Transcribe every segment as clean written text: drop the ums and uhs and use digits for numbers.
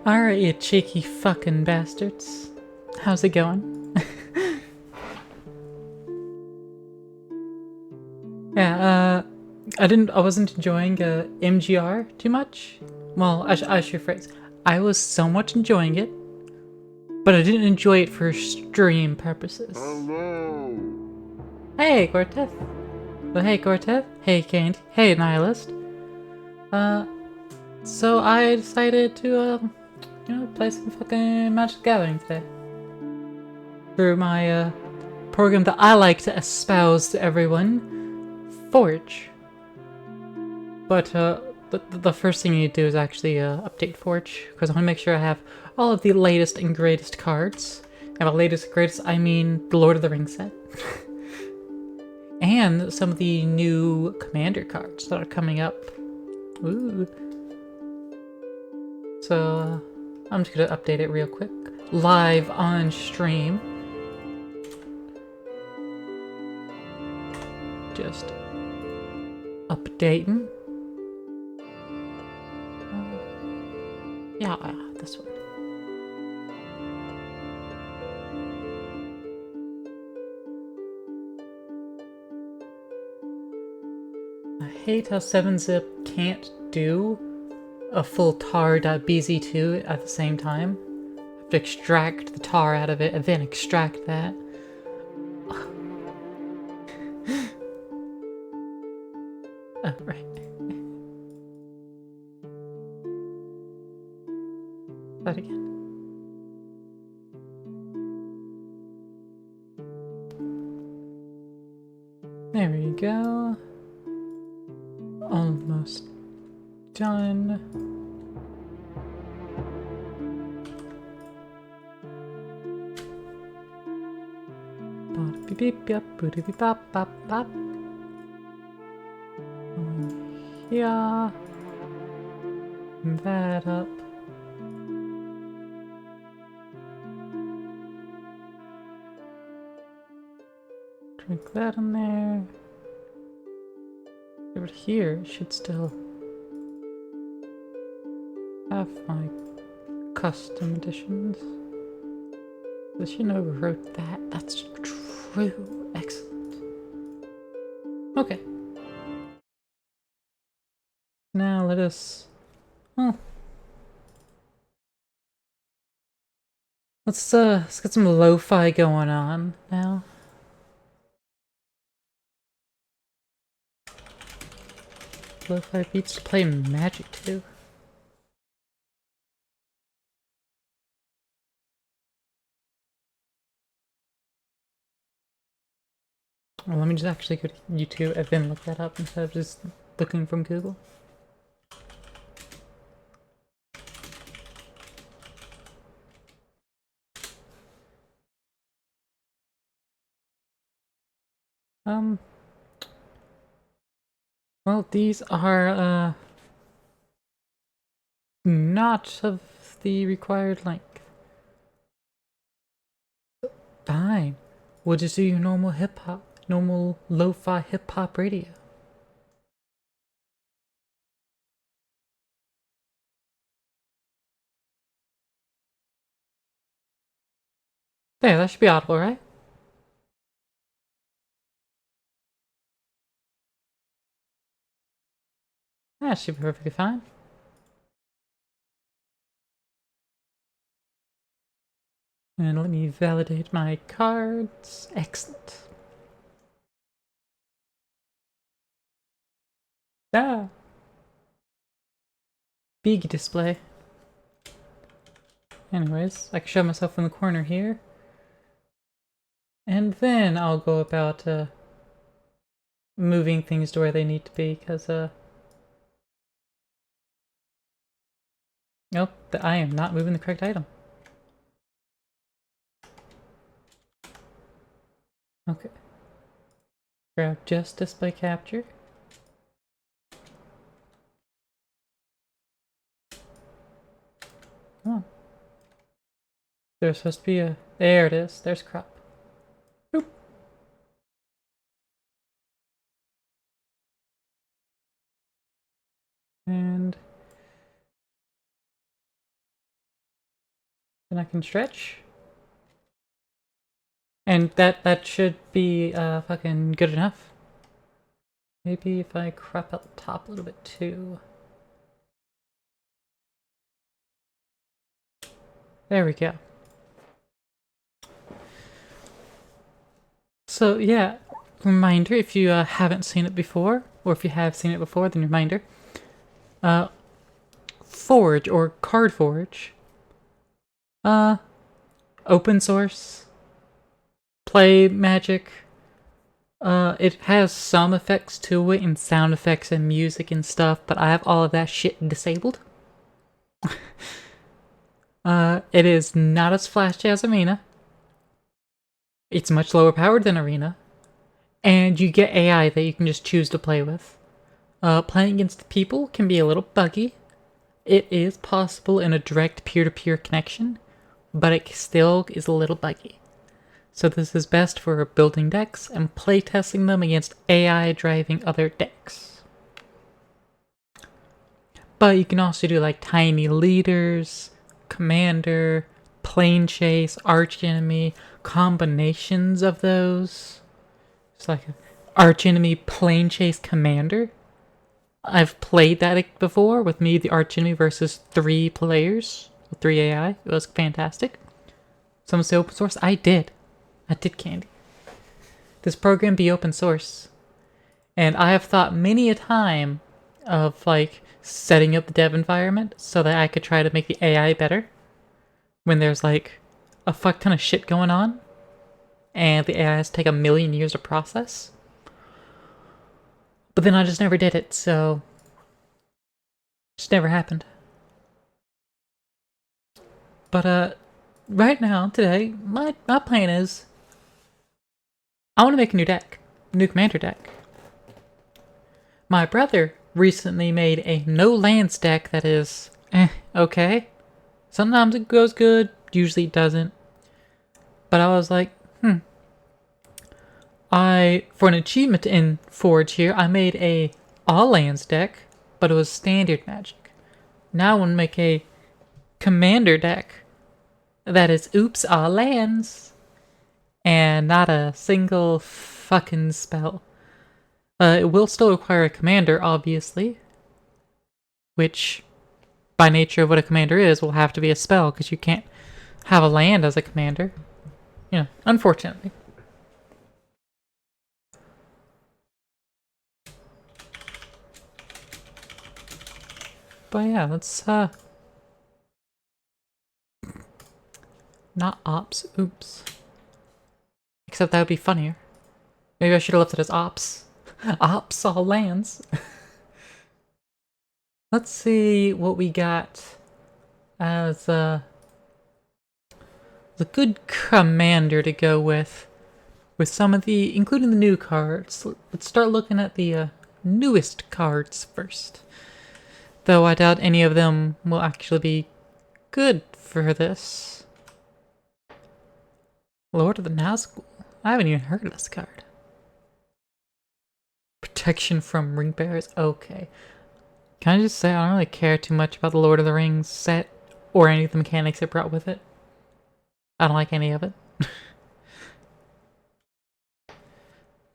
Alright, you cheeky fucking bastards. How's it going? Yeah, I wasn't enjoying MGR too much. Well, I should phrase. I was somewhat enjoying it, but I didn't enjoy it for stream purposes. Hello. Hey, Gortef. Oh, hey, Gortef. Hey, Candy. Hey, Nihilist. Uh, so I decided to, play some fucking Magic the Gathering today. Through my, program that I like to espouse to everyone, Forge. But the first thing you need to do is actually update Forge, because I want to make sure I have all of the latest and greatest cards. And by latest and greatest, I mean the Lord of the Rings set. And some of the new Commander cards that are coming up. Ooh. So I'm just gonna update it real quick. Live on stream. Just updating. Yeah, this one. I hate how 7-zip can't do a full tar.bz2 at the same time. I have to extract the tar out of it and then extract that. Oh, right. That again. There we go. Almost done. Beep beep beep boop beep bop bop bop. Yeah. That up. Drink that in there. Over here should still have my custom editions. I shouldn't have overwrote that. That's true. Excellent. Okay. Now let us... Oh. Let's get some lo-fi going on now. Lo-fi beats to play Magic too. Well, let me just actually go to YouTube and then look that up instead of just looking from Google. Well, these are, not of the required length. Fine. We'll just do your normal hip-hop, normal lo-fi hip-hop radio. There, that should be audible, right? That should be perfectly fine. And let me validate my cards. Excellent. Ah! Big display. Anyways, I can show myself in the corner here. And then I'll go about, moving things to where they need to be, because, nope, I am not moving the correct item. Okay. Grab just display capture. Come on. There's supposed to be a... There it is. There's crop. Boop. And... then I can stretch. And that should be fucking good enough. Maybe if I crop out the top a little bit too. There we go. So yeah, reminder if you haven't seen it before, or if you have seen it before, then reminder. Forge or Card Forge. Open source. Play Magic. It has some effects to it, and sound effects and music and stuff, but I have all of that shit disabled. It is not as flashy as Arena. It's much lower powered than Arena. And you get AI that you can just choose to play with. Playing against people can be a little buggy. It is possible in a direct peer-to-peer connection, but it still is a little buggy. So this is best for building decks and playtesting them against AI driving other decks. But you can also do like tiny leaders, commander, plane chase, archenemy, combinations of those. It's like archenemy, plane chase, commander. I've played that before with me, the archenemy versus 3 players, 3 AI. It was fantastic. Someone say open source? I did, Candy. This program be open source. And I have thought many a time of like setting up the dev environment so that I could try to make the AI better when there's like a fuck ton of shit going on and the AI has to take a million years to process. But then I just never did it, so it just never happened. But right now, today, my plan is I want to make a new deck, a new commander deck. My brother recently made a no lands deck that is okay. Sometimes it goes good, usually it doesn't. But I was like, for an achievement in Forge here, I made a all lands deck, but it was standard magic. Now I want to make a commander deck that is oops all lands and not a single fucking spell. It will still require a commander, obviously, which by nature of what a commander is will have to be a spell because you can't have a land as a commander. You know, unfortunately. But yeah, let's not ops, oops. Except that would be funnier. Maybe I should have left it as ops. Ops all lands. Let's see what we got as the good commander to go with some of the, including the new cards. Let's start looking at the newest cards first. Though I doubt any of them will actually be good for this. Lord of the Nazgul. I haven't even heard of this card. Protection from ring bearers. Okay. Can I just say I don't really care too much about the Lord of the Rings set or any of the mechanics it brought with it. I don't like any of it.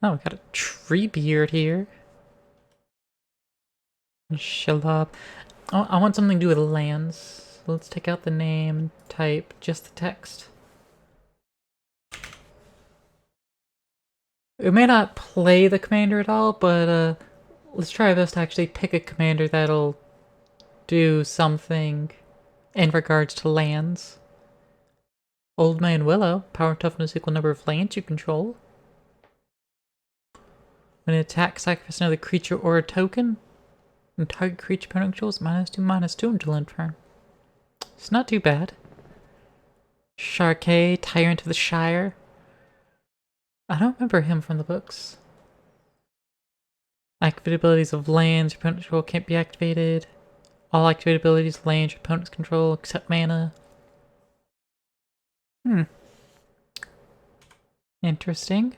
Oh, we got a tree beard here. Shalab. Oh, I want something to do with lands. Let's take out the name and type just the text. We may not play the commander at all, but let's try our best to actually pick a commander that'll do something in regards to lands. Old Man Willow. Power and toughness equal number of lands you control. When an attack, sacrifice another creature or a token. And target creature opponent controls -2/-2 until end turn. It's not too bad. Sharkey, Tyrant of the Shire. I don't remember him from the books. Activate abilities of lands your opponent control can't be activated. All activated abilities lands your opponent's control except mana. Interesting.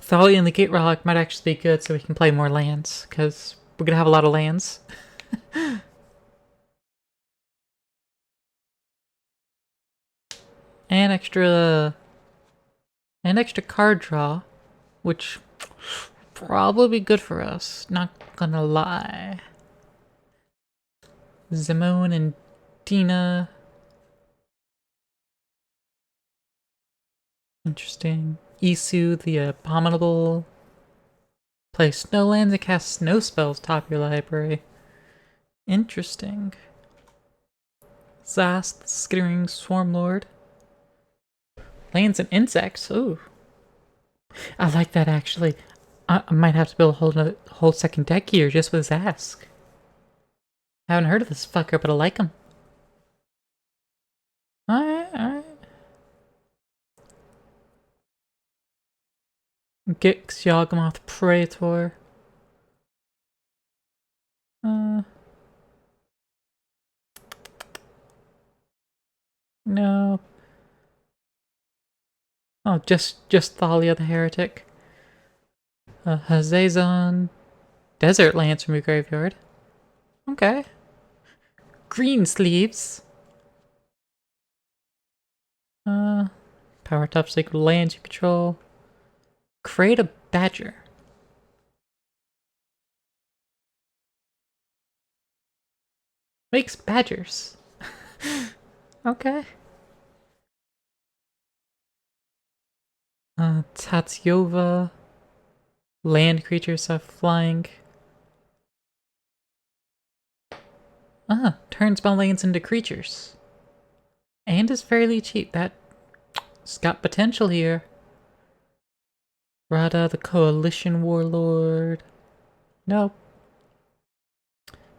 Thalia and the Gate Relic might actually be good so we can play more lands, because we're gonna have a lot of lands. and extra card draw, which probably be good for us, not gonna lie. Zimone and Dina. Interesting. Isu the Abominable. Play Snowlands and cast snow spells top your library. Interesting. Zast the Skittering Swarmlord. Lands and insects. Ooh. I like that actually. I might have to build a whole second deck here just with Zask. Haven't heard of this fucker, but I like him. Alright. Gix, Yawgmoth, Praetor. No. Oh, just Thalia the Heretic. Hazazon. Desert Lance from your graveyard. Okay. Green Sleeves. Power Tough Sacred Lands you control. Create a Badger. Makes badgers. Okay. Tatyova. Land creatures have flying. Turns spell lands into creatures. And is fairly cheap. That's got potential here. Rada, the Coalition Warlord. Nope.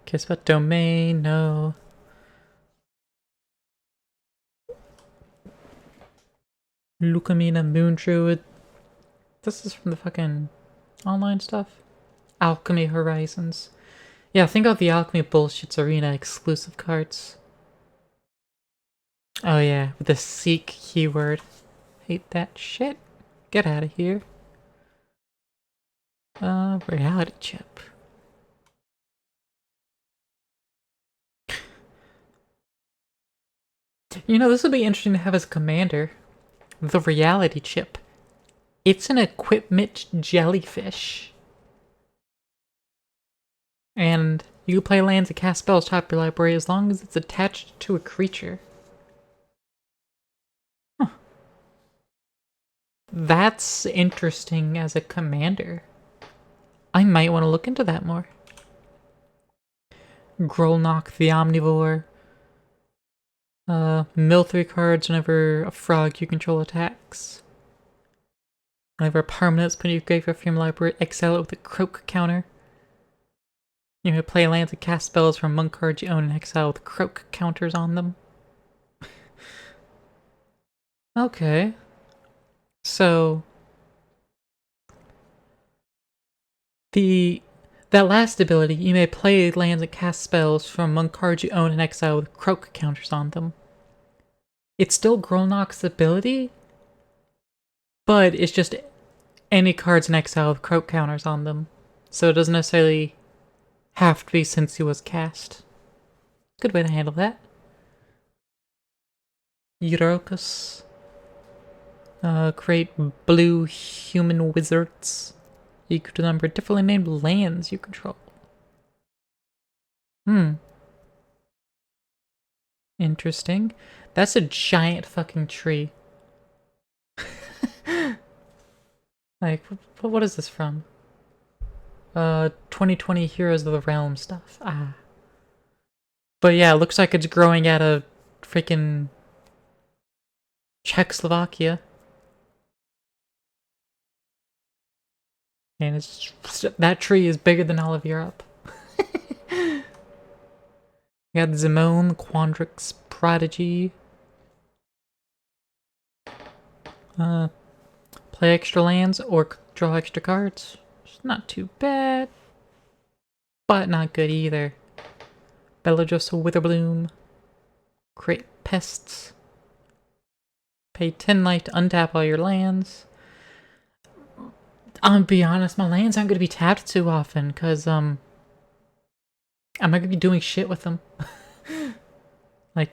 Kismet Domain, no. Lucamina Moon Druid. This is from the fucking online stuff. Alchemy Horizons. Yeah, think of the Alchemy Bullshits Arena exclusive cards. Oh yeah, with the Seek keyword. Hate that shit. Get out of here. Reality Chip. You know, this would be interesting to have as a commander. The Reality Chip. It's an equipment jellyfish. And you play lands and cast spells top your library as long as it's attached to a creature. Huh. That's interesting as a commander. I might want to look into that more. Grolnok the Omnivore. Mill 3 cards whenever a frog you control attacks. Whenever a permanent's put in your graveyard from your library, exile it with a croak counter. You may play lands and cast spells from monk cards you own and exile with croak counters on them. Okay. So that last ability, you may play lands and cast spells from monk cards you own and exile with croak counters on them. It's still Grolnok's ability, but it's just any cards in exile with croak counters on them. So it doesn't necessarily have to be since he was cast. Good way to handle that. Eurokus. Create blue human wizards. Equal to the number of differently named lands you control. Interesting. That's a giant fucking tree. Like, what is this from? 2020 Heroes of the Realm stuff. But yeah, it looks like it's growing out of freaking Czechoslovakia. And that tree is bigger than all of Europe. You got Zimone, Quandrix, Prodigy. Play extra lands or draw extra cards. It's not too bad, but not good either. Bellajosa Witherbloom. Create pests. Pay 10 life to untap all your lands. I'm gonna be honest, my lands aren't gonna be tapped too often, cause I'm not gonna be doing shit with them. Like,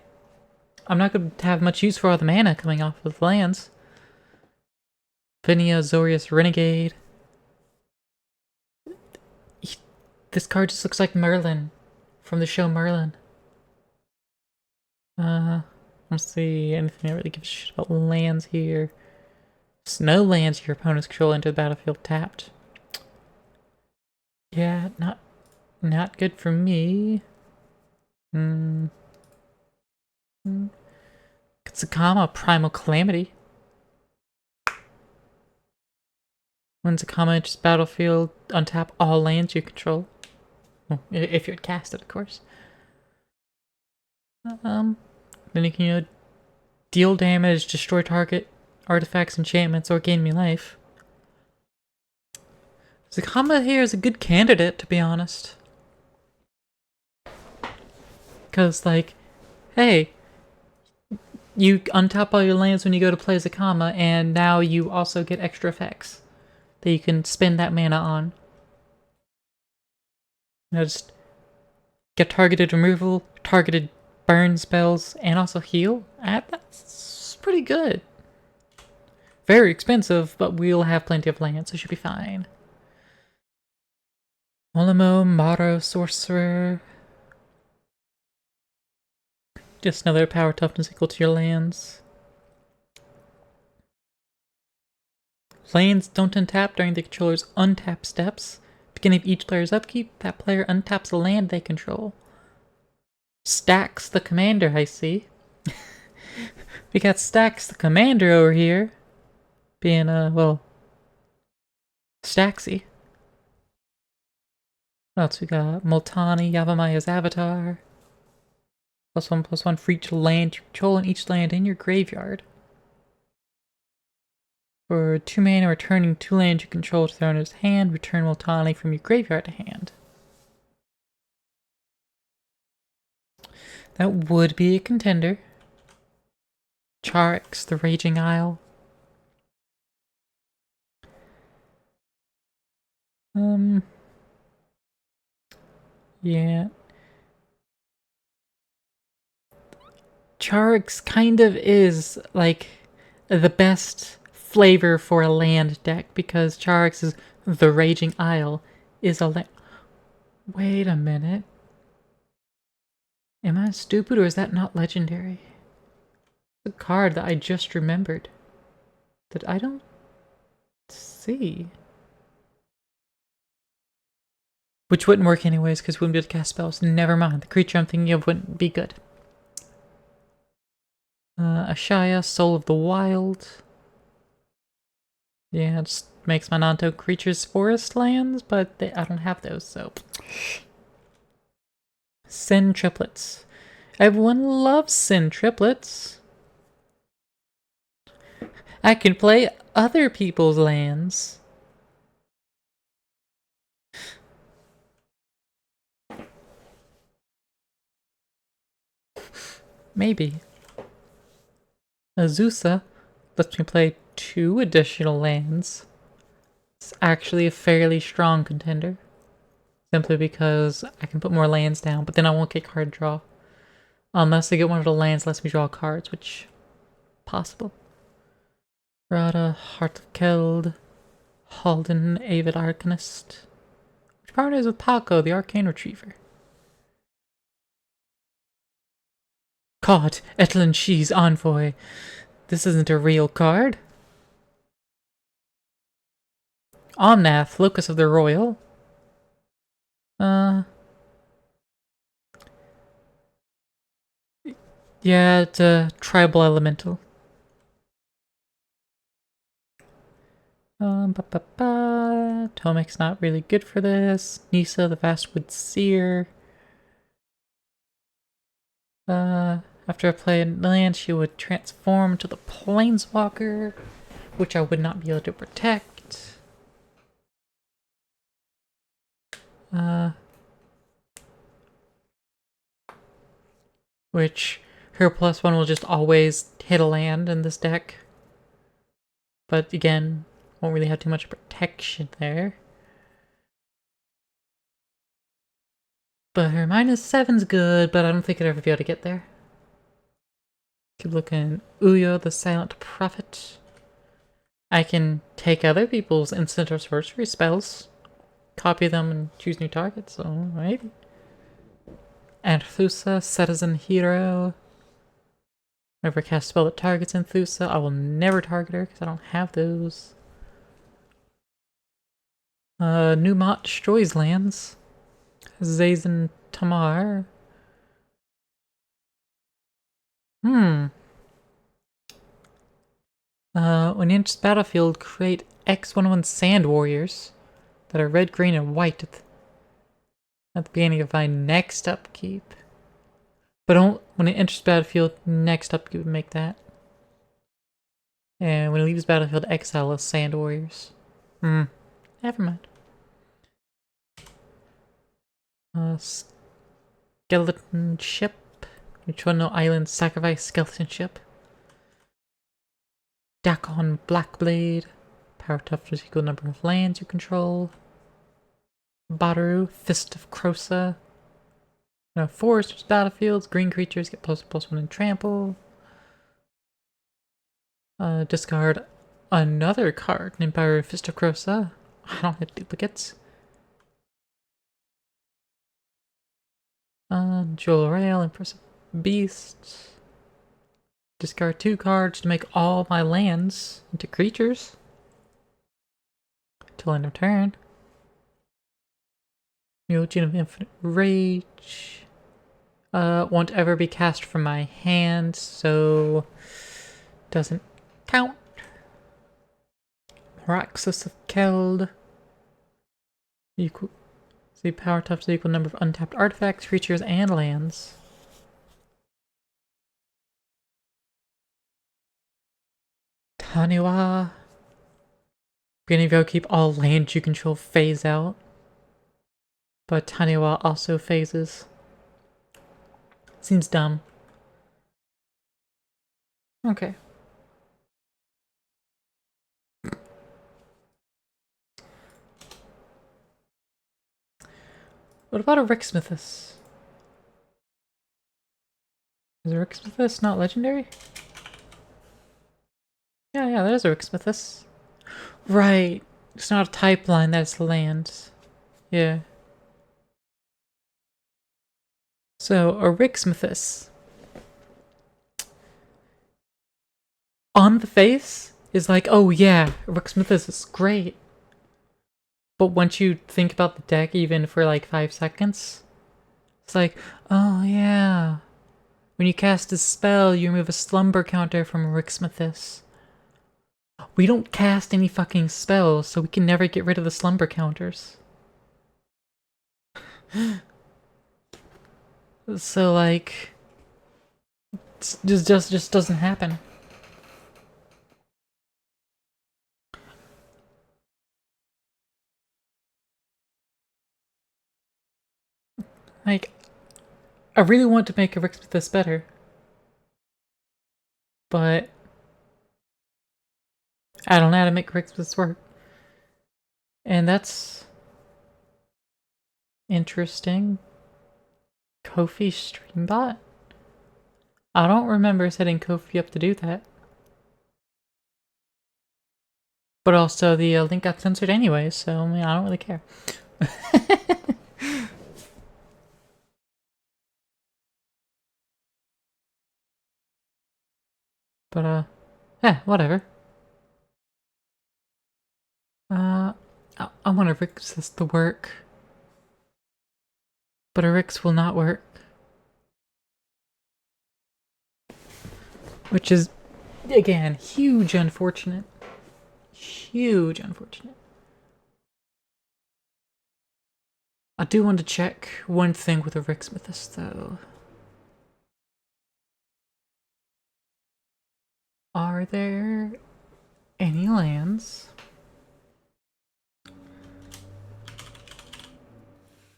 I'm not going to have much use for all the mana coming off of the lands. Finia, Zorius, Renegade. This card just looks like Merlin from the show Merlin. Let's see, anything that really gives a shit about lands here. Snow lands your opponent's control into the battlefield tapped. Yeah, not good for me. Tsukama, Primal Calamity. When Tsukama enters battlefield, untap all lands you control. Well, if you'd cast it, of course. Then you can, deal damage, destroy target artifacts, enchantments, or gain me life. Tsukama here is a good candidate, to be honest. Because, like, hey, you untap all your lands when you go to play Zakama, and now you also get extra effects that you can spend that mana on. Just get targeted removal, targeted burn spells, and also heal. That's pretty good. Very expensive, but we'll have plenty of lands, so it should be fine. Olimo, Motto, Sorcerer. Just know their power toughness equal to your lands. Lands don't untap during the controller's untap steps. Beginning of each player's upkeep, that player untaps a land they control. Stacks the commander, I see. We got Stacks the commander over here. Being, well, Staxy. What else we got? Multani, Yavamaya's avatar. +1/+1 for each land you control, and each land in your graveyard. For 2 mana, returning 2 lands you control to their owner's hand, return Multani from your graveyard to hand. That would be a contender. Charix, the Raging Isle. Yeah. Charix kind of is, like, the best flavor for a land deck, because Charix's The Raging Isle is a land... Wait a minute. Am I stupid, or is that not legendary? The card that I just remembered that I don't see. Which wouldn't work anyways, because we wouldn't be able to cast spells. Never mind. The creature I'm thinking of wouldn't be good. Ashaya, Soul of the Wild. Yeah, it just makes my non-token creatures forest lands, but I don't have those, so... Sin Triplets. Everyone loves Sin Triplets. I can play other people's lands. Maybe. Azusa lets me play 2 additional lands. It's actually a fairly strong contender. Simply because I can put more lands down, but then I won't get card draw. Unless I get one of the lands lets me draw cards, which... possible. Rada, Heart of Keld, Halden, Avid Arcanist. Which partners with Paco, the Arcane Retriever. Caught, Etlin Shee's Envoy. This isn't a real card. Omnath, Locus of the Royal. Yeah, it's a tribal elemental. Tomek's not really good for this. Nisa, the Vastwood Seer. After I play a land, she would transform to the Planeswalker, which I would not be able to protect. Which her +1 will just always hit a land in this deck. But again, won't really have too much protection there. But her -7's good, but I don't think I'd ever be able to get there. Keep looking. Uyo the Silent Prophet. I can take other people's instant or sorcery spells, copy them, and choose new targets, so maybe. Anthusa, Citizen Hero. Whenever I cast a spell that targets Anthusa, I will never target her because I don't have those. Numot destroys lands. Zazen Tamar. When you enter this battlefield, create X11 Sand Warriors that are red, green, and white at the beginning of my next upkeep. But don't, when it enters battlefield, next upkeep make that. And when it leaves battlefield, exile as Sand Warriors. Never mind. Skeleton Ship. Neutrino Island Sacrifice Skeleton Ship. Dakon Blackblade. Power tough is equal number of lands you control. Badaru, Fist of Krosa. No, forests, battlefields, green creatures get +1 in trample. Discard another card named Badaru, Fist of Krosa. I don't have duplicates. Jewel Rail, Impressive Beast. Discard 2 cards to make all my lands into creatures. Till end of turn. Eulogium of Infinite Rage. Won't ever be cast from my hand, so doesn't count. Roxas of Keld. See, power tough to equal number of untapped artifacts, creatures, and lands. Taniwa. Beginning of go keep all lands you control phase out. But Taniwa also phases. Seems dumb. Okay. What about a Rixmithus? Is a Rixmithus not legendary? Yeah, there's a Rixmithus. Right. It's not a type line, that's land. Yeah. So, a Rixmithus. On the face is like, oh yeah, Rixmithus is great. But once you think about the deck even for like 5 seconds, it's like, oh yeah. When you cast a spell, you remove a slumber counter from Rixmithus. We don't cast any fucking spells, so we can never get rid of the slumber counters. So like, it just doesn't happen. Like, I really want to make a Rixmithus better, but I don't know how to make Rixmithus work. And that's interesting. Kofi Streambot? I don't remember setting Kofi up to do that. But also, the link got censored anyway, so I mean, I don't really care. But, yeah, whatever. I want a Rixmithus to work. But a Rix will not work. Which is, again, huge unfortunate. Huge unfortunate. I do want to check one thing with a Rixmithus, though. Are there any lands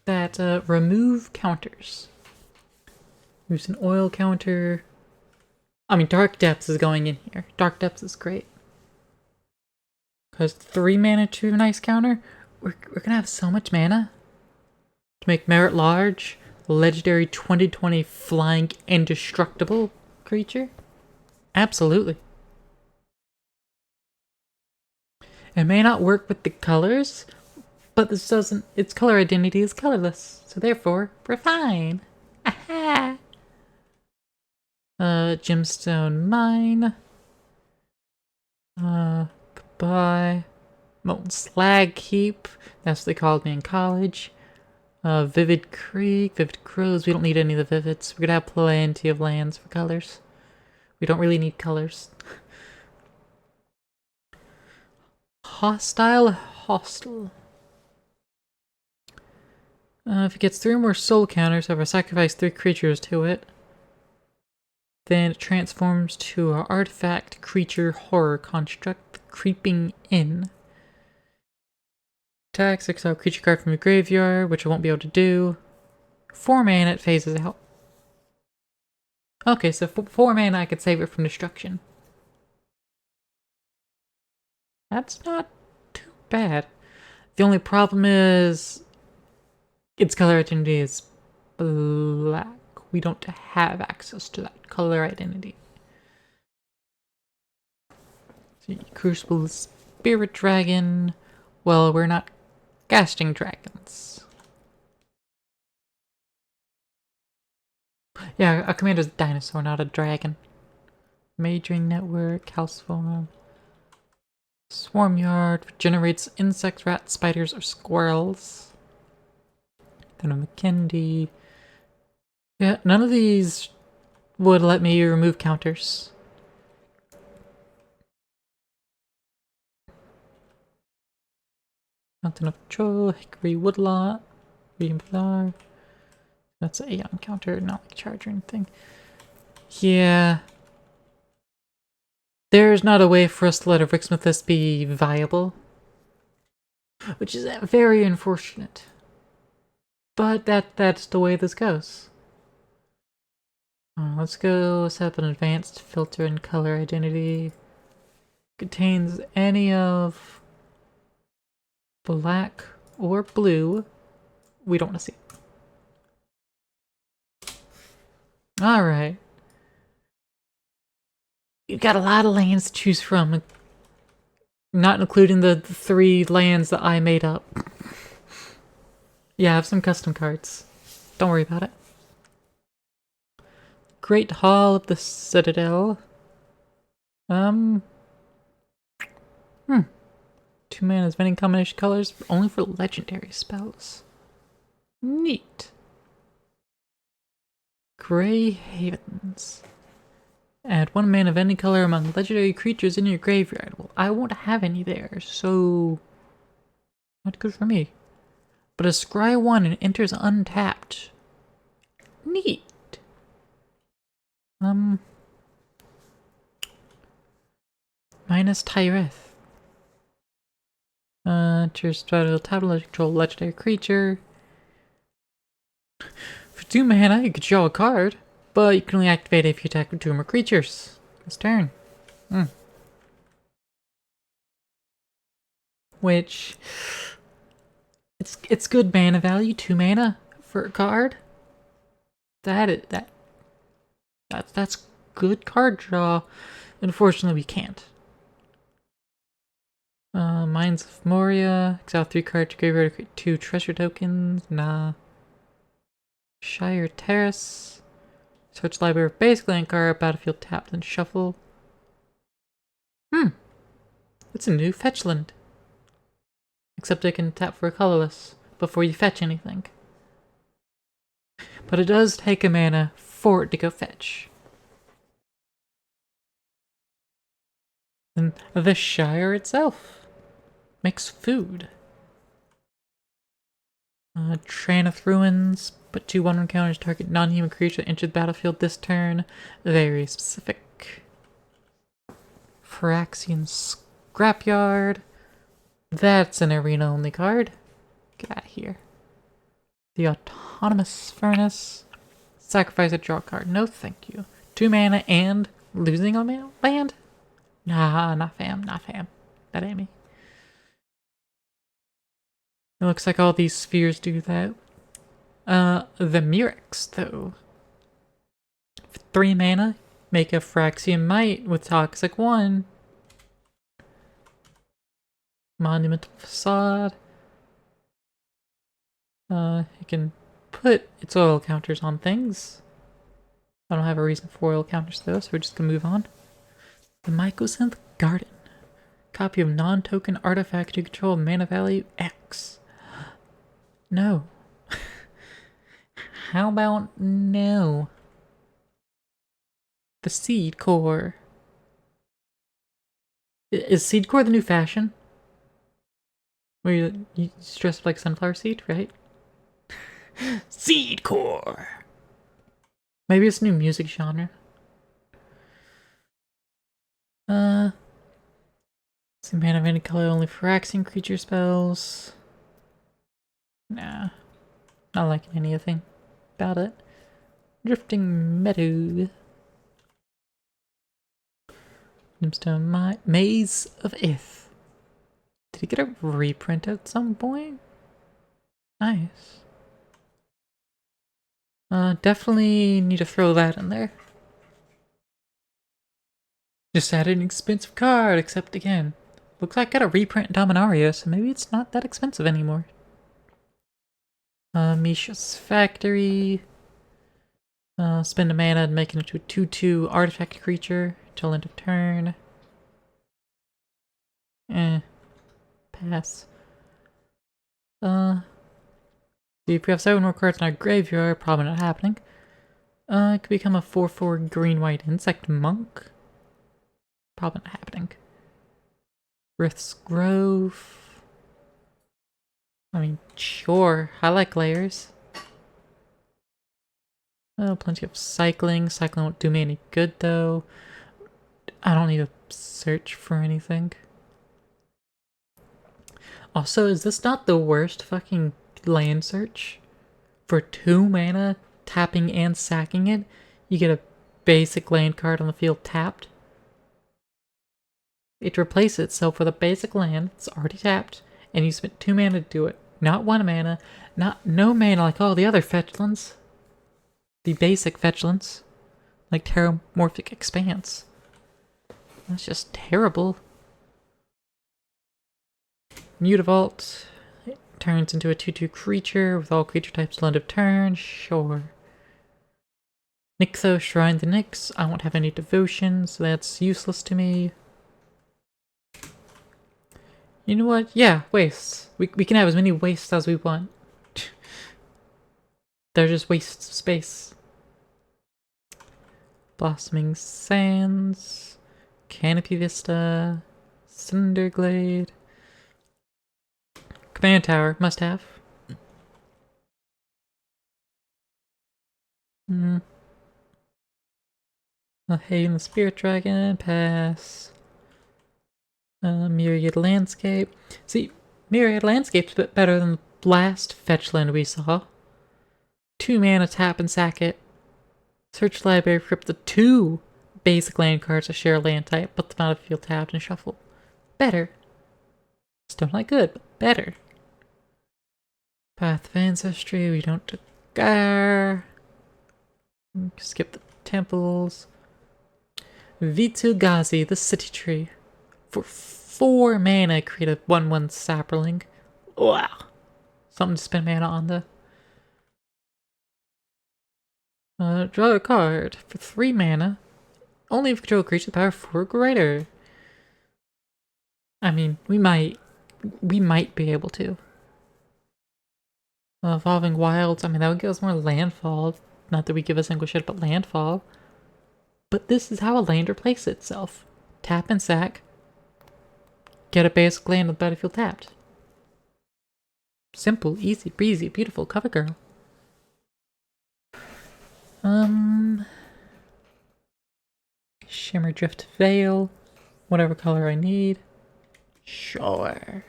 that remove counters? There's an oil counter. I mean, Dark Depths is going in here. Dark Depths is great. Because 3 mana to a nice counter, we're gonna have so much mana to make Merit Large, legendary 2020 flying indestructible creature. Absolutely. It may not work with the colors, but this doesn't. Its color identity is colorless, so therefore we're fine. Aha! Gemstone mine. Goodbye. Molten slag heap. That's what they called me in college. Vivid creek, vivid crows. We don't need any of the vivids. We're gonna have plenty of lands for colors. We don't really need colors. Hostile. If it gets 3 or more soul counters, if I sacrifice 3 creatures to it, then it transforms to an artifact creature horror construct, Creeping In. Attacks, exile creature card from your graveyard, which I won't be able to do. 4 mana, it phases out. Okay, so 4 mana I could save it from destruction. That's not too bad. The only problem is its color identity is black. We don't have access to that color identity. So, Crucible Spirit Dragon. Well, we're not casting dragons. Yeah, a commander's a dinosaur, not a dragon. Majoring Network, House Form. Swarm Yard generates insects, rats, spiders, or squirrels. Then a McKindy. Yeah, none of these would let me remove counters. Mountain of Troll, Hickory Woodlot, Medium Flower. That's a Aeon counter, not like charge or anything. Yeah. There's not a way for us to let a Ricksmithess be viable. Which is very unfortunate. But that's the way this goes. Let's go set up an advanced filter and color identity. Contains any of black or blue. We don't want to see. Alright. You've got a lot of lands to choose from. Not including the 3 lands that I made up. Yeah, I have some custom cards. Don't worry about it. Great Hall of the Citadel. 2 mana's vending combination colors only for legendary spells. Neat. Grey Havens. Add 1 mana of any color among legendary creatures in your graveyard. Well, I won't have any there, so not good for me. But a scry 1 and enters untapped. Neat. Minus Tyreth. Enters straddle tablet, control legendary creature. For 2 mana, you could draw a card, but you can only activate it if you attack with 2 or more creatures. This turn. Which it's good mana value, 2 mana for a card. That's good card draw. Unfortunately, we can't. Mines of Moria. Exile 3 cards to graveyard, create 2 treasure tokens. Nah. Shire Terrace. Search library of basic land card, battlefield tapped and shuffle. It's a new fetchland. Except I can tap for a colorless before you fetch anything. But it does take a mana for it to go fetch. And the Shire itself makes food. Traneth Ruins. Put 2 1 counters, target non-human creature that entered the battlefield this turn. Very specific. Phyrexian Scrapyard. That's an arena-only card. Get out of here. The Autonomous Furnace. Sacrifice a draw card. No thank you. 2 mana and losing a land? Nah, not fam. That ain't me. It looks like all these spheres do that. The Murex, though. For 3 mana, make a Phyrexian Might with Toxic 1. Monumental Facade. It can put its oil counters on things. I don't have a reason for oil counters though, so we're just gonna move on. The Mycosynth Garden. Copy of non-token artifact to control mana value X. No. How about no? The Seed Core. Is Seed Core the new fashion? Where you dress up like sunflower seed, right? Seed Core! Maybe it's a new music genre. Some mana of any color only for Phyrexian creature spells. Nah. Not liking anything about it. Drifting Meadow. Brimstone Maze of Ith. Did he get a reprint at some point? Nice. Definitely need to throw that in there. Just added an expensive card, except again. Looks like I got a reprint Dominaria, so maybe it's not that expensive anymore. Misha's Factory. Spend a mana and make it into a 2/2 artifact creature till end of turn. Pass. If we have 7 more cards in our graveyard, probably not happening. It could become a 4/4 green-white insect monk. Probably not happening. Rith's Grove. I mean, sure. I like layers. Oh, plenty of cycling. Cycling won't do me any good, though. I don't need to search for anything. Also, is this not the worst fucking land search? For 2 mana, tapping and sacking it, you get a basic land card on the field tapped. It replaces itself with a basic land that's already tapped, and you spent 2 mana to do it. Not 1 mana, no mana like all the other fetchlands. The basic fetchlands, like Terramorphic Expanse. That's just terrible. Mutavault turns into a 2/2 creature with all creature types till end of turn. Sure. Nixo, Shrine the Nyx. I won't have any devotion, so that's useless to me. You know what? Yeah, wastes. We can have as many wastes as we want. They're just wastes of space. Blossoming Sands. Canopy Vista. Cinderglade. Command Tower, must have. Haven the Spirit Dragon, pass. Myriad Landscape. See, Myriad Landscape's a bit better than the last fetchland we saw. 2 mana, tap and sack it. Search library for up to 2 basic land cards to share a land type, put them out of field tapped and shuffle. Better. Still not good, but better. Path of Ancestry, we don't care. Skip the temples. Vitu-Ghazi, the City Tree. For 4 mana, create a 1/1 sapperling. Wow. Something to spend mana on the. Draw a card. For 3 mana. Only if you control a creature with power 4 or greater. I mean, we might be able to. Evolving Wilds, I mean, that would give us more landfall. Not that we give a single shit about landfall. But this is how a land replaces itself. Tap and sack. Get a basic land on the battlefield tapped. Simple, easy, breezy, beautiful, cover girl. Shimmer Drift Veil. Whatever color I need. Sure.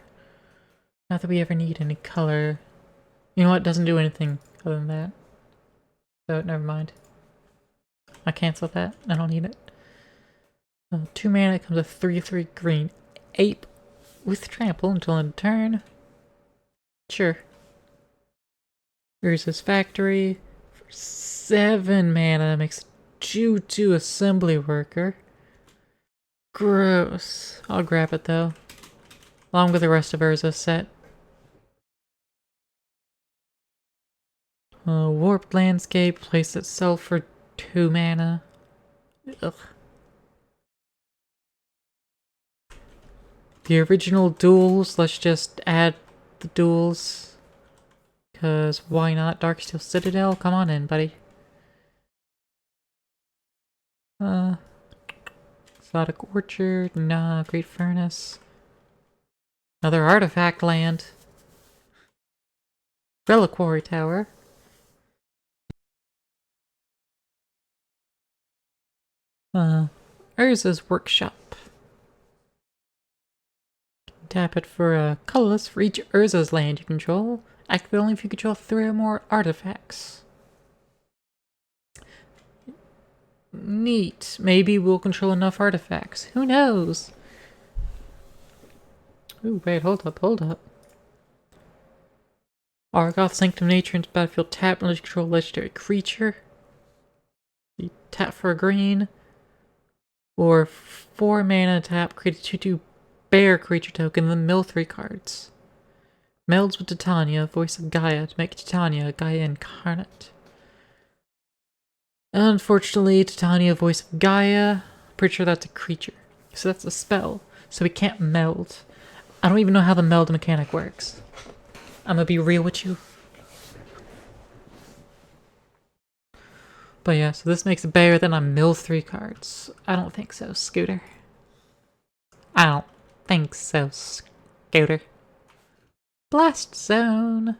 Not that we ever need any color. You know what? Doesn't do anything other than that. So, never mind. I cancel that. I don't need it. 2 mana comes a 3/3 green ape with trample until end of turn. Sure. Here's his factory. For 7 mana makes send you to assembly worker. Gross. I'll grab it though. Along with the rest of Urza's set. Warped landscape, place itself for 2 mana. Ugh. The original duels, let's just add the duels. Cause why not? Darksteel Citadel, come on in, buddy. Exotic Orchard, nah, Great Furnace. Another artifact land. Reliquary Tower. Urza's Workshop. Tap it for a colorless for each Urza's land you control. Activate only if you control 3 or more artifacts. Neat. Maybe we'll control enough artifacts. Who knows? Ooh, wait, hold up. Argoth, Sanctum Nature into battlefield tap unless you control a legendary creature. You tap for a green. Or 4 mana tap, create a 2/2 bear creature token, then mill 3 cards. Melds with Titania, Voice of Gaia, to make Titania Gaia Incarnate. Unfortunately, Titania, Voice of Gaia, pretty sure that's a creature. So that's a spell, so we can't meld. I don't even know how the meld mechanic works. I'm gonna be real with you. But yeah, so this makes it better than I mill 3 cards. I don't think so, Scooter. I don't think so, Scooter. Blast Zone.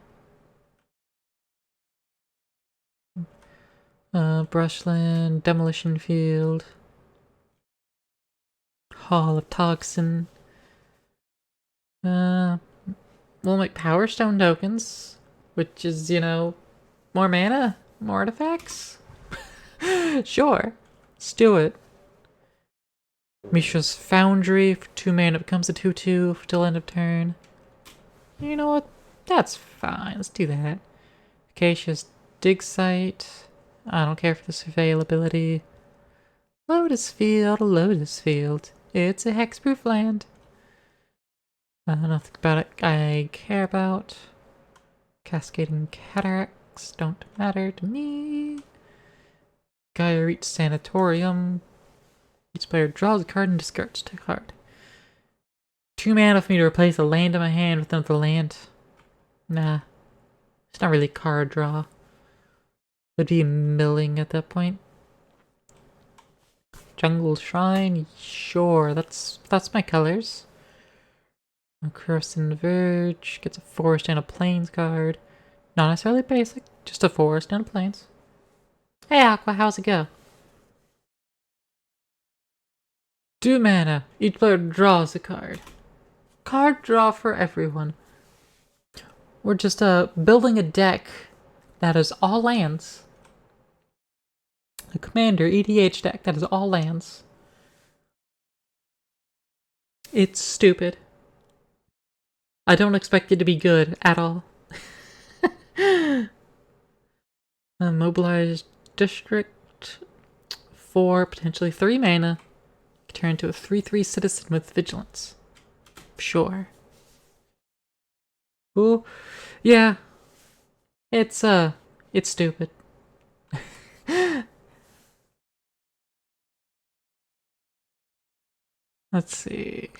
Brushland, Demolition Field. Hall of Toxin. We'll make Power Stone tokens, which is, you know, more mana, more artifacts. Sure, let's do it. Mishra's Foundry for 2 mana becomes a 2/2 till end of turn. You know what? That's fine. Let's do that. Acacia's Dig Site. I don't care for this availability. Lotus Field. It's a hexproof land. Nothing about it I care about. Cascading Cataracts don't matter to me. Gaia Reach Sanatorium. Each player draws a card and discards a card. 2 mana for me to replace a land in my hand with another land. Nah. It's not really card draw. Would be milling at that point. Jungle Shrine, sure, that's my colors. Crescent Verge gets a forest and a plains card. Not necessarily basic, just a forest and a plains. Hey Aqua, how's it go? 2 mana, each player draws a card. Card draw for everyone. We're just building a deck that is all lands. A Commander EDH deck that is all lands. It's stupid. I don't expect it to be good at all. Mobilized District. 4, potentially 3 mana. Turn into a 3/3 citizen with vigilance. Sure. Ooh, yeah. It's stupid. Let's see.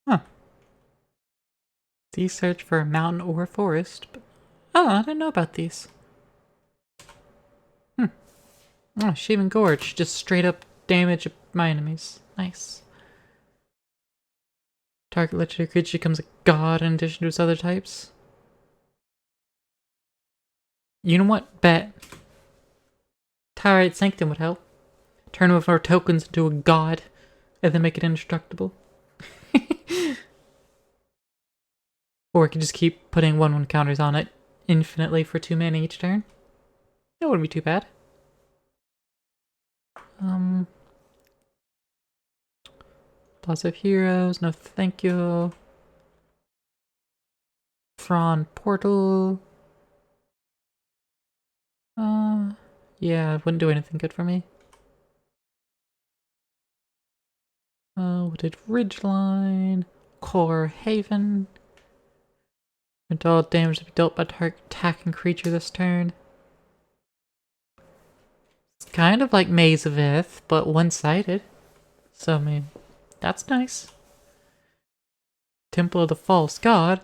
Huh. These search for a mountain or a forest. But, oh, I didn't know about these. Oh, Shaman Gorge. Just straight up damage my enemies. Nice. Target legendary creature becomes a god in addition to its other types. You know what? Bet. Tyrite Sanctum would help. Turn one of our tokens into a god, and then make it indestructible. Or we could just keep putting 1/1 counters on it infinitely for 2 mana each turn. That wouldn't be too bad. Plaza of Heroes, no thank you. Thrawn Portal. Yeah, it wouldn't do anything good for me. Wooded Ridgeline, Core Haven. And all damage to be dealt by target attacking creature this turn. It's kind of like Maze of Ith, but one-sided. So, I mean, that's nice. Temple of the False God.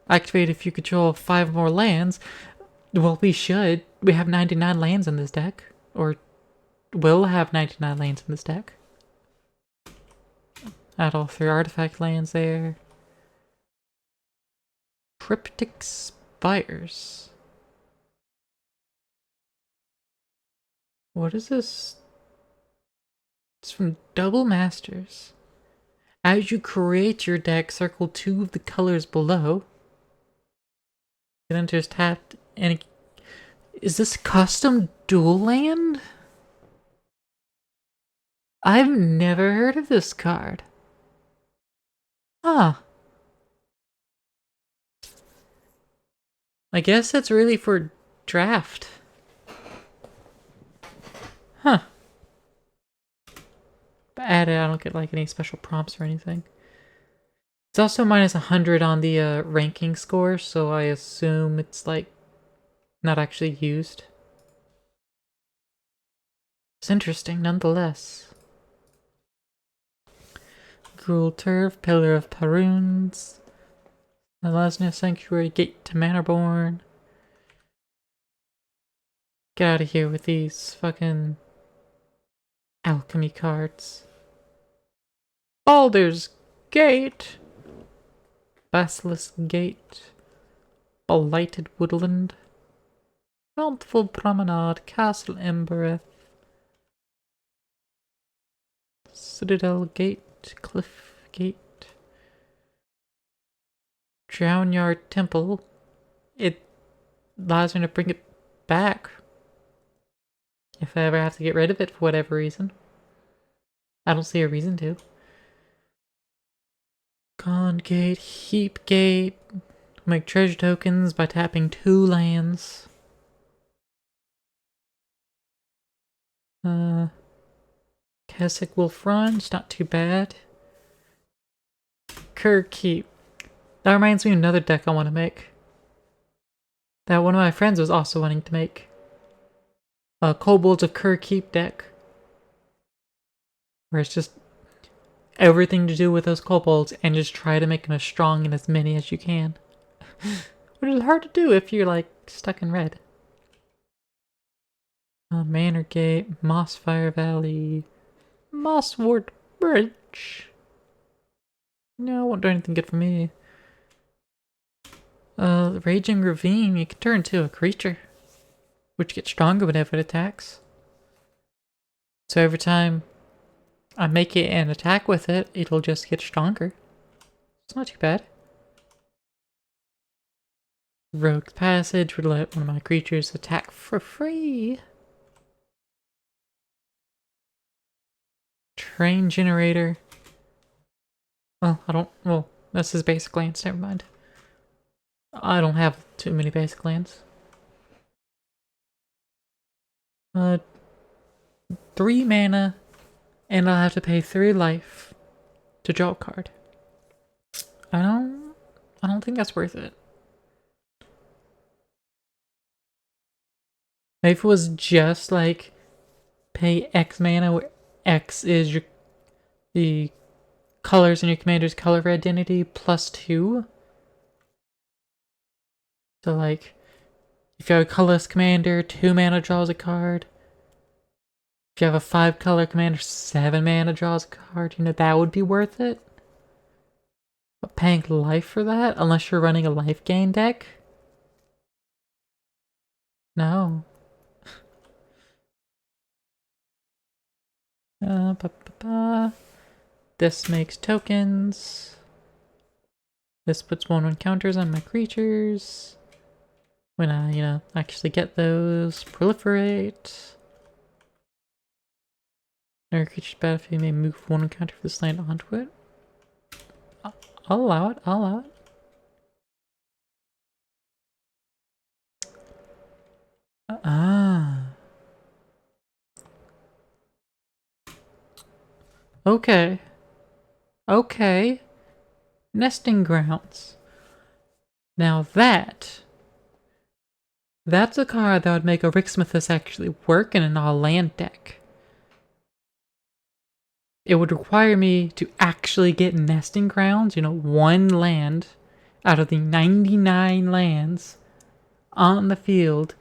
Activate if you control 5 more lands. Well, we should. We have 99 lands in this deck. Or will have 99 lands in this deck. Add all 3 artifact lands there. Cryptic Spires. What is this? It's from Double Masters. As you create your deck, circle 2 of the colors below. It enters tapped and... Is this custom dual land? I've never heard of this card. Huh. I guess that's really for draft. Huh. But added, I don't get like any special prompts or anything. It's also minus 100 on the ranking score, so I assume it's like not actually used. It's interesting nonetheless. Gruul Turf, Pillar of Paruns, Lasnia Sanctuary, Gate to Manorborn. Get out of here with these fucking alchemy cards. Baldur's Gate, Basilisk Gate, Blighted Woodland, Bountiful Promenade, Castle Embereth, Citadel Gate, Cliff Gate, Drownyard Temple. It allows me to bring it back if I ever have to get rid of it for whatever reason. I don't see a reason to. Con Gate, Heap Gate. Make treasure tokens by tapping 2 lands. Keswick Wolf Run, it's not too bad. Kerr Keep. That reminds me of another deck I want to make. That one of my friends was also wanting to make. Kobolds of Kerr Keep deck. Where it's just everything to do with those kobolds and just try to make them as strong and as many as you can. Which is hard to do if you're like stuck in red. Manor Gate, Mossfire Valley, Mosswort Bridge. No, won't do anything good for me. Raging Ravine, you can turn into a creature, which gets stronger whenever it attacks. So every time I make it and attack with it, it'll just get stronger. It's not too bad. Rogue Passage would let one of my creatures attack for free. Train Generator. Well, that's his basic lands, never mind. I don't have too many basic lands. 3 mana, and I'll have to pay 3 life to draw a card. I don't think that's worth it. Maybe if it was just like pay X mana, where X is the colors in your commander's color identity plus 2. So like, if you have a colorless commander, 2 mana draws a card. If you have a 5 color commander, 7 mana draws a card. You know, that would be worth it. But paying life for that, unless you're running a life gain deck? No. This makes tokens. This puts 1/1 counters on my creatures. When I, actually get those. Proliferate. Another creature's battlefield may move 1 counter for this land onto it. I'll allow it, I'll allow it. Okay. Okay. Nesting grounds. Now that's a card that would make a Rixmethus actually work in an all-land deck. It would require me to actually get nesting grounds, one land out of the 99 lands on the field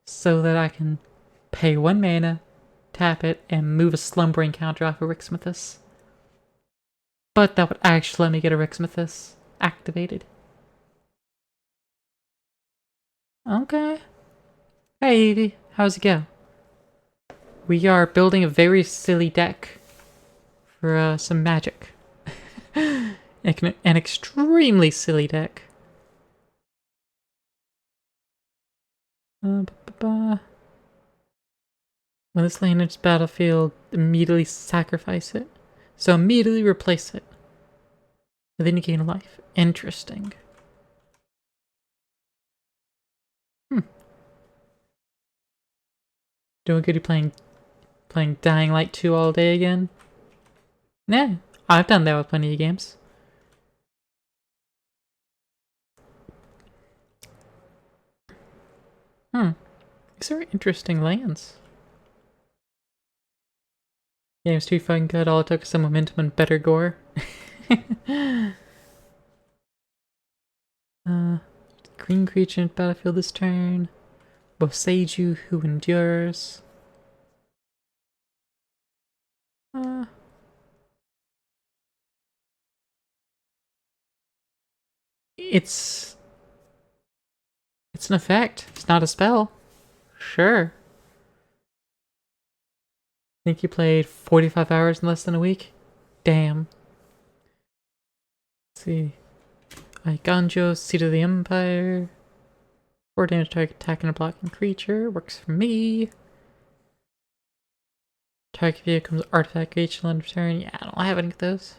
so that I can pay 1 mana, tap it, and move a Slumbering counter off of Rixmethus. But that would actually let me get a Rixmethus activated. Okay. Hey Evie, how's it go? We are building a very silly deck for some magic. An extremely silly deck. When this land enters battlefield, immediately sacrifice it. So immediately replace it. And then you gain a life. Interesting. Doing good, you playing Dying Light 2 all day again? Nah, I've done that with plenty of games. These are interesting lands. Game's too fucking good, all it took was some momentum and better gore. Green creature in battlefield this turn. Boseiju who endures. It's an effect. It's not a spell. Sure. Think you played 45 hours in less than a week? Damn. Let's see. Iganjo, Seat of the Empire. 4 damage target attacking a blocking creature. Works for me. Target vehicle becomes artifact creature on turn. Yeah, I don't have any of those.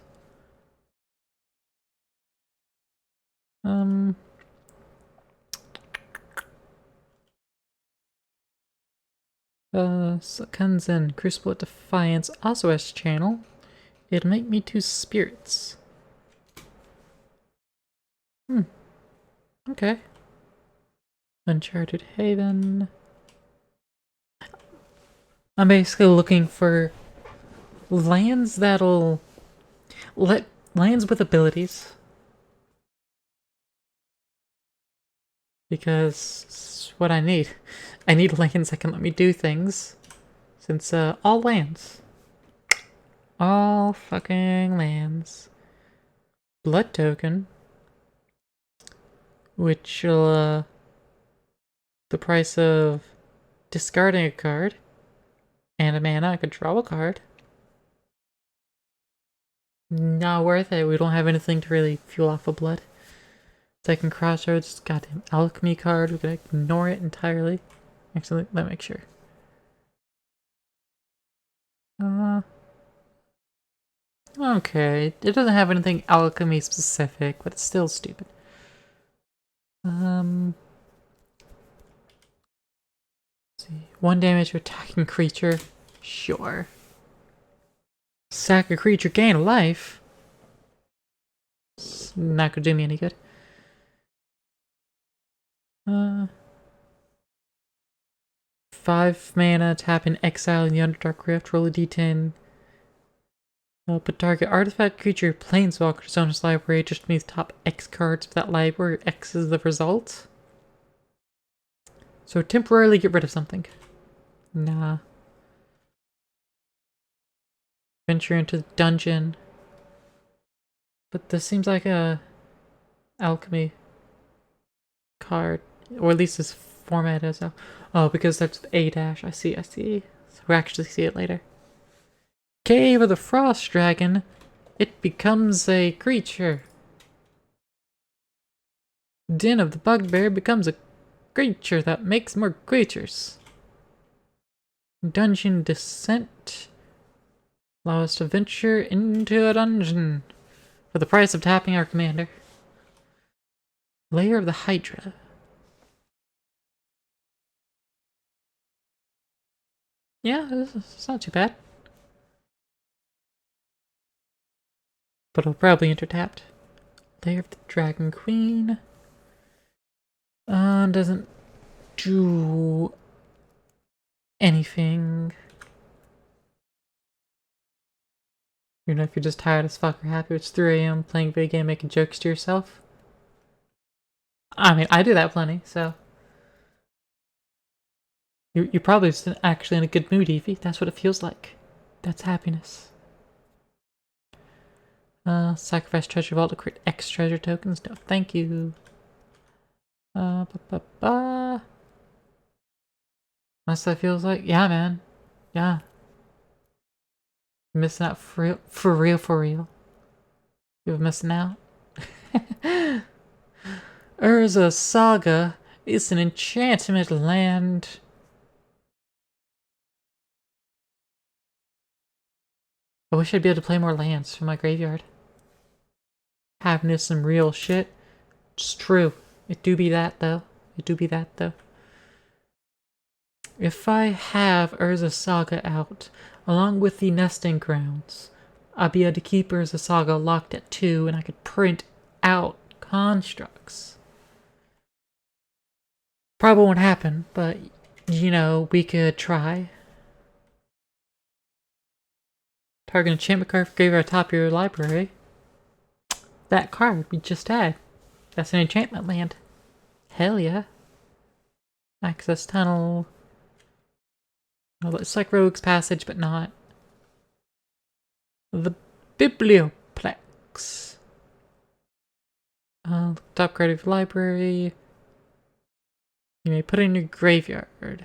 Kanzen, Crucible of Defiance also has channel. It'll make me 2 spirits. Okay. Uncharted Haven. I'm basically looking for lands that'll lands with abilities. Because it's what I need. I need lands that can let me do things. Since all lands. All fucking lands. Blood token. Which will the price of discarding a card and a mana, I could draw a card. Not worth it. We don't have anything to really fuel off of blood. Second Crossroads, goddamn alchemy card. We can ignore it entirely. Actually, let me make sure. Okay. It doesn't have anything alchemy specific, but it's still stupid. Let's see. 1 damage to attacking creature. Sure. Sack a creature, gain a life. It's not gonna do me any good. 5 mana, tap in exile in the Underdark Rift, roll a d10. Put target artifact, creature, planeswalker, Zona's library just beneath top X cards of that library. X is the result. So temporarily get rid of something. Nah. Venture into the dungeon. But this seems like a alchemy card. Or at least this format is. Oh, because that's A dash. I see. So we'll actually see it later. Cave of the Frost Dragon. It becomes a creature. Den of the Bugbear becomes a creature that makes more creatures. Dungeon Descent. Allow us to venture into a dungeon for the price of tapping our commander. Lair of the Hydra. Yeah, it's not too bad. but I'll probably enter tapped. Lair of the Dragon Queen. Doesn't do anything. You know, if you're just tired as fuck or happy, it's 3 AM playing video game, making jokes to yourself. I mean, I do that plenty, so. You're probably actually in a good mood, Evie. That's what it feels like. That's happiness. Sacrifice treasure vault to create X treasure tokens. No, thank you. That's what it feels like. Yeah, man. Yeah. You're missing out for real. For real, for real. You're missing out. Urza Saga is an enchantment land. I wish I'd be able to play more lands from my graveyard. Having some real shit. It's true. It do be that though. It do be that though. If I have Urza Saga out, along with the nesting grounds, I'll be able to keep Urza Saga locked at 2 and I could print out constructs. Probably won't happen, but you know, we could try. Target enchantment card for graveyard top of your library. That card we just had. That's an enchantment land. Hell yeah. Access tunnel. Well, it's like Rogue's Passage, but not. The Biblioplex. Top card of your library. You may put it in your graveyard.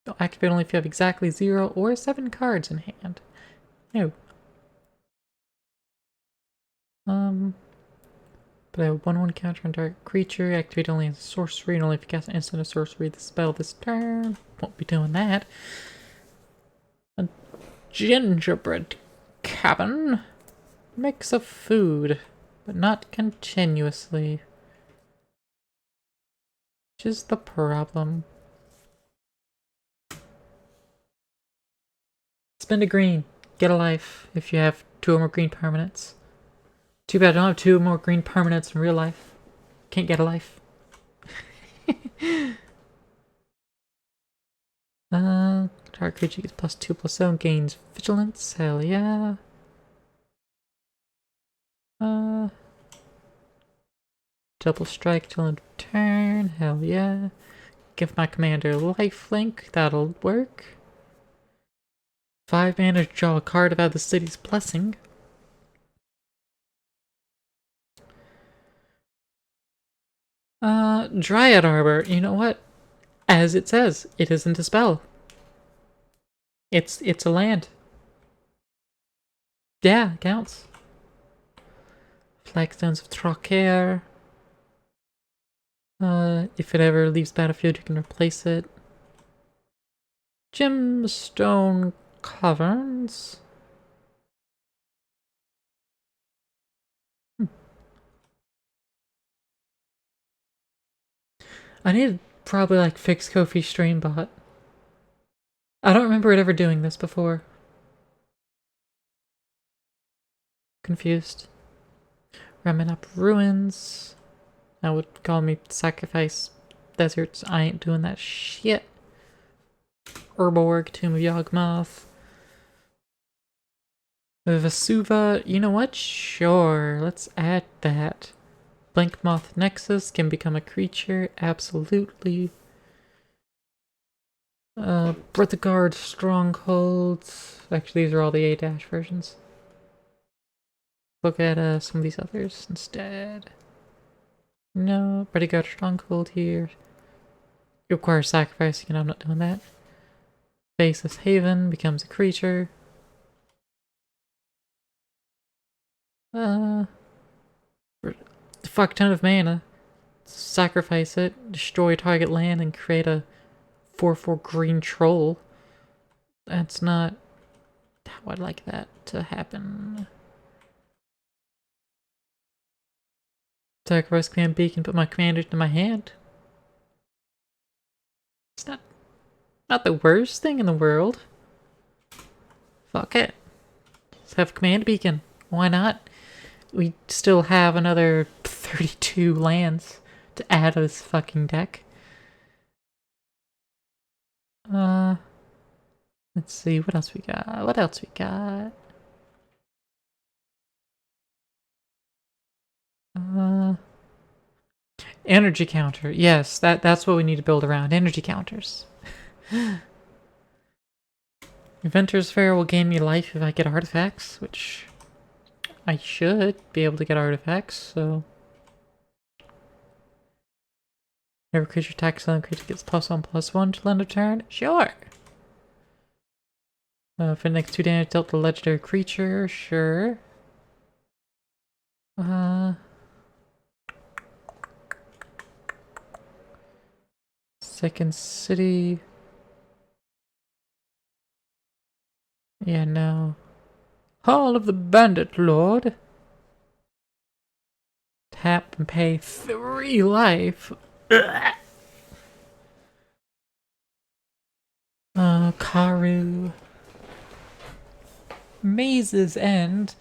You'll activate only if you have exactly 0 or 7 cards in hand. No. But I have 1/1 counter on target creature. Activate only as a sorcery, and only if you cast an instant or sorcery the spell this turn. Won't be doing that. A gingerbread cabin. Mix of food, but not continuously. Which is the problem. Spend a green. Get a life if you have 2 or more green permanents. Too bad I don't have 2 or more green permanents in real life. Can't get a life. Target creature gets +2/+7, gains vigilance. Hell yeah. Double strike till end of turn. Hell yeah. Give my commander lifelink. That'll work. 5 mana to draw a card about the city's blessing. Dryad Arbor. You know what? As it says, it isn't a spell. It's a land. Yeah, it counts. Flagstones of Traquair. If it ever leaves battlefield, you can replace it. Gemstone Caverns. I need to probably like fix Kofi Streambot. I don't remember it ever doing this before. Confused. Ramming up ruins. That would call me sacrifice deserts. I ain't doing that shit. Urborg, Tomb of Yawgmoth. Vesuva, you know what? Sure, let's add that. Blinkmoth Nexus can become a creature, absolutely. Breath of Guard, Strongholds. Actually, these are all the EDH versions. Look at some of these others instead. No, Breath of Guard, Stronghold here. It requires sacrificing, and I'm not doing that. Faceless Haven becomes a creature. Fuck ton of mana. Sacrifice it, destroy target land, and create a 4/4 green troll. That's not how I'd like that to happen. Sacrifice command beacon, put my commander into my hand. It's not the worst thing in the world. Fuck it. Let's have command beacon. Why not? We still have another 32 lands to add to this fucking deck. Let's see, what else we got? What else we got? Energy counter. Yes, that's what we need to build around. Energy counters. Inventor's Fair will gain me life if I get artifacts, which I should be able to get artifacts, so... Every creature attacks another creature gets +1/+1 till end of turn? Sure! For the next 2 damage dealt to legendary creature, sure. Second city. Yeah, no. Hall of the Bandit Lord. Tap and pay 3 life. Karu. Maze's End.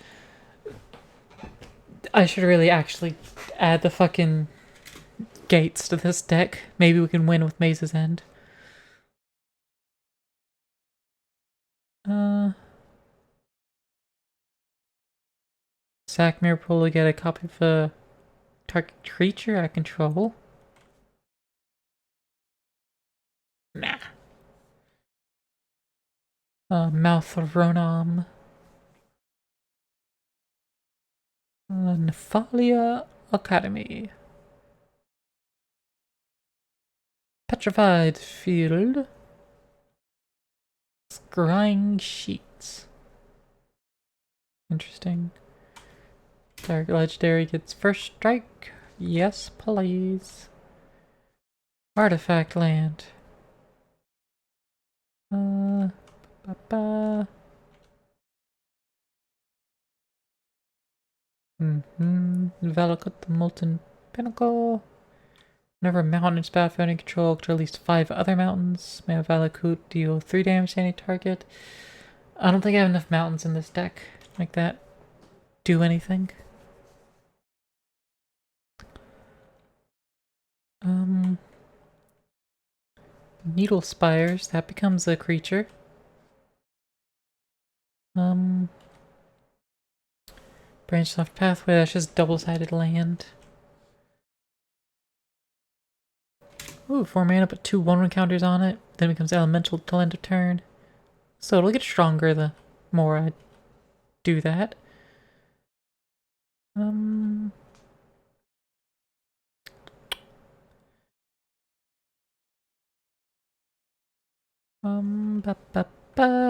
I should really actually add the fucking gates to this deck. Maybe we can win with Maze's End. Sack Mirror Pool to get a copy of a target creature I control. Nah. Mouth of Ronam. Nephalia Academy. Petrified Field. Scrying Sheets. Interesting. Dark Legendary gets first strike. Yes, please. Artifact Land. Valakut the Molten Pinnacle. Whenever a mountain is battlefield and control to at least 5 other mountains, may Valakut deal 3 damage to any target. I don't think I have enough mountains in this deck like that. Do anything. Needle Spires, that becomes a creature. Branched off Pathway, that's just double-sided land. Ooh, 4 mana, put 2 1/1 counters on it. Then it becomes elemental till end of turn. So it'll get stronger the more I do that.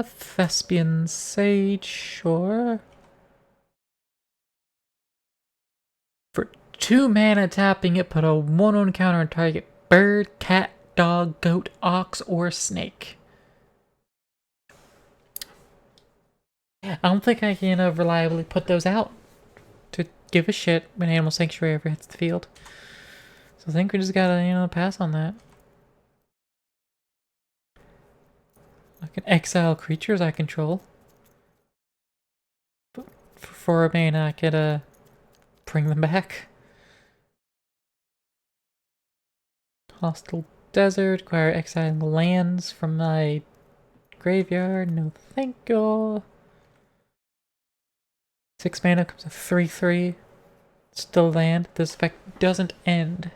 Thespian Sage, sure. For 2 mana tapping it, put a 1/1 counter on target bird, cat, dog, goat, ox, or snake. I don't think I can reliably put those out to give a shit when Animal Sanctuary ever hits the field. So I think we just gotta, pass on that. I can exile creatures I control. But for 4 mana, I could, bring them back. Hostile Desert, acquire exile lands from my graveyard. No thank you. 6 mana comes a 3/3. Still land. This effect doesn't end.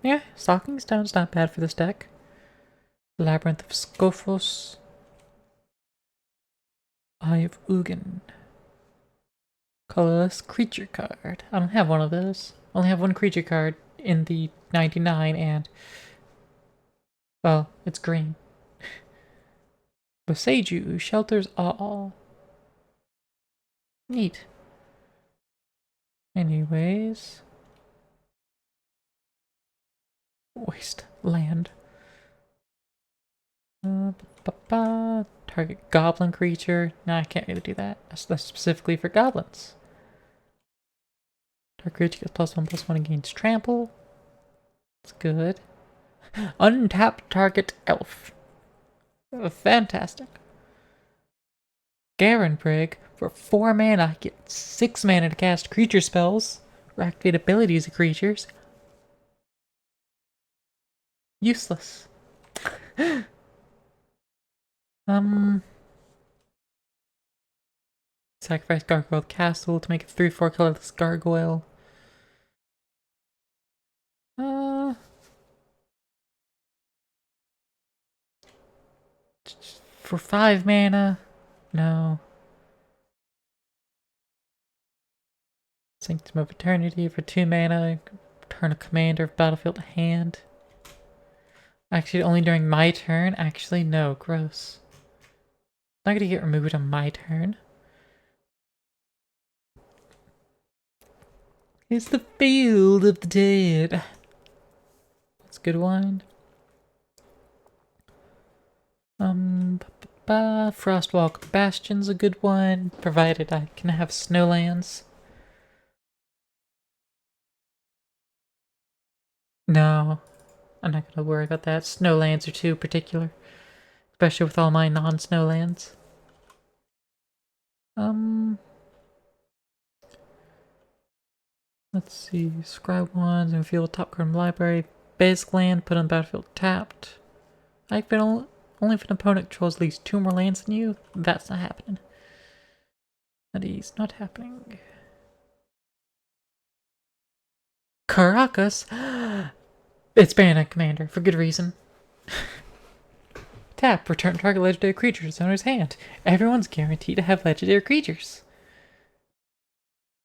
Yeah, Stalking Stone's not bad for this deck. Labyrinth of Scophos. Eye of Ugin. Colorless creature card. I don't have one of those. I only have 1 creature card in the 99 and... well, it's green. Boseiju shelters all. Neat. Anyways. Waste land. Target goblin creature. No, I can't really do that. That's specifically for goblins. Target creature gets +1/+1 against trample. That's good. Untap target elf. Fantastic. Garenbrig. For 4 mana, I get 6 mana to cast creature spells or activate abilities of creatures. Useless. Sacrifice Gargoyle Castle to make a 3/4 colorless gargoyle. For 5 mana? No. Sanctum of Eternity for 2 mana. Turn a commander of battlefield to hand. Actually, only during my turn? Actually, no. Gross. Not gonna get removed on my turn. It's the Field of the Dead. That's a good one. Frostwalk Bastion's a good one, provided I can have snowlands. No, I'm not gonna worry about that. Snowlands are too particular, especially with all my non-snowlands. Let's see. Scribe ones and field top card in the library. Basic land put on battlefield tapped. Only if an opponent controls at least 2 more lands than you. That's not happening. That is not happening. Caracas. It's Bandit Commander for good reason. Tap, return target legendary creature to its owner's hand. Everyone's guaranteed to have legendary creatures.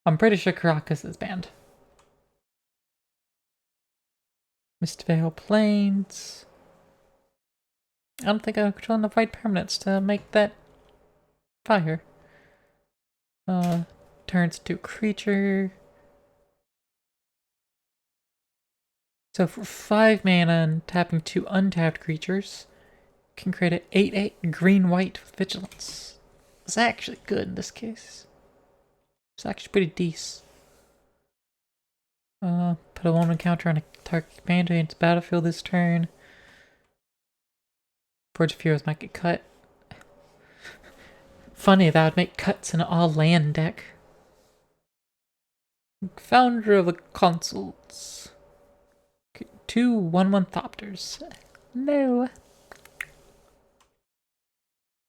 I'm pretty sure Caracas is banned. Mistvale Plains. I don't think I'm controlling enough white permanents to make that fire. Turns to creature. So for 5 mana and tapping 2 untapped creatures, can create an 8/8 green-white with vigilance. It's actually good in this case. It's actually pretty decent. Put a 1/1 counter on a target commander into battlefield this turn. Forge of Heroes might get cut. Funny, that would make cuts in an all-land deck. Founder of the Consuls. 2 1/1 Thopters. No.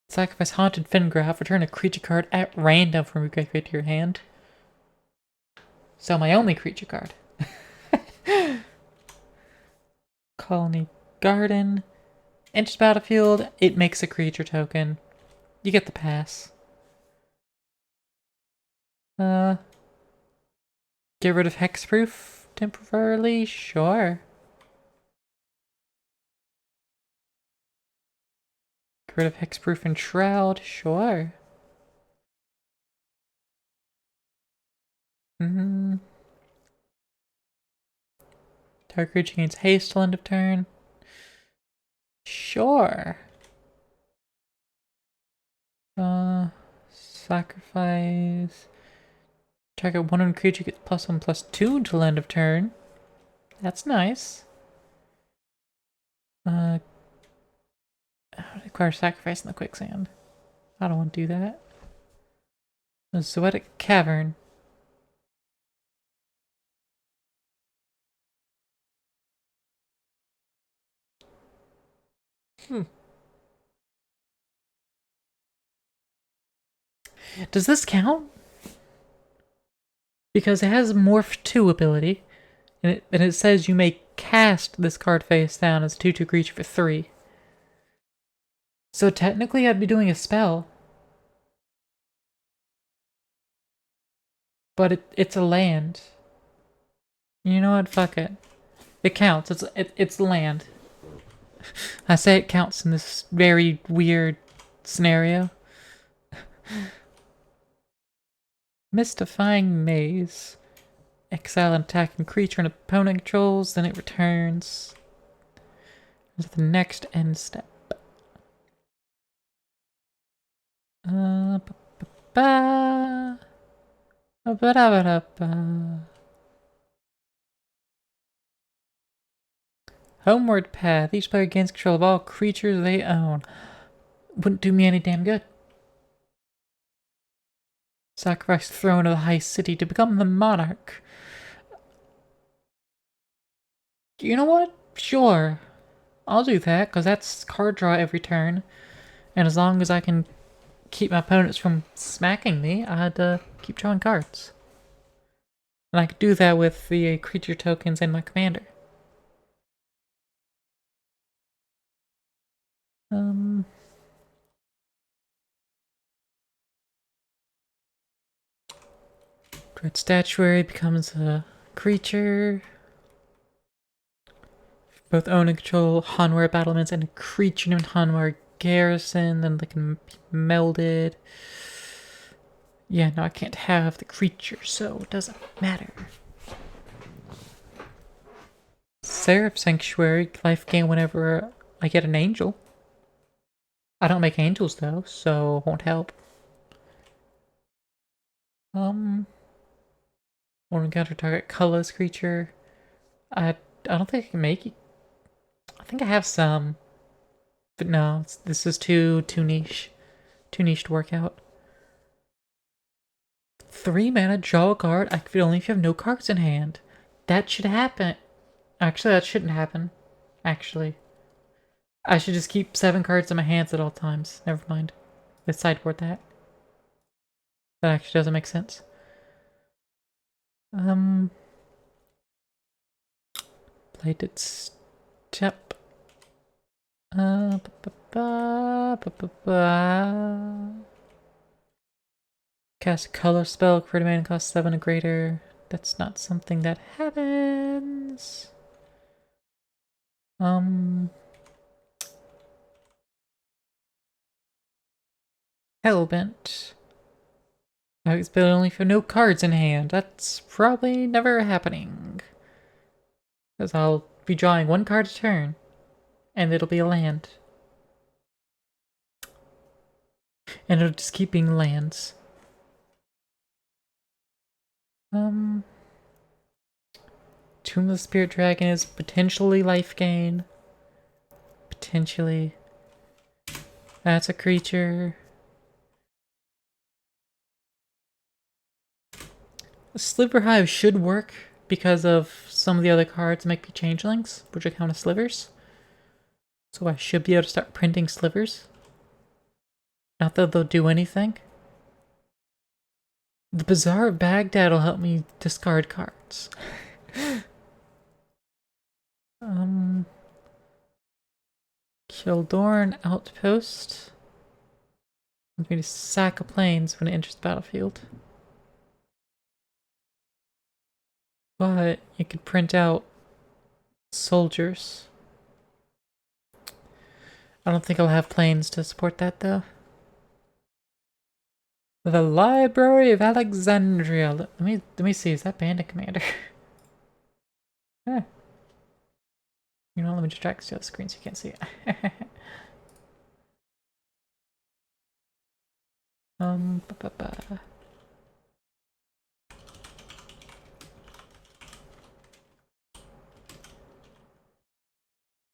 Sacrifice Haunted Fingraph. Return a creature card at random from your graveyard to your hand. So my only creature card. Colony Garden. Enters battlefield. It makes a creature token. You get the pass. Get rid of Hexproof temporarily? Sure. Get rid of Hexproof and Shroud? Sure. Target creature gains haste till end of turn. Sure. Sacrifice. Target 1/1 creature gets +1/+2 until end of turn. That's nice. Require sacrifice in the quicksand. I don't want to do that. The Zoetic Cavern. Does this count? Because it has Morph 2 ability, and it says you may cast this card face down as a 2/2 creature for 3. So technically I'd be doing a spell. But it's a land. You know what? Fuck it. It counts. It's land. I say it counts in this very weird scenario. Mystifying Maze. Exile an attacking creature an opponent controls, then it returns. There's the next end step. Homeward Path. Each player gains control of all creatures they own. Wouldn't do me any damn good. Sacrifice the throne of the high city to become the monarch. You know what? Sure. I'll do that, because that's card draw every turn. And as long as I can keep my opponents from smacking me, I'd keep drawing cards. And I could do that with the creature tokens and my commander. Dread Statuary becomes a creature. Both own and control Hanware battlements and a creature named Hanware garrison, then they can be melded. Yeah, no, I can't have the creature, so it doesn't matter. Seraph Sanctuary, life gain whenever I get an angel. I don't make angels though, so it won't help. Won't encounter target colorless creature. I don't think I can make it. I think I have some, but no, this is too niche to work out. 3 mana, draw a card. Activate only if you have no cards in hand. That should happen. Actually, that shouldn't happen. Actually, I should just keep 7 cards in my hands at all times. Never mind. Let's sideboard that. That actually doesn't make sense. Plated step. Cast a color spell, create a mana cost 7 or greater. That's not something that happens. Hellbent. It's built only for no cards in hand. That's probably never happening. Because I'll be drawing 1 card a turn. And it'll be a land. And it'll just keep being lands. Tomb of the Spirit Dragon is potentially life gain. Potentially. That's a creature. Sliver Hive should work because of some of the other cards might be changelings, which I count as slivers. So I should be able to start printing slivers. Not that they'll do anything. The Bazaar of Baghdad will help me discard cards. Kildorn Outpost. I'm going to sack a plains when it enters the battlefield. But you could print out soldiers. I don't think I'll have planes to support that though. The Library of Alexandria. Let me see. Is that Bandit Commander? You know, let me just drag to the screen so you can't see it.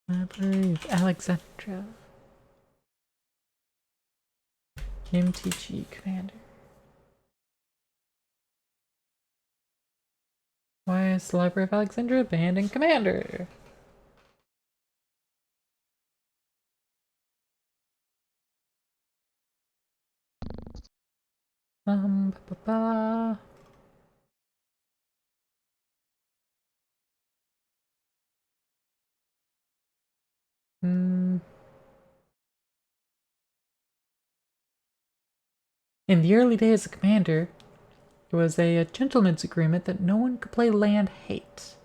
Library of Alexandria. MTG Commander. Why is the Library of Alexandria abandoning Commander? In the early days of Commander, there was a gentleman's agreement that no one could play land hate.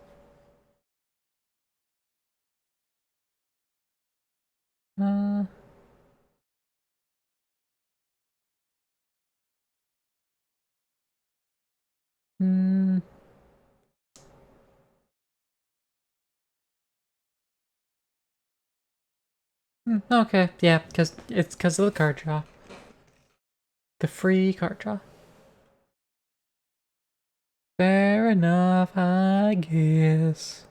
Okay, yeah, because it's because of the card draw. The free card draw. Fair enough, I guess.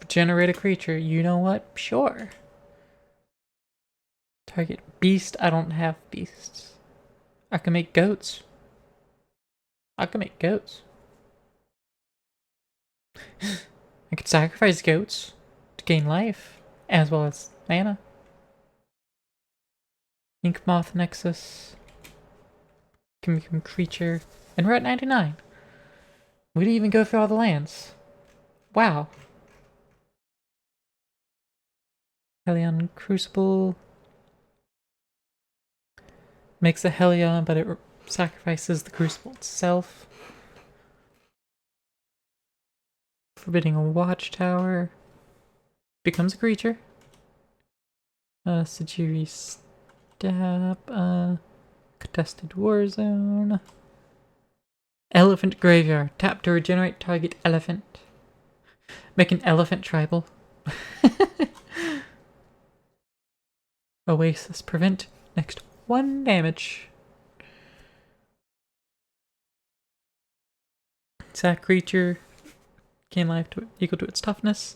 Generate a creature. You know what? Sure. Target beast. I don't have beasts. I can make goats. I can make goats. I could sacrifice goats to gain life, as well as mana. Ink Moth Nexus. Can become creature. And we're at 99. We didn't even go through all the lands. Wow. Helion Crucible. Makes a Helion, but it sacrifices the Crucible itself. Forbidding Watchtower. Becomes a creature. Sajiri Stab. Contested War Zone. Elephant Graveyard. Tap to regenerate target elephant. Make an elephant tribal. Oasis. Prevent next 1 damage. Sack creature. Gain life to equal to its toughness.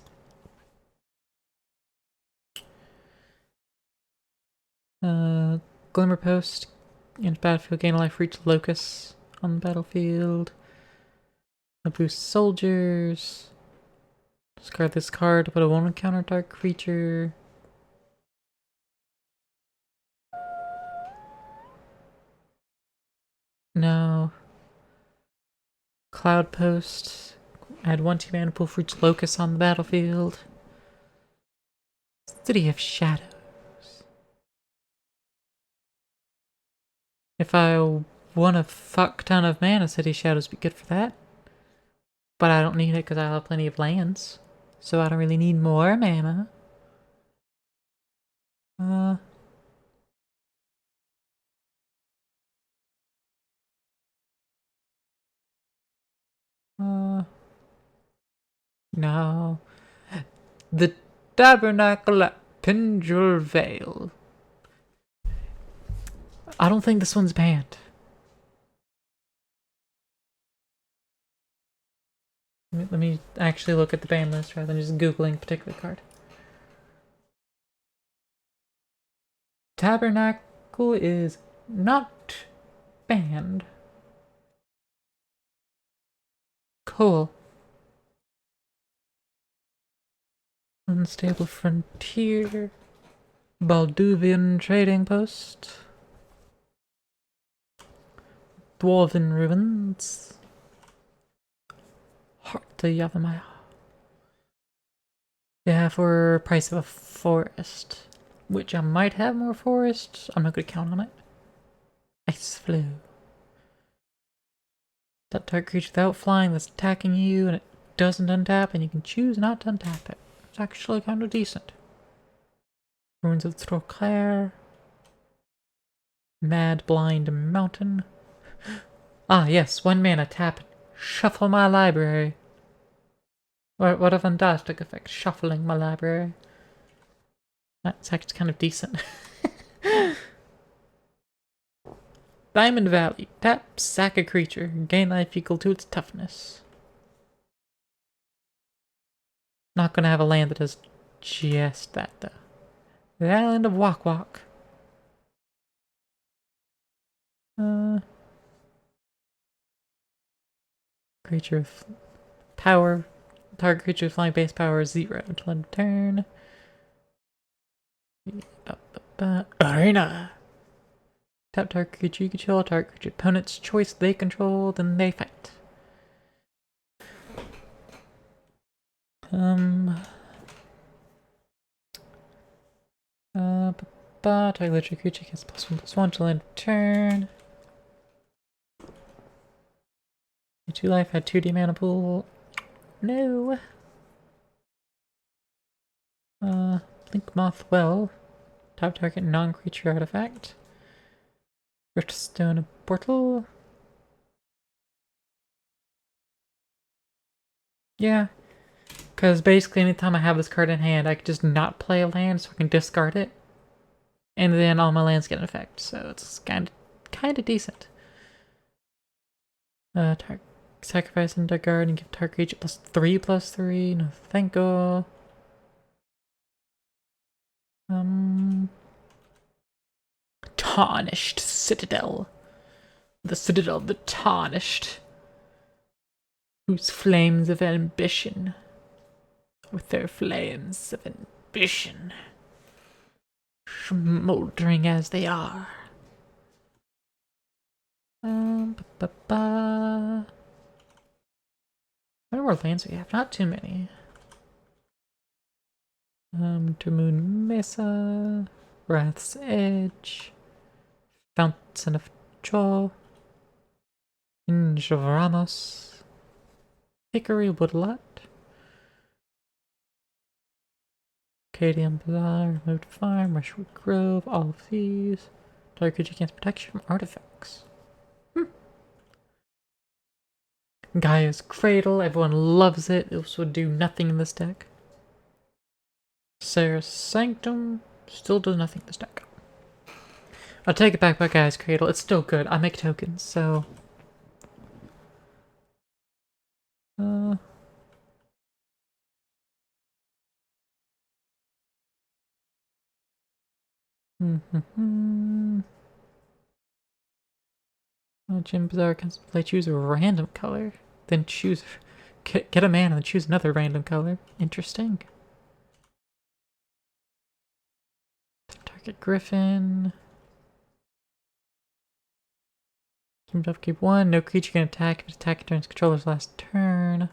Glimmer Post. In battlefield, gain life for each locus on the battlefield. Boost soldiers. Discard this card, but it won't encounter dark creature. No. Cloud Post. Add 1/2 mana pool for each locus on the battlefield. City of Shadows. If I want a fuck ton of mana, City of Shadows would be good for that. But I don't need it because I have plenty of lands. So I don't really need more mana. No. The Tabernacle at Pendrell Vale. I don't think this one's banned. Let me actually look at the ban list rather than just Googling a particular card. Tabernacle is not banned. Cool. Unstable Frontier. Balduvian Trading Post. Dwarven Ruins. Heart to Yavimaya. Yeah, for price of a forest. Which I might have more forests. I'm not gonna count on it. Ice Flow. That target creature without flying that's attacking you and it doesn't untap, and you can choose not to untap it. It's actually kind of decent. Ruins of Troclair. Mad Blind Mountain. Ah, yes, 1 mana, tap. Shuffle my library. What a fantastic effect, shuffling my library. That's actually kind of decent. Diamond Valley. Tap, sack a creature. Gain life equal to its toughness. Not gonna have a land that does just that, though. The Island of Wok Wok. Creature of power. Target creature with flying base power is 0 until end of turn. Arena. Tap target creature you control, target creature opponent's choice they control, then they fight. Target electric creature gets +1/+1 till end of turn. 2 life, had 2D mana pool. No. Blink Moth Well. Top target non-creature artifact. Riftstone Portal. Yeah. Because basically anytime I have this card in hand, I can just not play a land so I can discard it. And then all my lands get an effect, so it's kind of decent. Sacrifice into guard and give target creature +3/+3. No, thank you. tarnished citadel. The citadel of the tarnished. Whose flames of ambition. With their flames of ambition. Smoldering as they are. How many more lands do we have? Not too many. Moon Mesa, Wrath's Edge, Fountain of Joy, Hinge of Ramos, Hickory Woodlot, Cadian Bazaar, Remote Farm, Rushwood Grove, all of these. Dark creature gains protection from artifacts. Gaia's Cradle, everyone loves it. This would do nothing in this deck. Sarah's Sanctum still does nothing in this deck. I'll take it back by Gaia's Cradle. It's still good. I make tokens, so... Jim Bazaar can play choose a random color, then choose... Get a man and then choose another random color. Interesting. Target Griffin. Keep 1. No creature can attack if it attacks during its controller's last turn.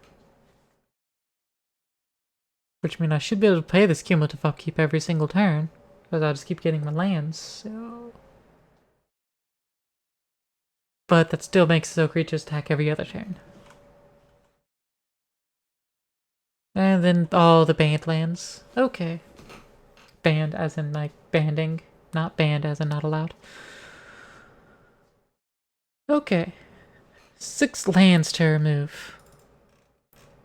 Which means I should be able to play this cumulative upkeep every single turn. Because I'll just keep getting my lands, so... But that still makes it so creatures attack every other turn. And then all the banned lands. Okay. Banned as in like banding. Not banned as in not allowed. Okay. 6 lands to remove.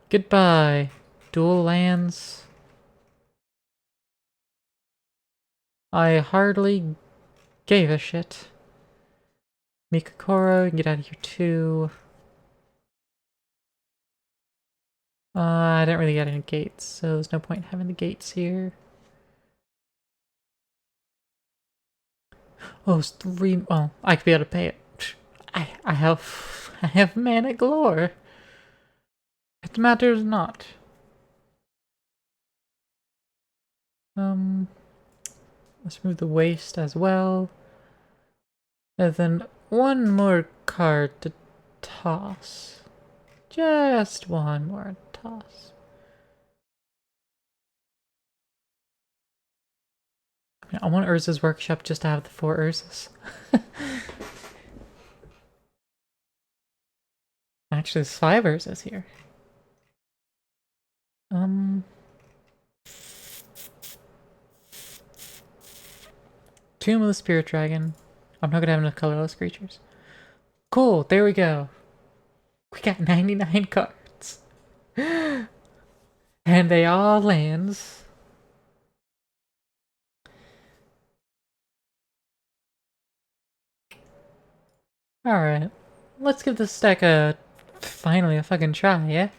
Goodbye. Dual lands. I hardly gave a shit. Mikakoro, get out of here too. I didn't really get any gates, so there's no point in having the gates here. Oh, it's 3. Well, I could be able to pay it. I have mana galore. It matters not. Let's move the waste as well. And then 1 more card to toss. Just 1 more toss. I want Urza's Workshop just to have the 4 Urzas. Actually, there's 5 Urzas here. Tomb of the Spirit Dragon. I'm not gonna have enough colorless creatures. Cool, there we go. We got 99 cards. And they all lands. Alright. Let's give this deck finally a fucking try, yeah?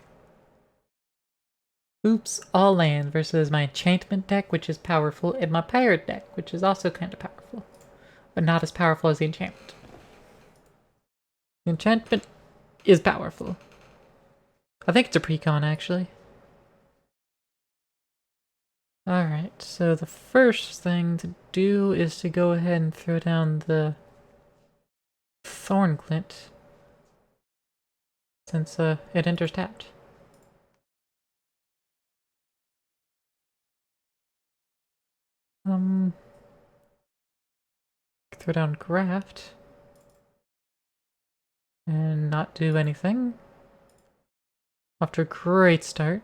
Oops, all lands versus my enchantment deck, which is powerful, and my pirate deck, which is also kind of powerful. But not as powerful as the enchantment. The enchantment is powerful. I think it's a precon, actually. Alright, so the first thing to do is to go ahead and throw down the Thornglint. Since it enters tapped. Throw down Graft. And not do anything. After a great start.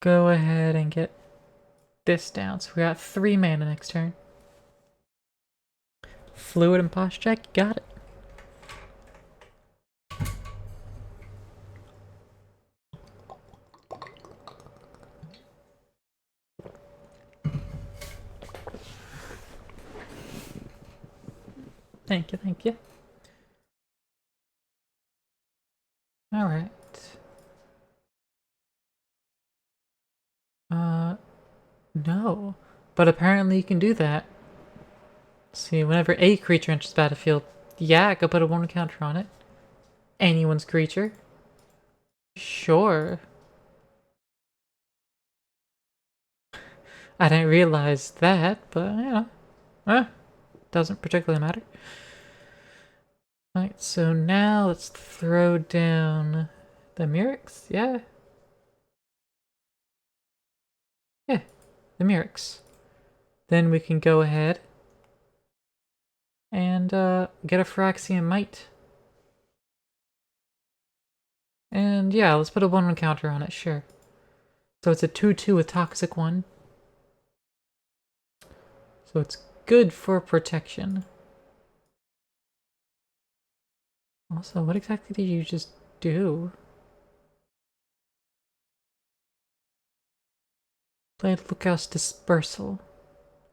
Go ahead and get this down. So we got 3 mana next turn. Fluid and Posh check, got it. Thank you, thank you. Alright. No. But apparently you can do that. See, whenever a creature enters the battlefield, yeah, I could put a 1 counter on it. Anyone's creature. Sure. I didn't realize that, but doesn't particularly matter. Alright, so now let's throw down the Murex, yeah? Yeah, the Murex. Then we can go ahead and get a Phyrexian Might. And yeah, let's put a 1/1 counter on it, sure. So it's a 2/2 with Toxic 1. So it's good for protection. Also, what exactly did you just do? Played Lookout's Dispersal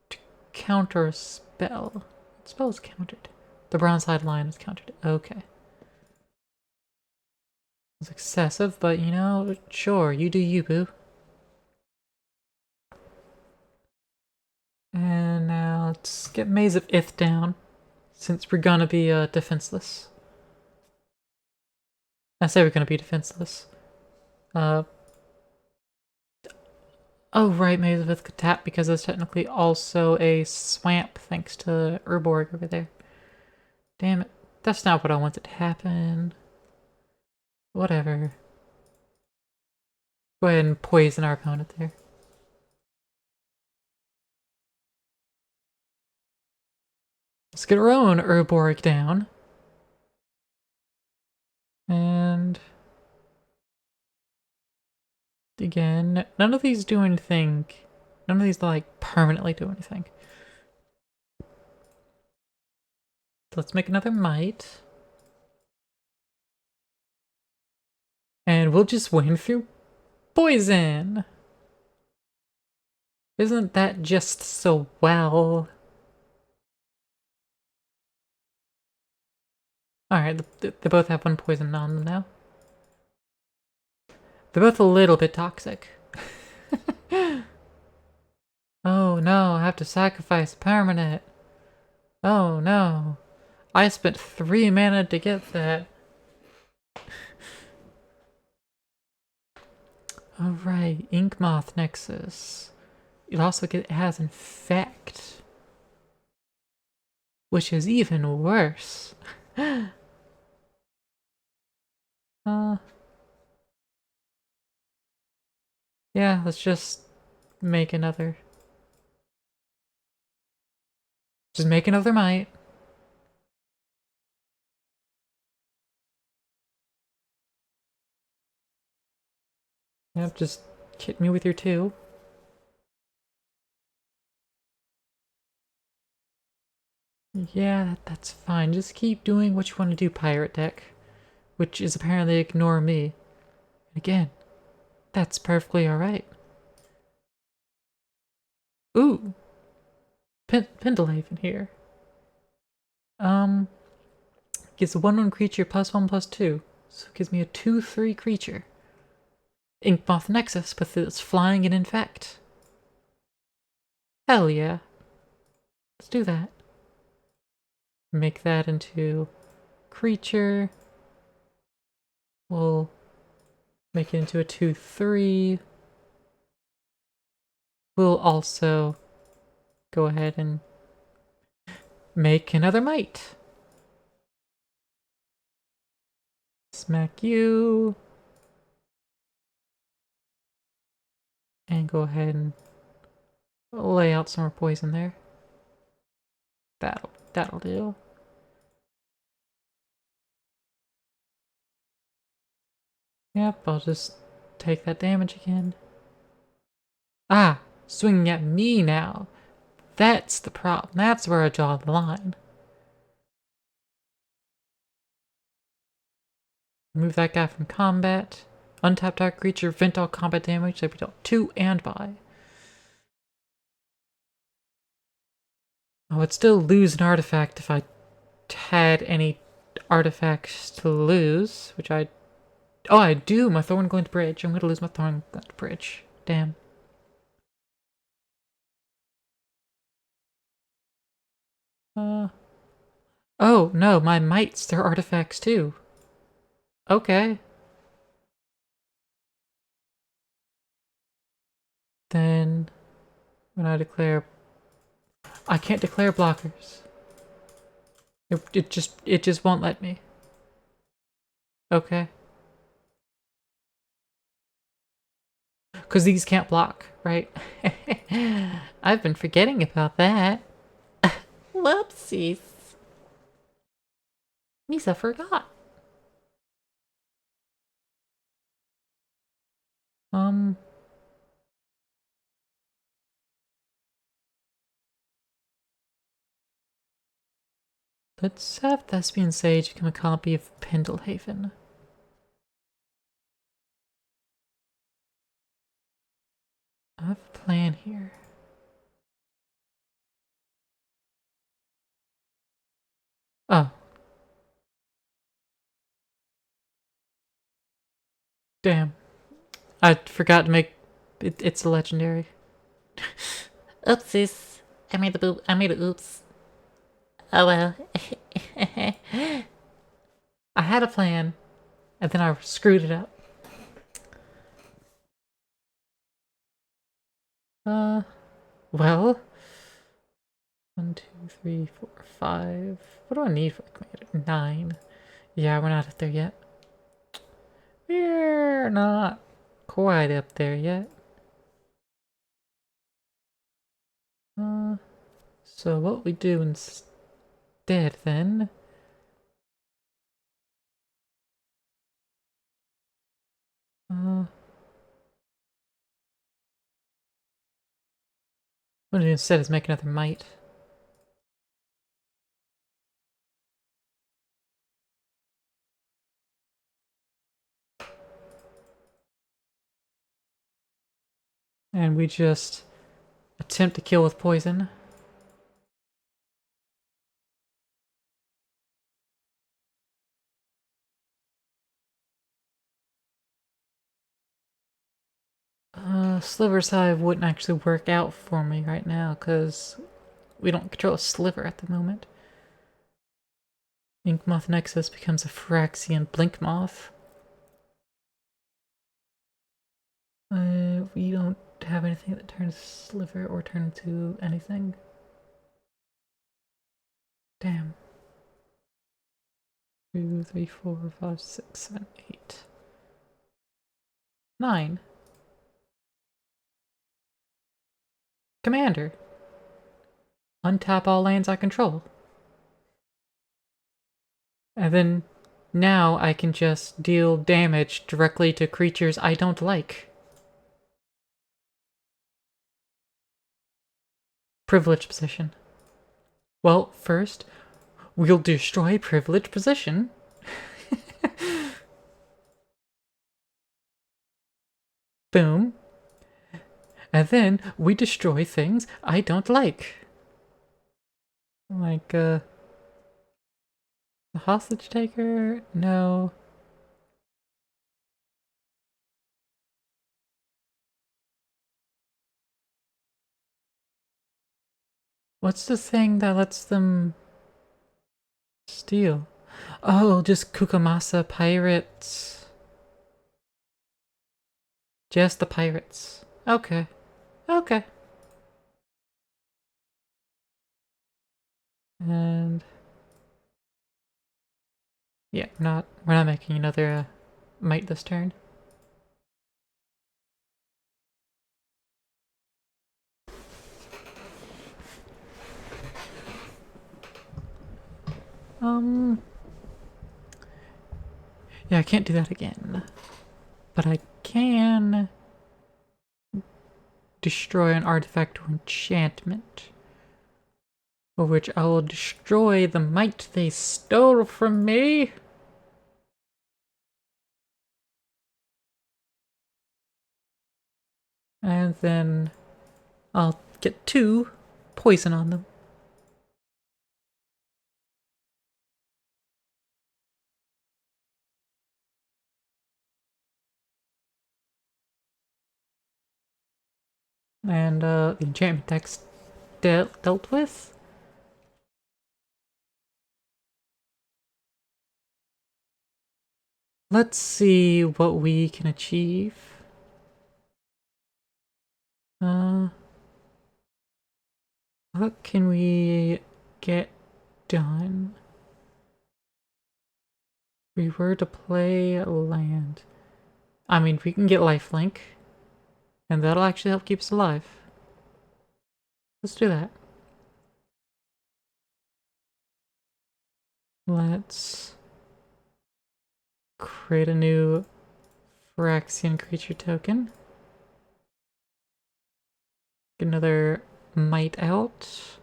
to counter a spell. What spell is countered? The Bronze-Hide Lion is countered. Okay. It's excessive, but you know, sure, you do you, boo. And now let's get Maze of Ith down, since we're gonna be defenseless. I say we're gonna be defenseless. Oh right, Maze of Ith could tap because it's technically also a swamp thanks to Urborg over there. Damn it, that's not what I wanted to happen. Whatever. Go ahead and poison our opponent there. Let's get our own Urborg down. And again, none of these do anything. None of these like permanently do anything. So let's make another Might. And we'll just win through poison. Isn't that just so well? Alright, they both have 1 poison on them now. They're both a little bit toxic. Oh no, I have to sacrifice permanent. Oh no. I spent 3 mana to get that. Alright, Ink Moth Nexus. It has Infect. Which is even worse. Yeah, let's just make another. Just make another Might. Yep, just hit me with your 2. Yeah, that's fine. Just keep doing what you want to do, pirate deck. Which is apparently ignore me. Again, that's perfectly alright. Ooh! Pendlehaven here. Gives a 1/1 creature +1/+2. So it gives me a 2/3 creature. Inkmoth Nexus, but it's flying and infect. Hell yeah. Let's do that. Make that into creature. We'll make it into a 2/3. We'll also go ahead and make another Might. Smack you. And go ahead and lay out some more poison there. That'll do. Yep, I'll just take that damage again. Ah! Swinging at me now. That's the problem. That's where I draw the line. Remove that guy from combat. Untap target creature, vent all combat damage that we dealt 2 and by. I would still lose an artifact if I had any artifacts to lose, which I... Oh, I do! My Thorn Glint Bridge. I'm gonna lose my Thorn Glint Bridge. Damn. Oh, no, my mites, they're artifacts too. Okay. Then, when I declare... I can't declare blockers. It just won't let me. Okay. Because these can't block, right? I've been forgetting about that. Whoopsies. Misa forgot. Um, let's have Thespian Sage become a copy of Pendelhaven. I have a plan here. Oh. Damn. I forgot to make... it's a legendary. Oopsies. I made a oops. Oh well. I had a plan, and then I screwed it up. Well... 1, 2, 3, 4, 5. What do I need for the commander? 9. Yeah, we're not up there yet. We're not quite up there yet. So what we do instead then... what we do instead is make another mite. And we just attempt to kill with poison. Sliver's Hive wouldn't actually work out for me right now, because we don't control a sliver at the moment. Inkmoth Nexus becomes a Phyrexian Blinkmoth. We don't have anything that turns sliver or turn into anything. Damn. 2, 3, 4, 5, 6, 7, 8. 9. Commander. Untap all lands I control. And then now I can just deal damage directly to creatures I don't like. Privileged position. Well, first, we'll destroy privileged position. Boom. And then we destroy things I don't like. Like, the hostage taker? No. What's the thing that lets them steal? Oh, just Kukamasa pirates. Just the pirates. Okay. Okay. And yeah, we're not making another mite this turn. Yeah, I can't do that again. But I can destroy an artifact or enchantment. For which I will destroy the mite they stole from me. And then I'll get 2 poison on them. And the enchantment text dealt with. let's see what we can achieve. What can we get done? We were to play land. I mean, we can get lifelink, and that'll actually help keep us alive. Let's do that. Let's create a new Phyrexian creature token. Get another might out.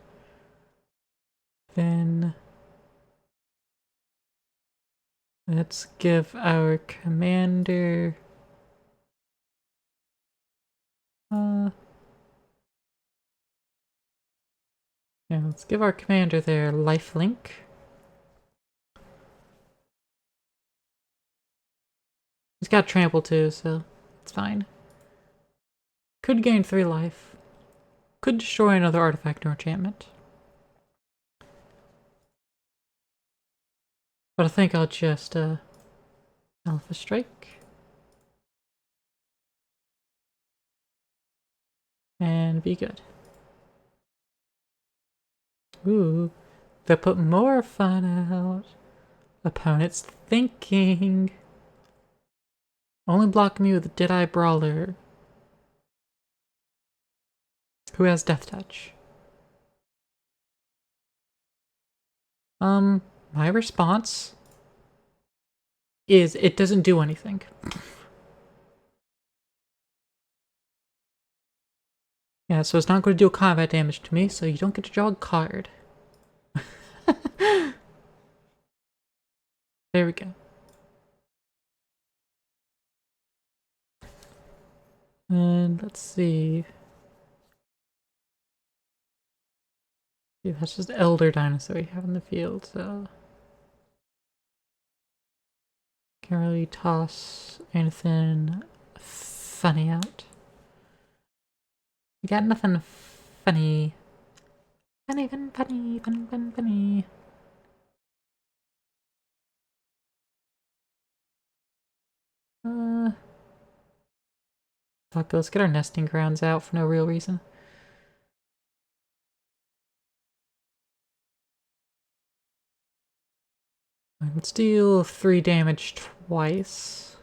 Then let's give our commander yeah, let's give our commander their lifelink. He's got trample too, so it's fine. Could gain 3 life. Could destroy another artifact or enchantment. But I think I'll just Alpha Strike. And be good. Ooh, they put more fun out. Opponent's thinking. Only block me with a Deadeye Brawler. Who has Death Touch. My response is it doesn't do anything. Yeah, so it's not going to do combat damage to me, so you don't get to draw a card. There we go. And let's see. Yeah, that's just Elder Dinosaur you have in the field, so... Can't really toss anything funny out. You got nothing funny. Funny. Fuck, let's get our nesting grounds out for no real reason. Let's deal 3 damage twice.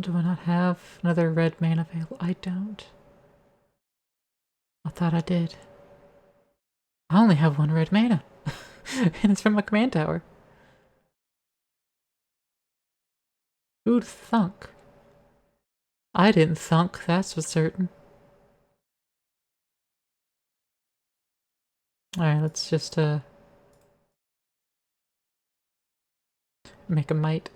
Do I not have another red mana available? I don't. I thought I did. I only have 1 red mana. And it's from my command tower. Who'd thunk? I didn't thunk, that's for certain. Alright, let's just, make a might.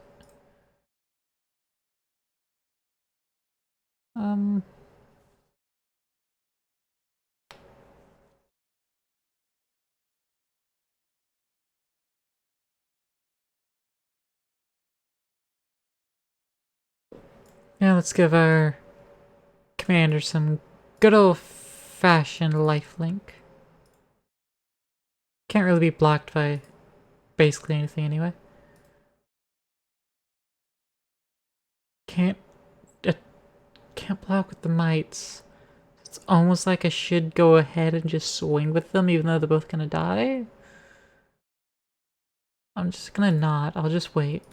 Yeah, let's give our commander some good old-fashioned lifelink. Can't really be blocked by basically anything anyway. Can't block with the mites. It's almost like I should go ahead and just swing with them even though they're both gonna die. I'm just gonna not. I'll just wait.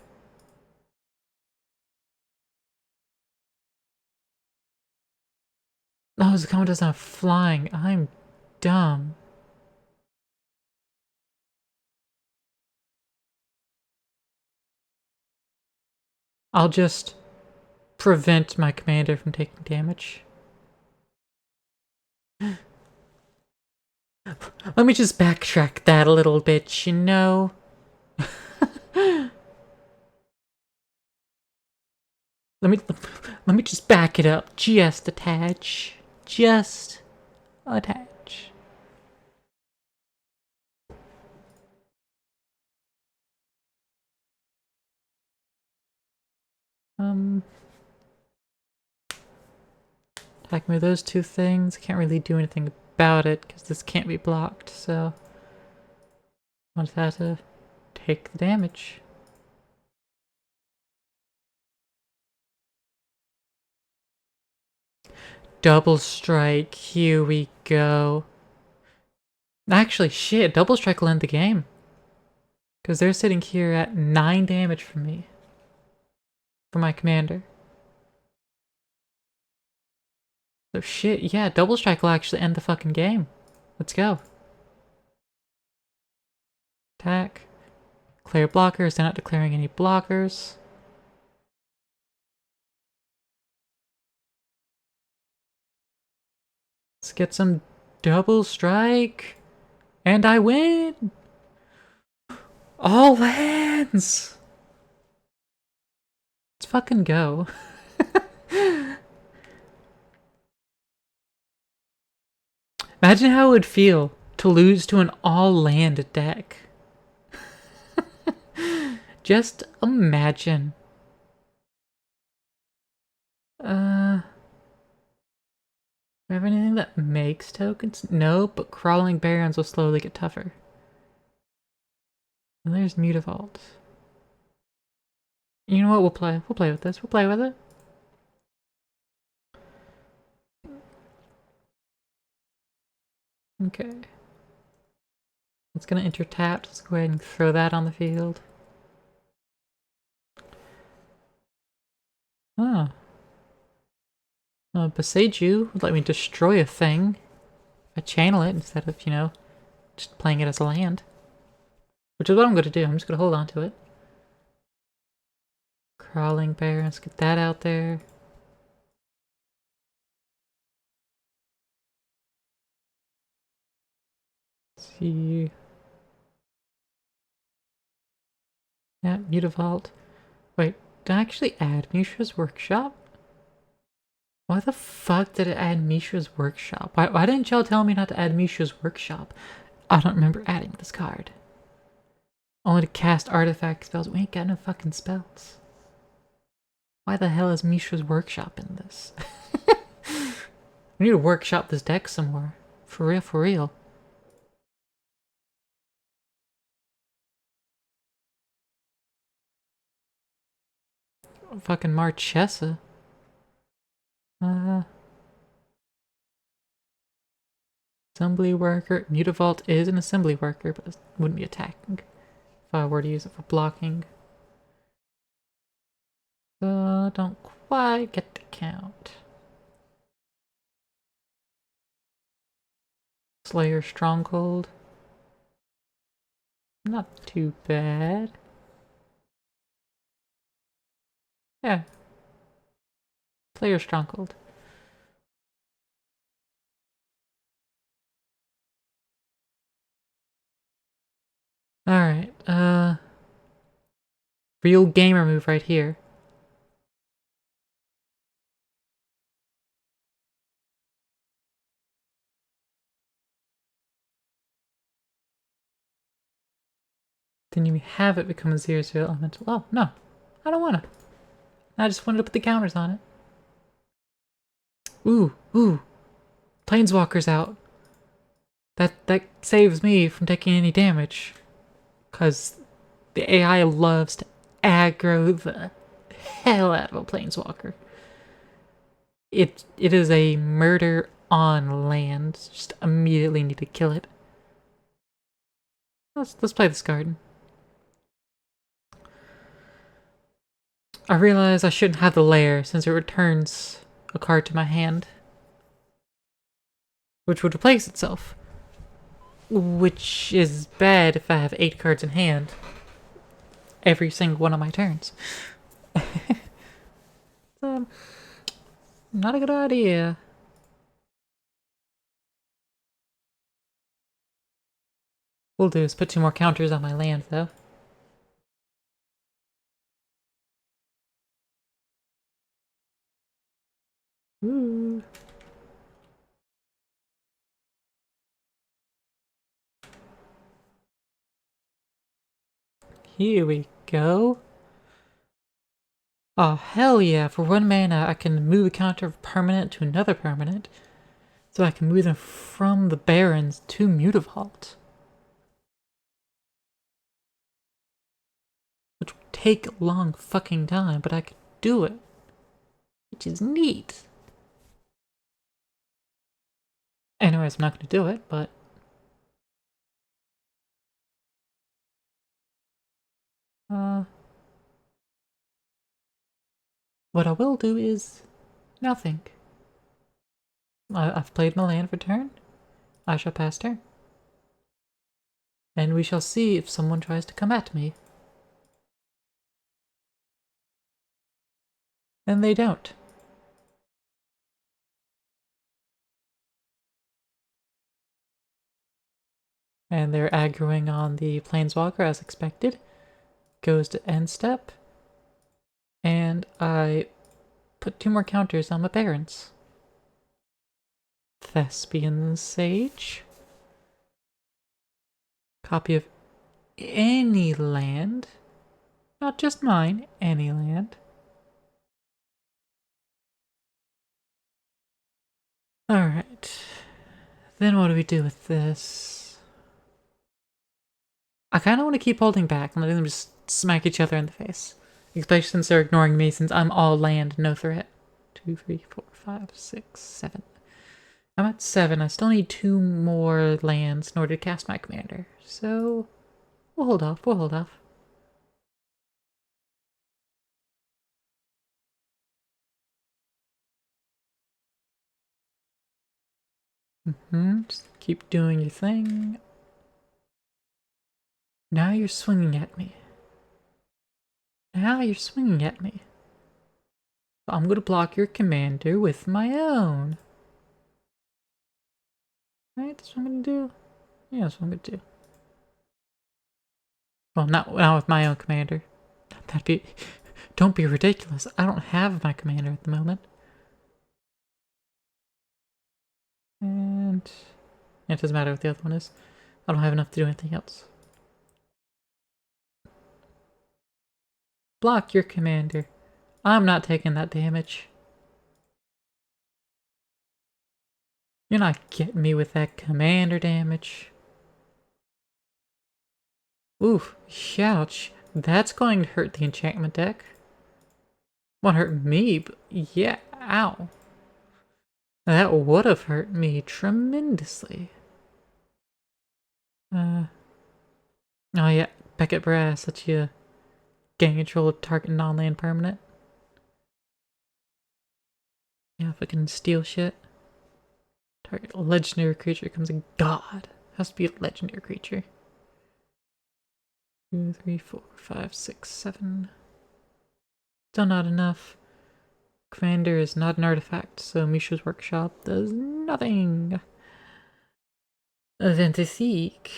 Oh, the combo doesn't have flying. I'm dumb. I'll just prevent my commander from taking damage. Let me just backtrack that a little bit, you know? Let me just back it up just a touch. Just a touch. Attack me with those two things. Can't really do anything about it because this can't be blocked, so I'll just have to take the damage. Double strike, here we go. Actually, shit, double strike will end the game. Because they're sitting here at 9 damage from me. For my commander. So shit, yeah, double strike will actually end the fucking game. Let's go. Attack. Clear blockers, they're not declaring any blockers. Let's get some double strike. And I win! All lands! Let's fucking go. Imagine how it would feel to lose to an all-land deck. Just imagine. Do we have anything that makes tokens? No, but crawling barons will slowly get tougher. And there's Mutavault. You know what? We'll play. We'll play with this. We'll play with it. Okay. It's gonna enter tapped. Let's go ahead and throw that on the field. Oh. Beseiju would let me destroy a thing. I channel it instead of, you know, just playing it as a land. Which is what I'm gonna do. I'm just gonna hold on to it. Crawling bear, let's get that out there. Let's see. Yeah, Mutavault. Wait, did I actually add Mishra's Workshop? Why the fuck did it add Mishra's Workshop? Why didn't y'all tell me not to add Mishra's Workshop? I don't remember adding this card. Only to cast artifact spells. We ain't got no fucking spells. Why the hell is Mishra's Workshop in this? We need to workshop this deck some more. For real, for real. Fucking Marchesa. Assembly worker. Mutavault is an assembly worker, but it wouldn't be attacking if I were to use it for blocking. So don't quite get the count. Slayer Stronghold. Not too bad. Yeah. Slayer Stronghold. Alright, real gamer move right here. Then you have it become a 0/0 elemental. Oh, no. I don't wanna. I just wanted to put the counters on it. Ooh. Planeswalker's out. That saves me from taking any damage. Cause the AI loves to aggro the hell out of a Planeswalker. It is a murder on land. Just immediately need to kill it. Let's play this card. I realize I shouldn't have the lair since it returns a card to my hand, which would replace itself. Which is bad if I have 8 cards in hand every single one of my turns. Not a good idea. We'll do is put 2 more counters on my land, though. Ooh. Here we go. Oh, hell yeah. For 1 mana, I can move a counter permanent to another permanent. So I can move them from the Barrens to Mutavault. Which would take a long fucking time, but I could do it. Which is neat. Anyways, I'm not going to do it, but... what I will do is... nothing. I've played my land for turn. I shall pass turn. And we shall see if someone tries to come at me. And they don't. And they're aggroing on the Planeswalker as expected. Goes to end step. And I put 2 more counters on my Barrens. Thespian Sage. Copy of any land. Not just mine, any land. Alright. Then what do we do with this? I kind of want to keep holding back and letting them just smack each other in the face. Especially since they're ignoring me, since I'm all land, no threat. 2, 3, 4, 5, 6, 7. I'm at 7. I still need 2 more lands in order to cast my commander. So, we'll hold off. We'll hold off. Just keep doing your thing. Now you're swinging at me. Now you're swinging at me. I'm gonna block your commander with my own. Right, that's what I'm gonna do. Yeah, that's what I'm gonna do. Well, not with my own commander. That'd be... don't be ridiculous. I don't have my commander at the moment. And... it doesn't matter what the other one is. I don't have enough to do anything else. Block your commander. I'm not taking that damage. You're not getting me with that commander damage. Oof, ouch. That's going to hurt the enchantment deck. Won't hurt me, but yeah, ow. That would have hurt me tremendously. Oh yeah, Beckett Brass lets you gain control of target non-land permanent. Yeah, fucking steal shit. Target legendary creature becomes a god. Has to be a legendary creature. 2, 3, 4, 5, 6, 7. Still not enough. Commander is not an artifact, so Misha's Workshop does nothing. Ventiseek.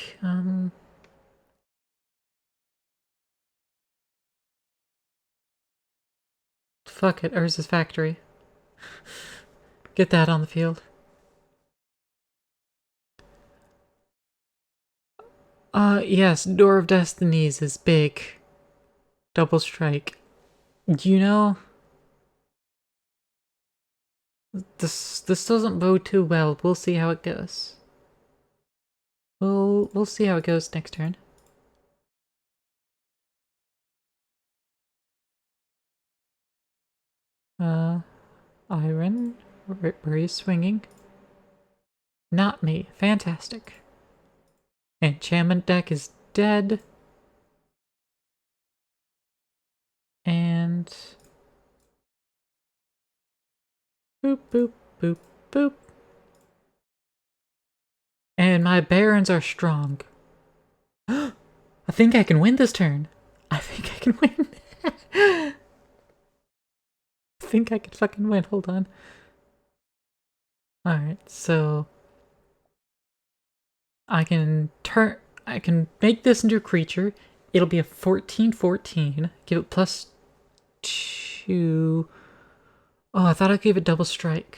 Fuck it, Urza's Factory. Get that on the field. Yes, Door of Destinies is big. Double strike. You know, this doesn't bode too well. We'll see how it goes. We'll see how it goes next turn. Iron, where are you swinging? Not me. Fantastic. Enchantment deck is dead. And... boop, boop, boop, boop. And my Barons are strong. I think I can win this turn. I think I can win. I think I can fucking win. Hold on. Alright, so... I can make this into a creature. It'll be a 14/14. Give it +2. Oh, I thought I gave it double strike.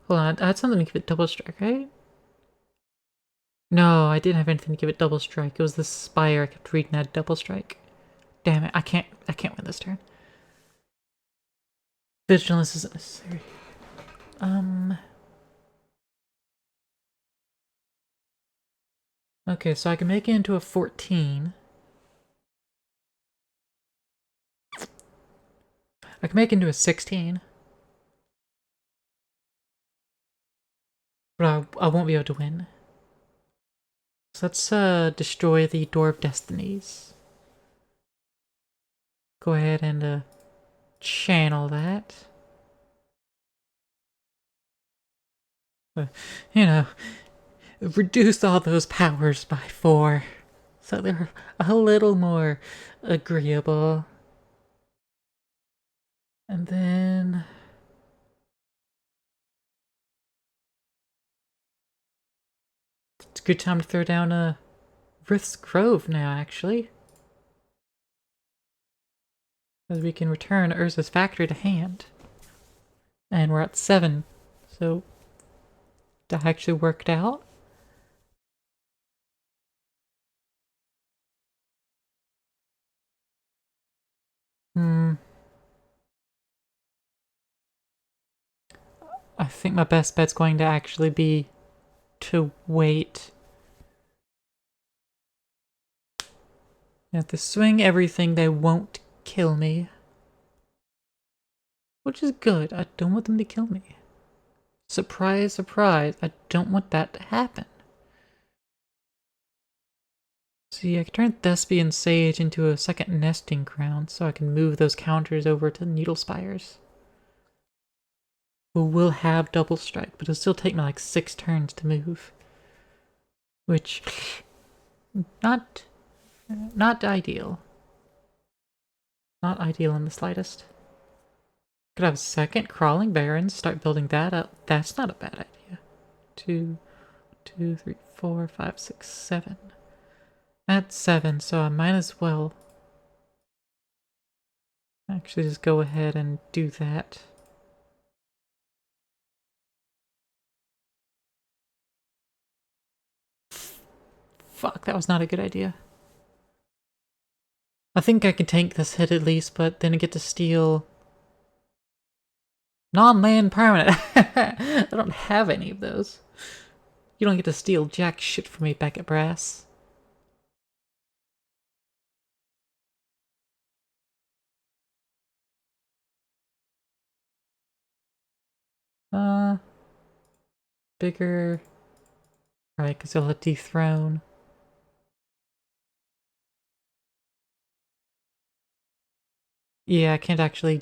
Hold on, I had something to give it double strike, right? No, I didn't have anything to give it double strike. It was the Spire I kept reading had double strike. Damn it, I can't win this turn. Vigilance isn't necessary. Okay, so I can make it into a 14. I can make it into a 16. But I won't be able to win. So let's destroy the Door of Destinies. Go ahead and channel that. You know, reduce all those powers by 4. So they're a little more agreeable. And then... it's a good time to throw down a Rith's Grove now, actually. Because we can return Urza's Factory to hand. And we're at 7. So that actually worked out. I think my best bet's going to actually be to wait. You have to swing everything, they won't kill me. Which is good, I don't want them to kill me. Surprise, surprise, I don't want that to happen. See, I can turn Thespian Sage into a second nesting ground so I can move those counters over to Needle Spires. We'll have double strike, but it'll still take me like 6 turns to move. Which, not ideal. Not ideal in the slightest. Could have a second Crawling Barrens, start building that up. That's not a bad idea. 2, 3, 4, 5, 6, 7. That's 7, so I might as well actually just go ahead and do that. Fuck, that was not a good idea. I think I can tank this hit at least, but then I get to steal non-land permanent. I don't have any of those. You don't get to steal jack shit from me back at Brass. Bigger. Right, because he'll dethrone. Yeah, I can't actually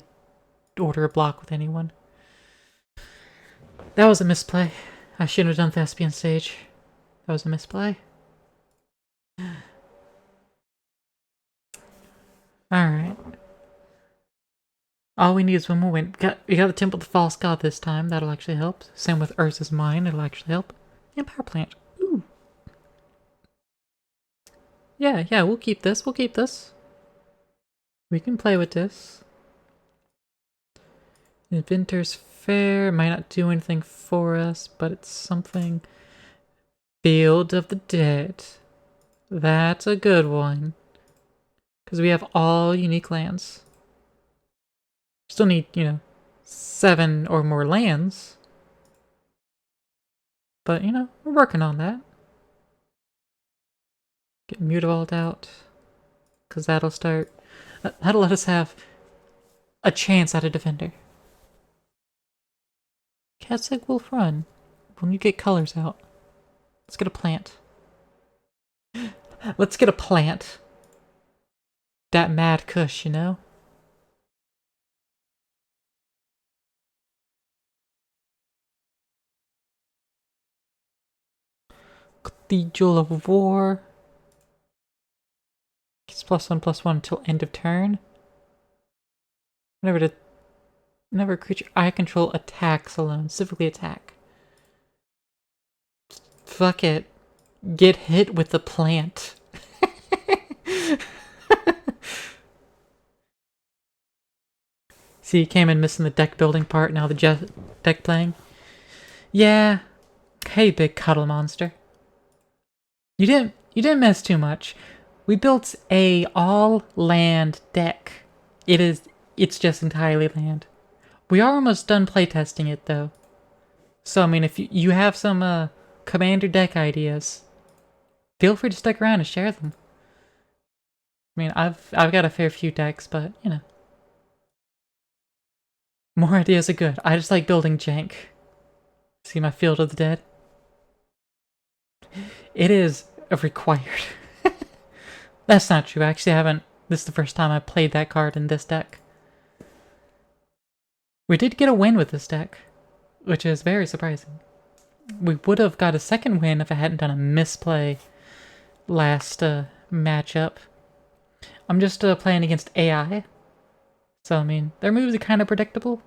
order a block with anyone. That was a misplay. I shouldn't have done Thespian Sage. That was a misplay. Alright. All we need is one more win. We got the Temple of the False God this time. That'll actually help. Same with Urza's Mine. It'll actually help. And Power Plant. Ooh. Yeah, we'll keep this. We'll keep this. We can play with this. Inventor's Fair might not do anything for us, but it's something. Field of the Dead. That's a good one. Because we have all unique lands. Still need, 7 or more lands. But, we're working on that. Get Mutavault out. Because that'll start... that'll let us have a chance at a defender. Cat's Egg Wolf Run. When you get colors out. Let's get a plant. Let's get a plant. That mad kush, Cathedral of War. It's +1/+1 until end of turn. Whenever a creature I control attacks alone, specifically attack. Fuck it. Get hit with the plant. See, you came in missing the deck building part, now the deck playing. Yeah. Hey, big cuddle monster. You didn't miss too much. We built a all land deck. It's just entirely land. We are almost done playtesting it, though. So, I mean, if you have some commander deck ideas, feel free to stick around and share them. I mean, I've got a fair few decks, but, you know. More ideas are good. I just like building jank. See my Field of the Dead? It is required. That's not true. I actually haven't. This is the first time I played that card in this deck. We did get a win with this deck, which is very surprising. We would have got a second win if I hadn't done a misplay last matchup. I'm just playing against AI. So, I mean, their moves are kind of predictable.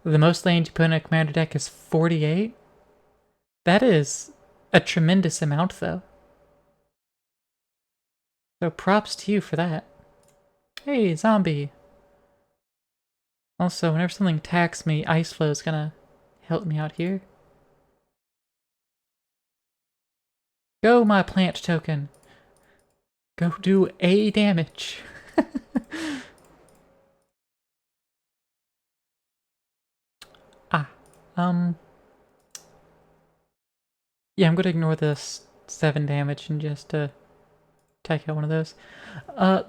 The most lanes you put in a commander deck is 48. That is a tremendous amount, though. So props to you for that. Hey, zombie. Also, whenever something attacks me, Ice Flow is gonna help me out here. Go, my plant token. Go do A damage. Yeah, I'm gonna ignore this 7 damage and just take out one of those.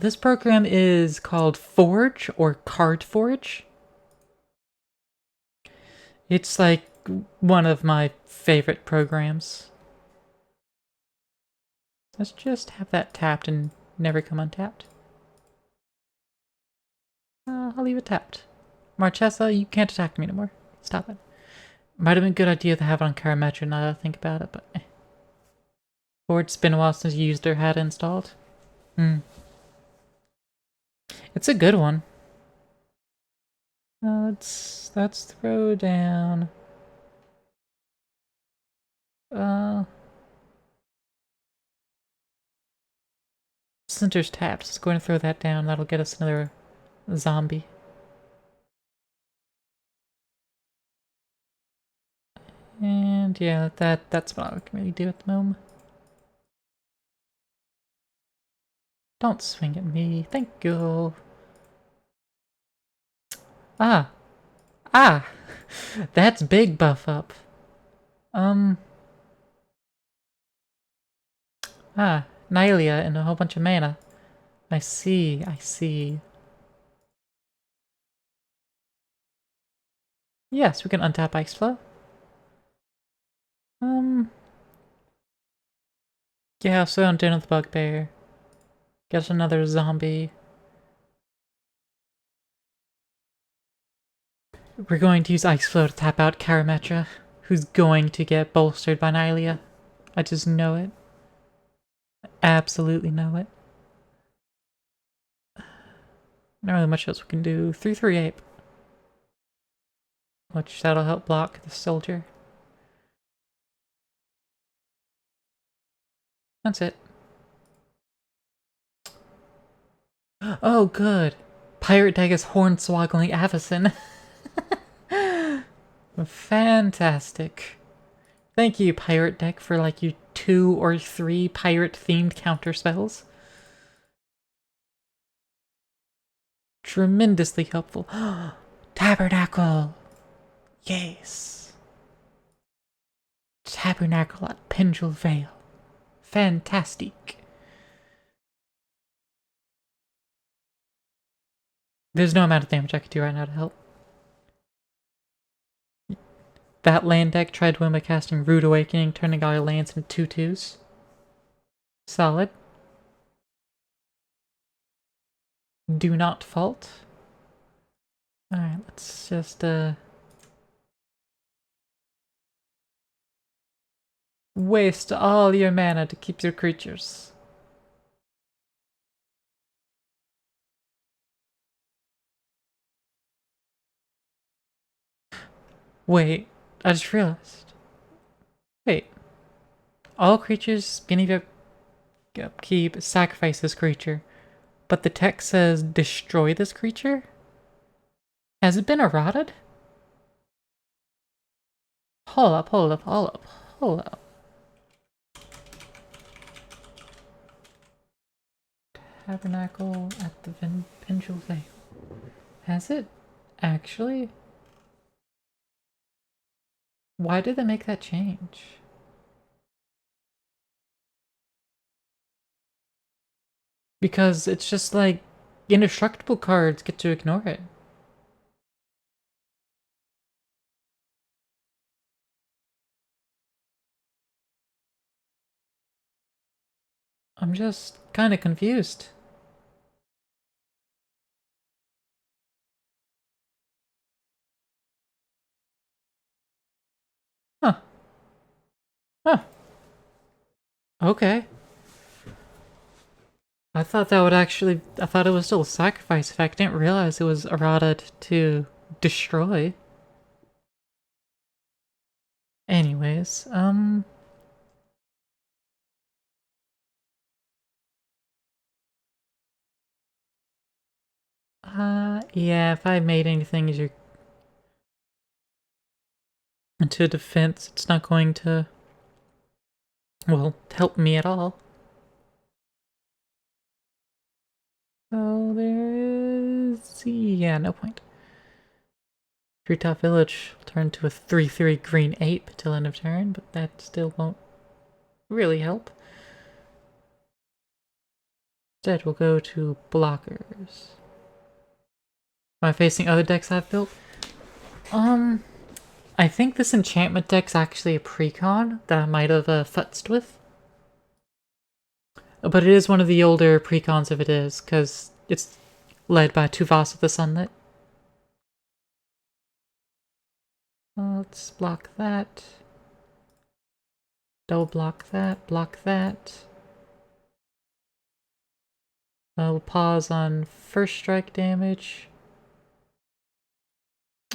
This program is called Forge or Card Forge. It's like one of my favorite programs. Let's just have that tapped and never come untapped. I'll leave it tapped. Marchesa, you can't attack me anymore. Stop it. Might have been a good idea to have it on Karametra now that I think about it, but Forge, it's been a while since you used or had it installed. It's a good one. Let's throw down. Center's tapped. Let's go ahead and throw that down. That'll get us another zombie. And yeah, that's what I can really do at the moment. Don't swing at me. Thank you. Ah. That's big buff up. Nylia and a whole bunch of mana. I see. Yes, we can untap Ice Flow. Yeah, so I'm doing with the Bugbear. Get another zombie. We're going to use Ice Flow to tap out Karametra, who's going to get bolstered by Nylia. I just know it. Absolutely know it. Not really much else we can do. 3/3 Ape. Which that'll help block the soldier. That's it. Oh, good. Pirate deck is Hornswoggling Avacyn. Fantastic. Thank you, Pirate deck, for like your 2 or 3 pirate-themed counter spells. Tremendously helpful. Tabernacle! Yes. Tabernacle at Pendrel Vale. Fantastic. There's no amount of damage I could do right now to help. That land deck tried to win by casting Rude Awakening, turning all your lands into 2/2s. Solid. Do not fault. Alright, let's just waste all your mana to keep your creatures. Wait, I just realized. Wait. All creatures beginning of your upkeep sacrifice this creature. But the text says destroy this creature? Has it been eroded? Hold up. Tabernacle at the Pendrel Vale. Has it Actually, why did they make that change? Because it's just like indestructible cards get to ignore it. I'm just kind of confused. Huh. Huh. Okay. I thought that would actually... I thought it was still a sacrifice effect. I didn't realize it was errata to destroy. Anyways, yeah, if I made anything as your... into defense, it's not going to... well, help me at all. So there is... yeah, no point. Treetop Village will turn to a 3/3 green ape till end of turn, but that still won't really help. Instead, we'll go to blockers. Am I facing other decks I've built? I think this enchantment deck's actually a precon that I might have futzed with. But it is one of the older precons if it is, because it's led by Tuvasa the Sunlit. Let's block that. Double block that, block that. We'll pause on first strike damage.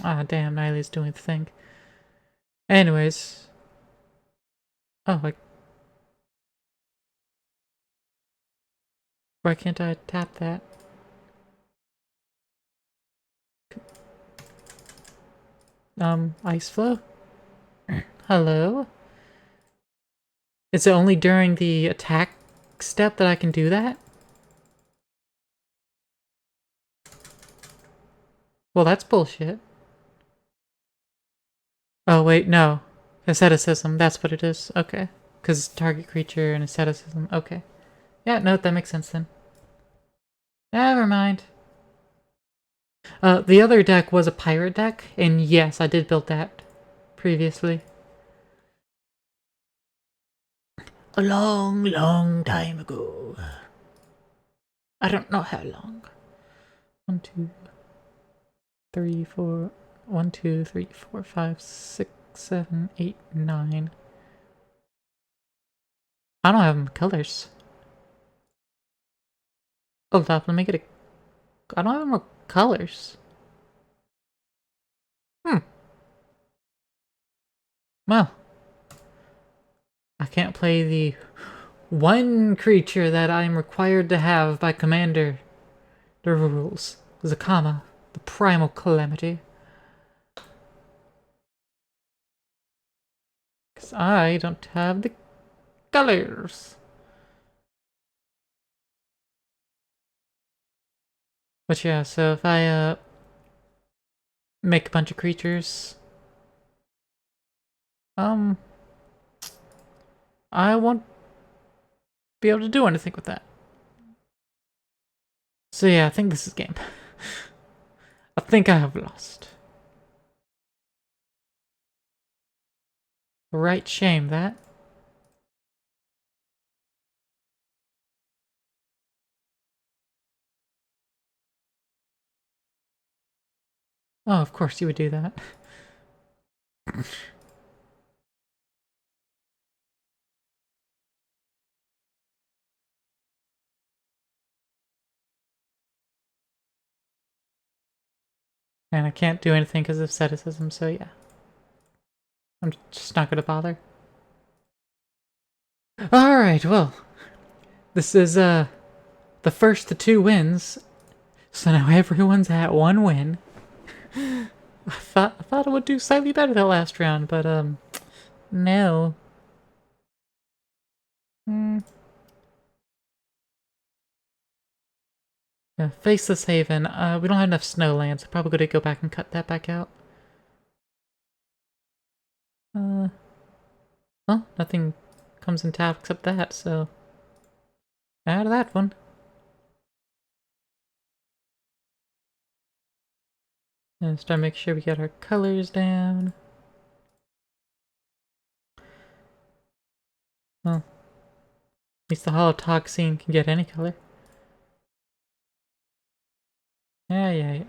Ah, damn, Niley's doing the thing. Anyways. Oh, why can't I tap that? Ice Flow? Hello? Is it only during the attack step that I can do that? Well, that's bullshit. Oh, wait, no. Asceticism, that's what it is. Okay. Because target creature and asceticism. Okay. Yeah, no, that makes sense then. Never mind. The other deck was a pirate deck, and yes, I did build that previously. A long, long time ago. I don't know how long. 1, 2, 3, 4. 1, 2, 3, 4, 5, 6, 7, 8, 9. I don't have colors. Hold up, let me get a... I don't have more colors. Well, I can't play the one creature that I'm required to have by Commander. The rules. Zakama, the primal calamity. Because I don't have the colors. But yeah, so if I make a bunch of creatures, I won't be able to do anything with that. So yeah, I think this is game. I think I have lost. Right shame, that. Oh, of course you would do that. And I can't do anything because of asceticism, so yeah. I'm just not gonna bother. Alright, well. This is, the first of 2 wins. So now everyone's at 1 win. I thought it would do slightly better that last round, but, no. Yeah, Faceless Haven. We don't have enough snowlands. I'm probably gonna go back and cut that back out. Well, nothing comes in tap except that, so out of that one. And start making sure we get our colors down. Well, at least the holotoxin can get any color. Yeah.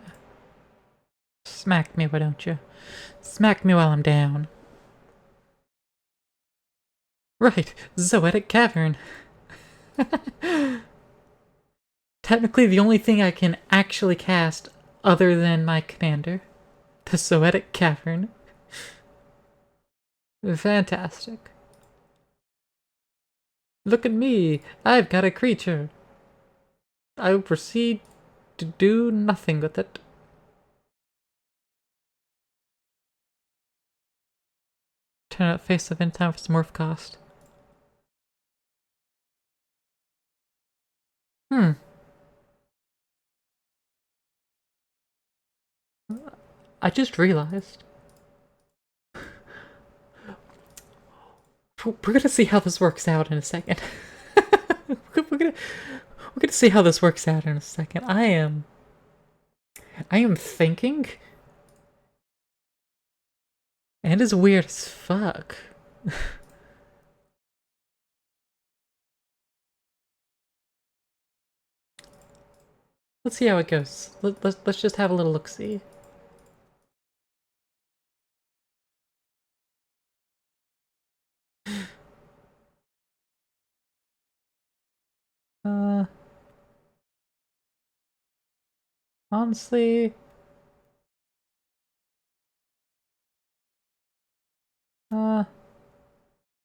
Smack me, why don't you? Smack me while I'm down. Right, Zoetic Cavern. Technically the only thing I can actually cast other than my commander. The Zoetic Cavern. Fantastic. Look at me! I've got a creature! I will proceed to do nothing with it. Turn out face of in time for some morph cost. I just realized. We're gonna see how this works out in a second. we're gonna see how this works out in a second. I am thinking, and it's weird as fuck. Let's see how it goes. Let's just have a little look-see. Honestly, no,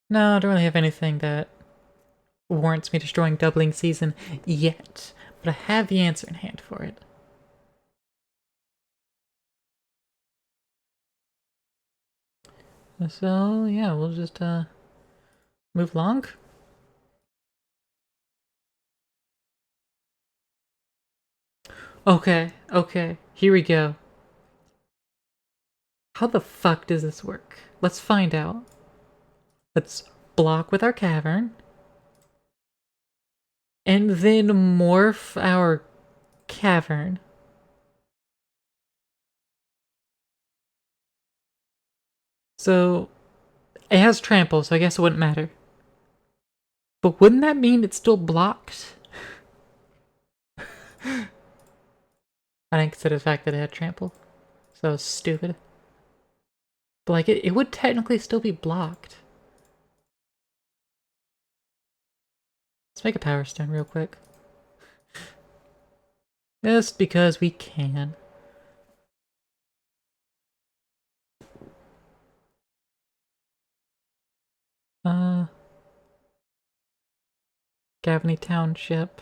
I don't really have anything that warrants me destroying Doubling Season yet, but I have the answer in hand for it. So yeah, we'll just move along. Okay, here we go. How the fuck does this work? Let's find out. Let's block with our cavern. And then morph our cavern. So, it has trample, so I guess it wouldn't matter. But wouldn't that mean it's still blocked? I didn't consider the fact that it had trample. So stupid. But like, it would technically still be blocked. Let's make a power stone real quick. Just because we can. Gavany Township.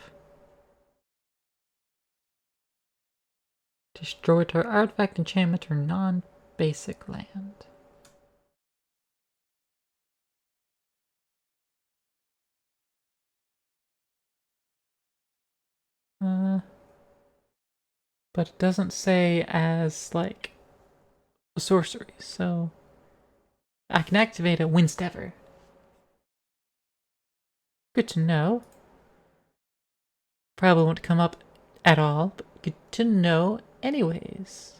Destroy to artifact, enchantment, or non-basic land. But it doesn't say as, like, a sorcery, so I can activate it whensoever. Good to know. Probably won't come up at all, but good to know anyways.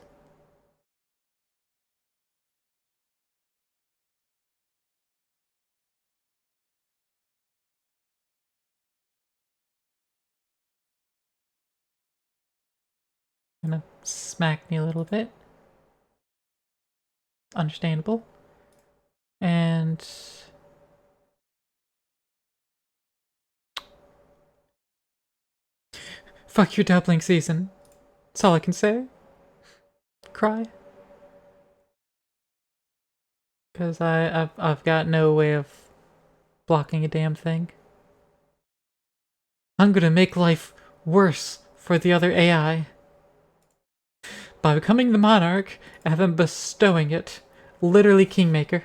Gonna smack me a little bit. Understandable. And fuck your doubling season. That's all I can say. Cry. Because I've got no way of blocking a damn thing. I'm gonna make life worse for the other AI. By becoming the monarch and then bestowing it. Literally Kingmaker.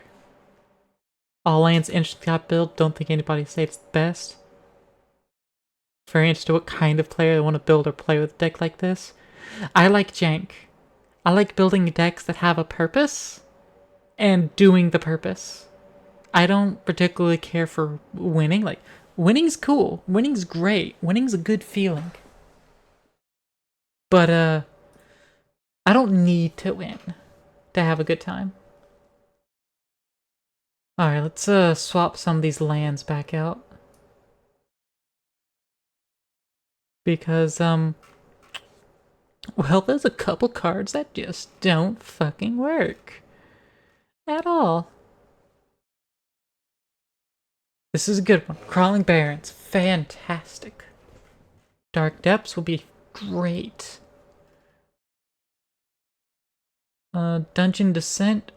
All lands instant cap build, don't think anybody say it's the best. very interested what kind of player I want to build or play with a deck like this. I like jank. I like building decks that have a purpose and doing the purpose. I don't particularly care for winning. Like, winning's cool. Winning's great. Winning's a good feeling. But, I don't need to win to have a good time. Alright, let's, swap some of these lands back out. Because, well, there's a couple cards that just don't fucking work. At all. This is a good one. Crawling Barrens. Fantastic. Dark Depths will be great. Dungeon Descent.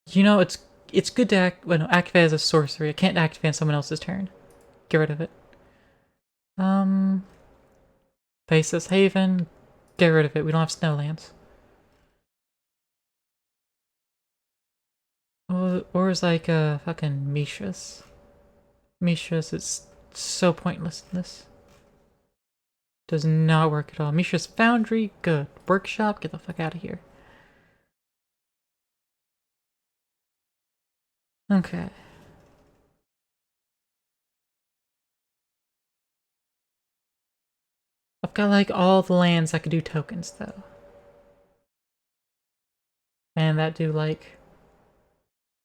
You know, it's good to activate as a sorcery. It can't activate on someone else's turn. Get rid of it. Faceless Haven. Get rid of it. We don't have Snowlands. Or is like fucking Mishra's. Mishra's is so pointless in this. Does not work at all. Mishra's Foundry, good. Workshop, get the fuck out of here. Okay. I've got like all the lands that could do tokens though. And that do like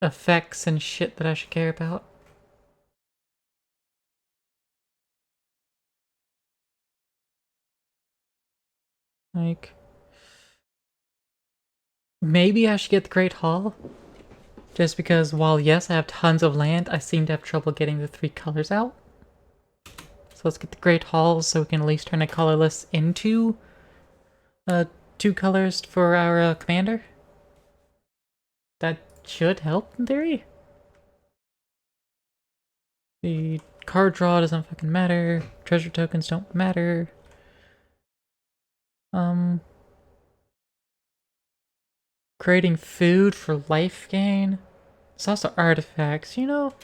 effects and shit that I should care about. Like, maybe I should get the Great Hall. Just because while yes, I have tons of land, I seem to have trouble getting the 3 colors out. So let's get the Great Hall so we can at least turn a colorless into 2 colors for our commander. That should help in theory. The card draw doesn't fucking matter. Treasure tokens don't matter. Creating food for life gain. It's also artifacts. You know,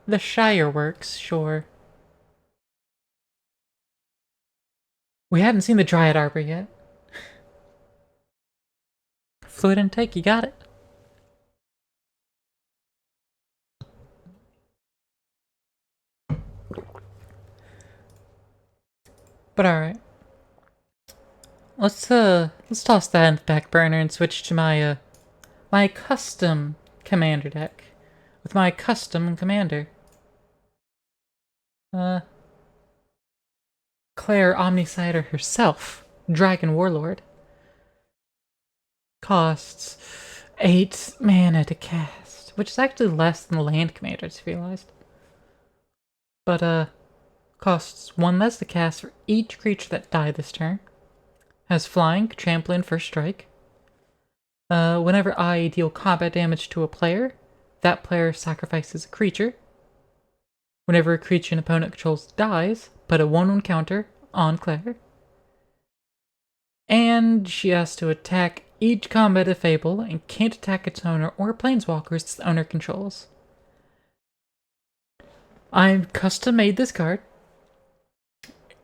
the Shire works, sure. We hadn't seen the Dryad Arbor yet. Fluid intake, you got it. But alright. Let's toss that in the back burner and switch to my my custom commander deck. With my custom commander. Claire Omnisider herself. Dragon Warlord. Costs 8 mana to cast. Which is actually less than the land commander, I just realized. But, costs 1 less to cast for each creature that died this turn. Has flying, trample, and first strike. Whenever I deal combat damage to a player, that player sacrifices a creature. Whenever a creature an opponent controls dies, put a 1/1 counter on Claire. And she has to attack each combative Fable and can't attack its owner or planeswalkers its owner controls. I custom made this card.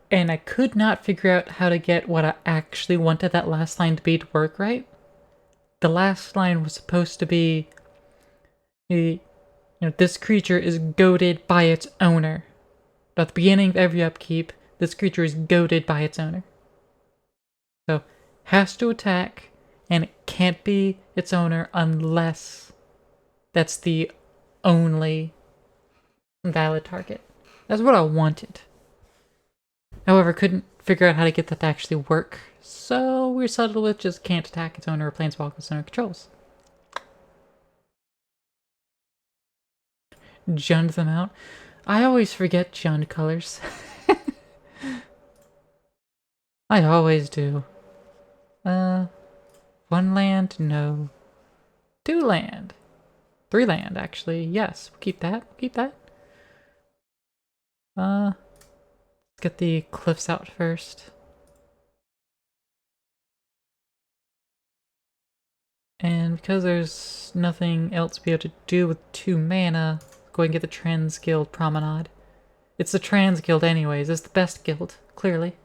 And I could not figure out how to get what I actually wanted that last line to be to work right. The last line was supposed to be, this creature is goaded by its owner. At the beginning of every upkeep, this creature is goaded by its owner. So, has to attack, and it can't be its owner unless that's the only valid target. That's what I wanted. However, couldn't figure out how to get that to actually work, so we're settled with just can't attack its owner or planeswalker its owner controls. Jund them out. I always forget Jund colors. I always do. 1 land? No. 2 land. 3 land, actually. Yes, we'll keep that. We'll keep that. Get the cliffs out first. And because there's nothing else to be able to do with 2 mana, go ahead and get the Trans Guild Promenade. It's the trans guild anyways. It's the best guild, clearly.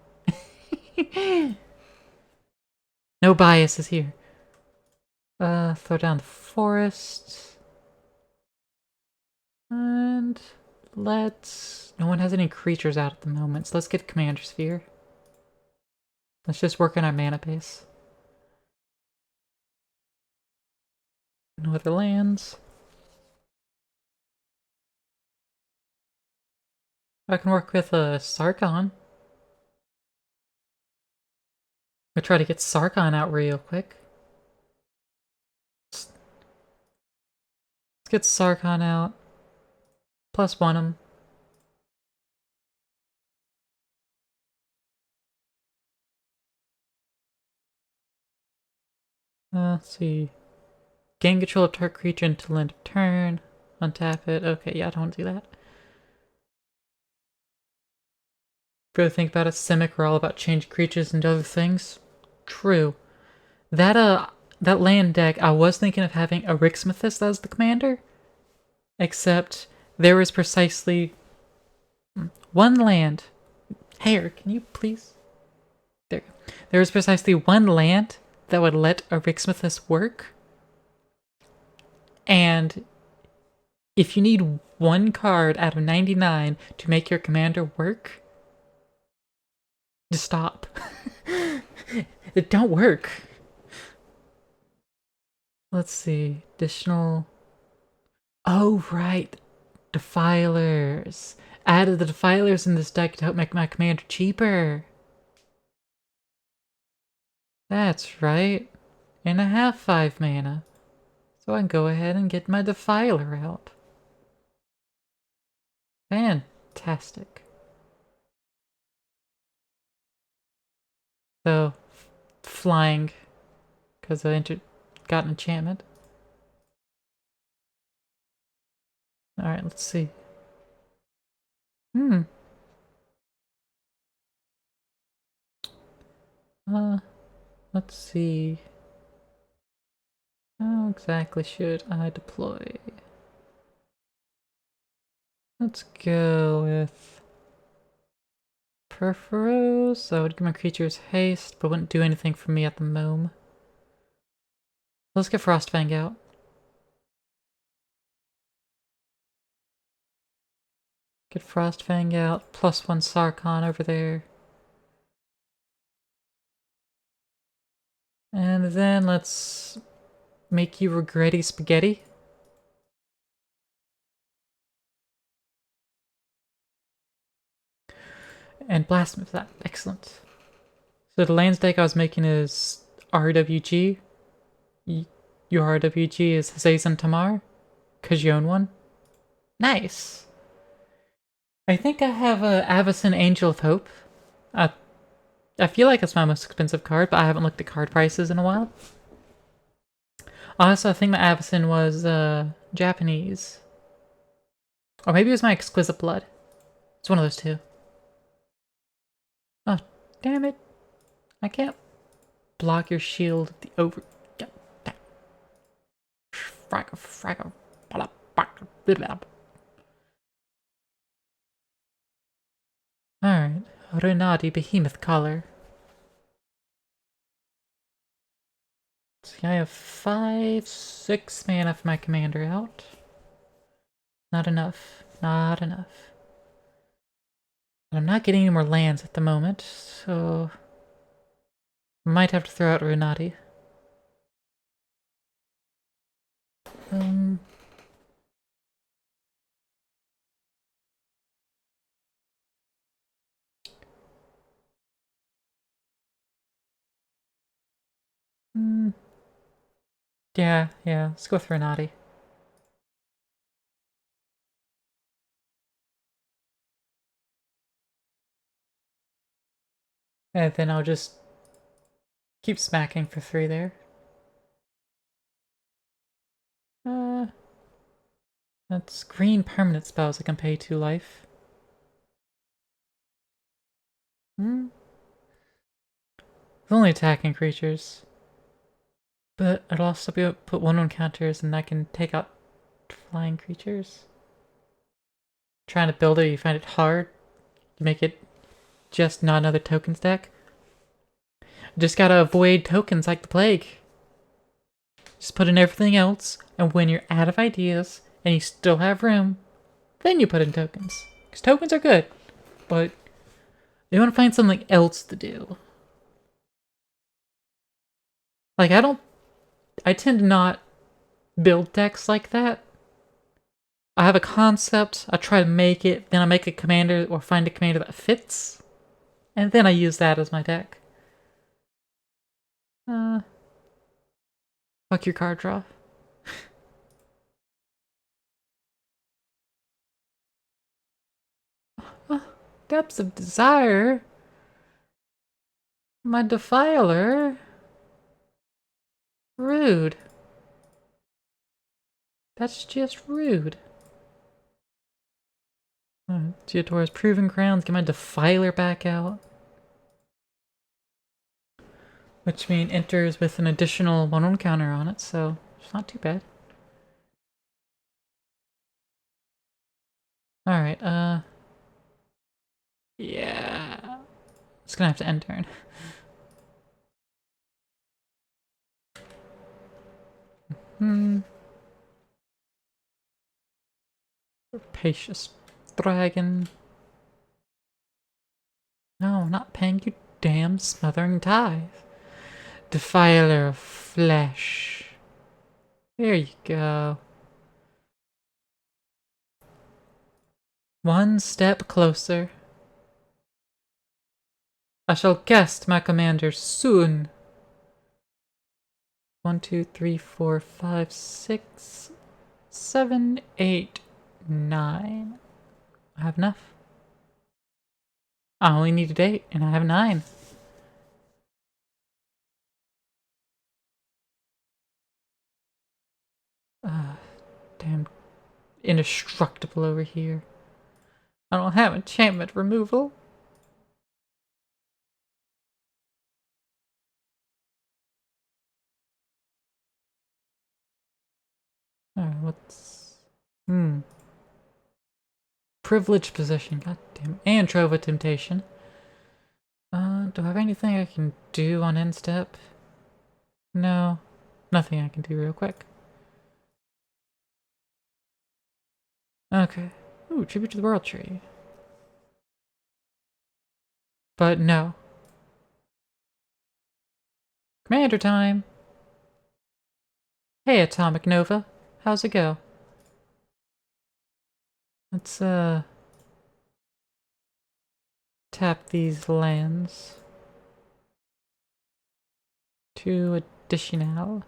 No biases here. Throw down the forest. And let's... No one has any creatures out at the moment, so let's get Commander Sphere. Let's just work on our mana base. No other lands. I can work with Sarkon. We'll try to get Sarkon out real quick. Let's get Sarkon out. +1 him. Let's see. Gain control of target creature until end of turn. Untap it. Okay, yeah, I don't want to do that. Really think about it, Simic are all about changing creatures into other things. True. That land deck, I was thinking of having a Rixmethus as the commander. Except there was precisely one land. Hair, can you please? There. There was precisely one land that would let a Rixmethus work. And if you need one card out of 99 to make your commander work, just stop. It don't work. Let's see. Additional... Oh, right. Defilers. Added the Defilers in this deck to help make my commander cheaper. That's right. And I have 5 mana. So I can go ahead and get my Defiler out. Fantastic. So, flying, because I got an enchantment. Alright, let's see. Let's see. How exactly should I deploy? Let's go with Perforos. I would give my creatures haste, but wouldn't do anything for me at the moment. Let's get Frostfang out. Get Frostfang out, +1 Sarkon over there. And then let's make you regretty spaghetti. And Blasphemous that. Excellent. So the lands deck I was making is RWG. Your RWG is Zazan Tamar, because you own one. Nice. I think I have a Avacyn Angel of Hope. I feel like it's my most expensive card, but I haven't looked at card prices in a while. Also, I think my Avacyn was Japanese. Or maybe it was my Exquisite Blood. It's one of those two. Oh, damn it. I can't block your shield. The over... Fraggle. Alright. Renati Behemoth Collar. See, I have 5, 6 mana for my commander out. Not enough. Not enough. But I'm not getting any more lands at the moment, so... might have to throw out Renati. Yeah, let's go with Renati. And then I'll just keep smacking for 3 there. That's green permanent spells I can pay 2 life. It's only attacking creatures. But I'd also be able to put 1/1 counters and I can take out flying creatures. trying to build it, you find it hard to make it just not another tokens deck. Just gotta avoid tokens like the plague. Just put in everything else, and when you're out of ideas and you still have room, then you put in tokens. Because tokens are good, but you want to find something else to do. Like, I tend to not build decks like that. I have a concept, I try to make it, then I make a commander or find a commander that fits, and then I use that as my deck. Fuck your card draw. Depths of Desire? My Defiler? Rude. That's just rude. Geotora's Proving Grounds, get my Defiler back out. Which means enters with an additional 1/1 counter on it, so it's not too bad. Alright, yeah. It's gonna have to end turn. Rapacious Dragon. No, not paying you damn smothering tithe. Defiler of Flesh. There you go. One step closer. I shall cast my commander soon. 1, 2, 3, 4, 5, 6, 7, 8, 9. I have enough. I only needed 8, and I have 9. Damn indestructible over here. I don't have enchantment removal. Alright, what's... Privileged position, god damn. And Trove of Temptation. Do I have anything I can do on end step? No. Nothing I can do real quick. Okay. Ooh, Tribute to the World Tree. But no. Commander time! Hey, Atomic Nova. How's it go? Let's, tap these lands. 2 additional.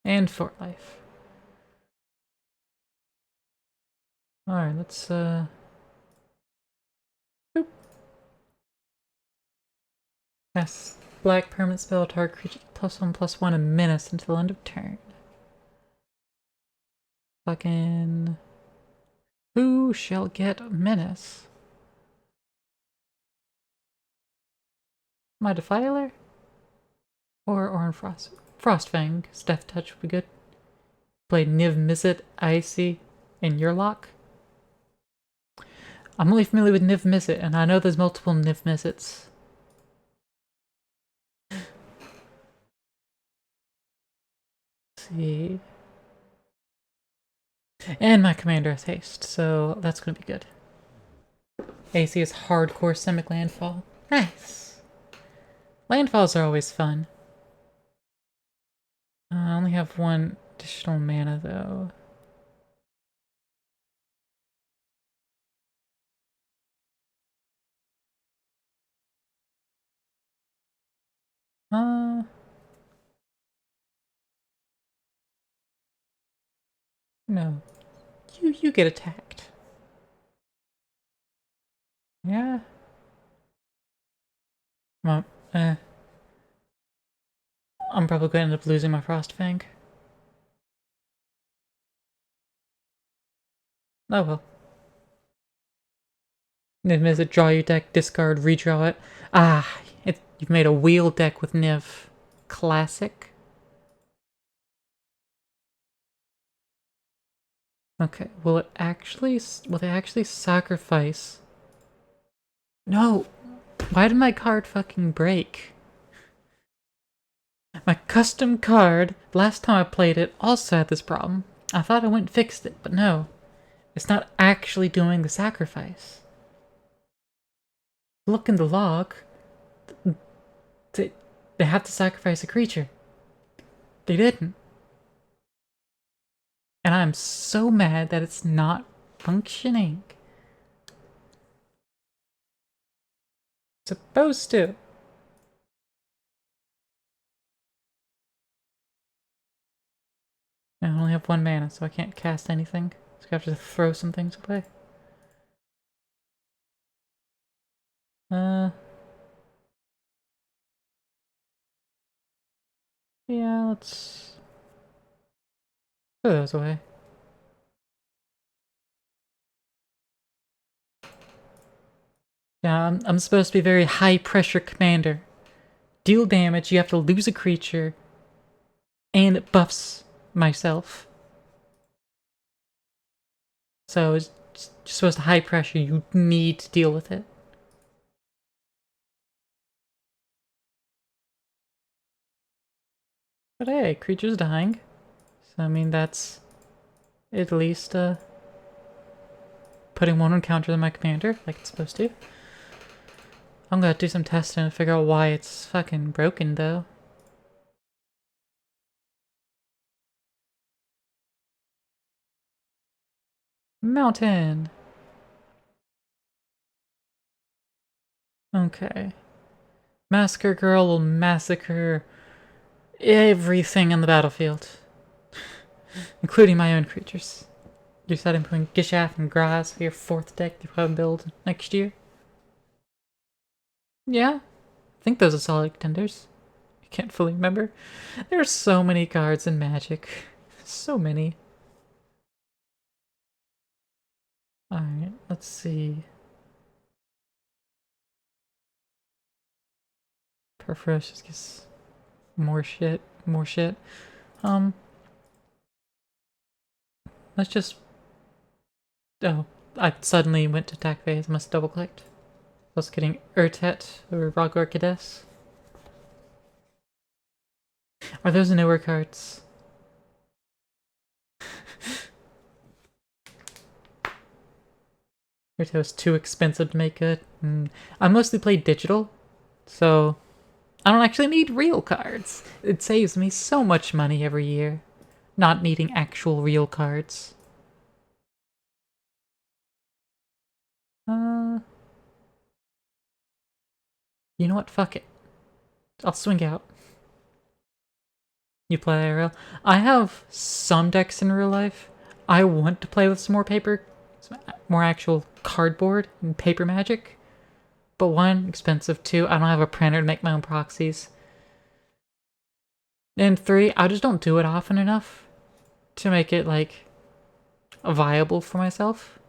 And 4 life. Alright, let's, boop. Yes. Black permanent spell, target creature +1/+1 and menace until end of turn. Fucking... Who shall get menace? My Defiler? Or Oran Frost? Frostfang, because Death Touch would be good. Play Niv Mizzet, Icy, and Yurlok. I'm only familiar with Niv Mizzet, and I know there's multiple Niv Mizzets. See. And my commander has haste, so that's gonna be good. AC is hardcore Simic Landfall. Nice! Landfalls are always fun. I only have 1 additional mana though. No. You get attacked. Yeah. Well, I'm probably going to end up losing my Frostfang. Oh well. Niv is a draw your deck, discard, redraw it. Ah, you've made a wheel deck with Niv. Classic. Okay, will they actually sacrifice? No! Why did my card fucking break? My custom card, last time I played it, also had this problem. I thought I went and fixed it, but no. It's not actually doing the sacrifice. Look in the log. They, they have to sacrifice a creature. They didn't. And I'm so mad that it's not functioning. Supposed to. I only have 1 mana, so I can't cast anything. So I have to throw some things away. Uh, yeah, let's throw those away. Yeah, I'm supposed to be a very high pressure commander. Deal damage, you have to lose a creature, and it buffs myself. So it's just supposed to high pressure, you need to deal with it. But hey, creature's dying. So I mean that's at least putting one on counter than my commander, like it's supposed to. I'm gonna do some testing and figure out why it's fucking broken though. Mountain! Okay. Massacre Girl will massacre everything on the battlefield. Including my own creatures. You said I'm putting Gishath and Grass for your 4th deck to probably build next year? Yeah, I think those are solid contenders. I can't fully remember. There are so many cards in Magic. So many. Alright, let's see. Perforos just gets more shit, more shit. Let's just... Oh, I suddenly went to attack phase. Must double clicked. I was getting Urtet or Rock Orchides. Are those newer cards? Urtet was too expensive to make good. I mostly play digital, so I don't actually need real cards. It saves me so much money every year, not needing actual real cards. You know what? Fuck it. I'll swing out. You play IRL. I have some decks in real life. I want to play with some more paper, some more actual cardboard and paper magic. But 1, expensive. 2, I don't have a printer to make my own proxies. And 3, I just don't do it often enough to make it, like, viable for myself.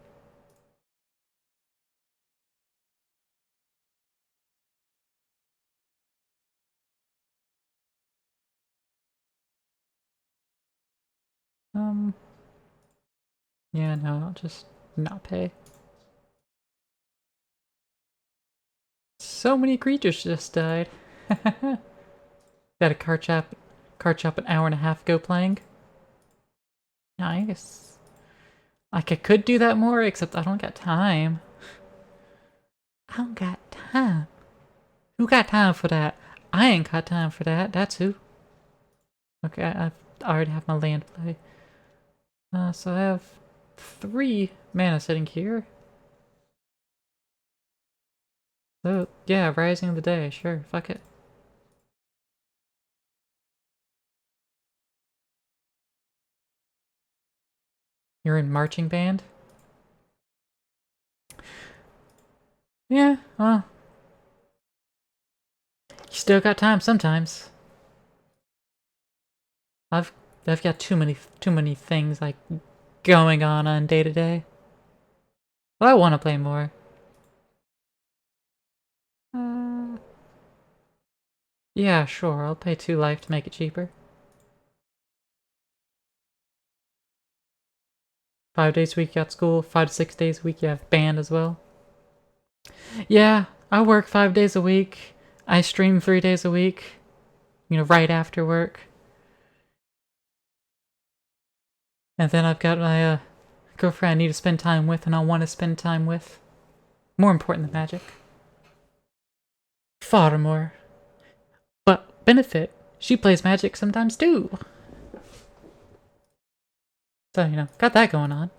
Yeah, no, I'll just not pay. So many creatures just died. Got a card chop an hour and a half ago playing. Nice. Like, I could do that more, except I don't got time. I don't got time. Who got time for that? I ain't got time for that. That's who. Okay, I already have my land play. So I have 3 mana sitting here. So, yeah, Rising of the Day, sure, fuck it. You're in marching band? Yeah, well. You still got time sometimes. I've got too many things like going on day to day. But I want to play more. Uh, yeah, sure. I'll pay 2 life to make it cheaper. 5 days a week at school, 5 to 6 days a week you have band as well. Yeah, I work 5 days a week. I stream 3 days a week. You know, right after work. And then I've got my girlfriend I need to spend time with and I want to spend time with. More important than magic. Far more. But benefit, she plays magic sometimes too. So, you know, got that going on.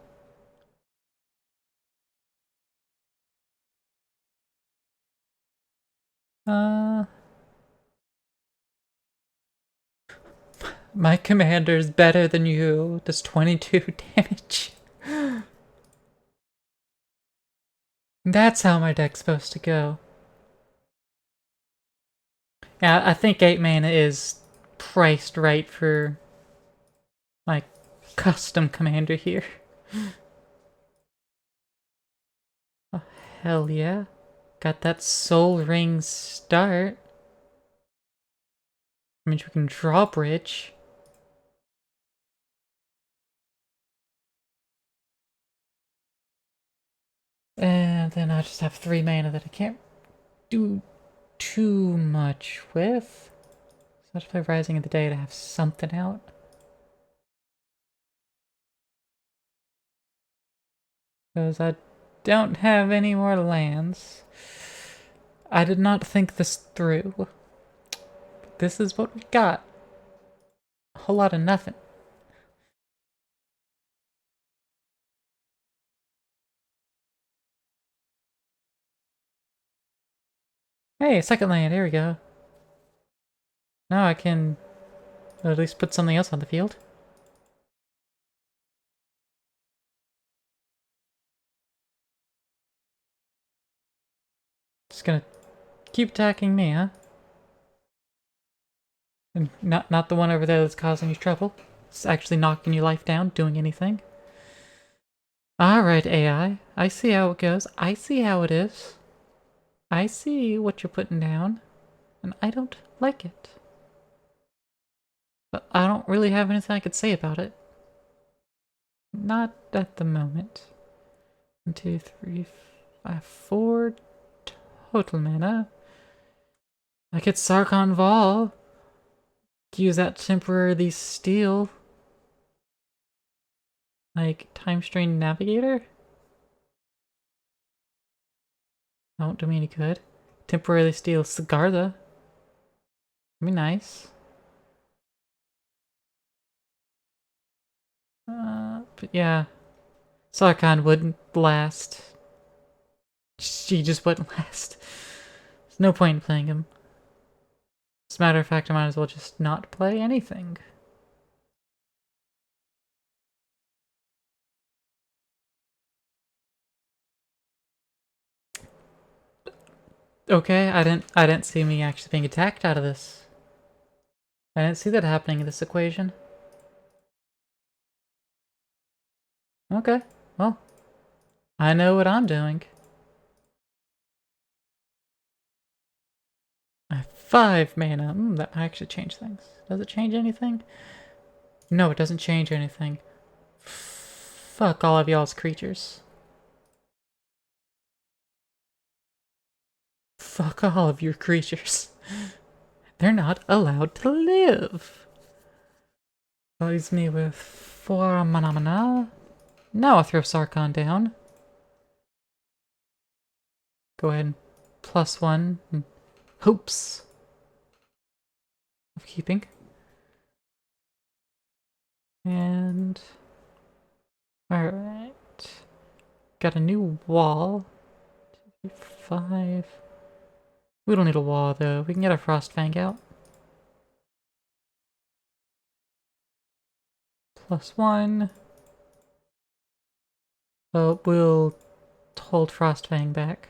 My commander's better than you. Does 22 damage. That's how my deck's supposed to go. Yeah, I think 8 mana is priced right for my custom commander here. Oh, hell yeah. Got that Soul Ring start. I mean, we can draw bridge. And then I just have 3 mana that I can't do too much with. So I have to play Rising of the Day to have something out. Because I don't have any more lands. I did not think this through. But this is what we got. A whole lot of nothing. Hey, second land, here we go. Now I can at least put something else on the field. Just gonna keep attacking me, huh? And not the one over there that's causing you trouble. It's actually knocking your life down, doing anything. Alright, AI. I see how it goes. I see how it is. I see what you're putting down. And I don't like it. But I don't really have anything I could say about it. Not at the moment. 1, 2, 3, 5, 4 total mana. I get Sarkhan Vol. Use that to temporarily steal. Like, Time Strain Navigator? Don't do me any good. Temporarily steal Sigarda. That'd be nice. But yeah. Sarkhan wouldn't last. She just wouldn't last. There's no point in playing him. As a matter of fact, I might as well just not play anything. Okay, I didn't see me actually being attacked out of this. I didn't see that happening in this equation. Okay, well, I know what I'm doing. I have 5 mana. That might actually change things. Does it change anything? No, it doesn't change anything. Fuck all of y'all's creatures. Fuck all of your creatures. They're not allowed to live. Leaves me with 4 mana. Now I'll throw Sarkhan down. Go ahead and +1 and hopes of keeping. And alright. Got a new wall. 2, 5. We don't need a wall though. We can get a Frostfang out. +1. Oh, we'll hold Frostfang back.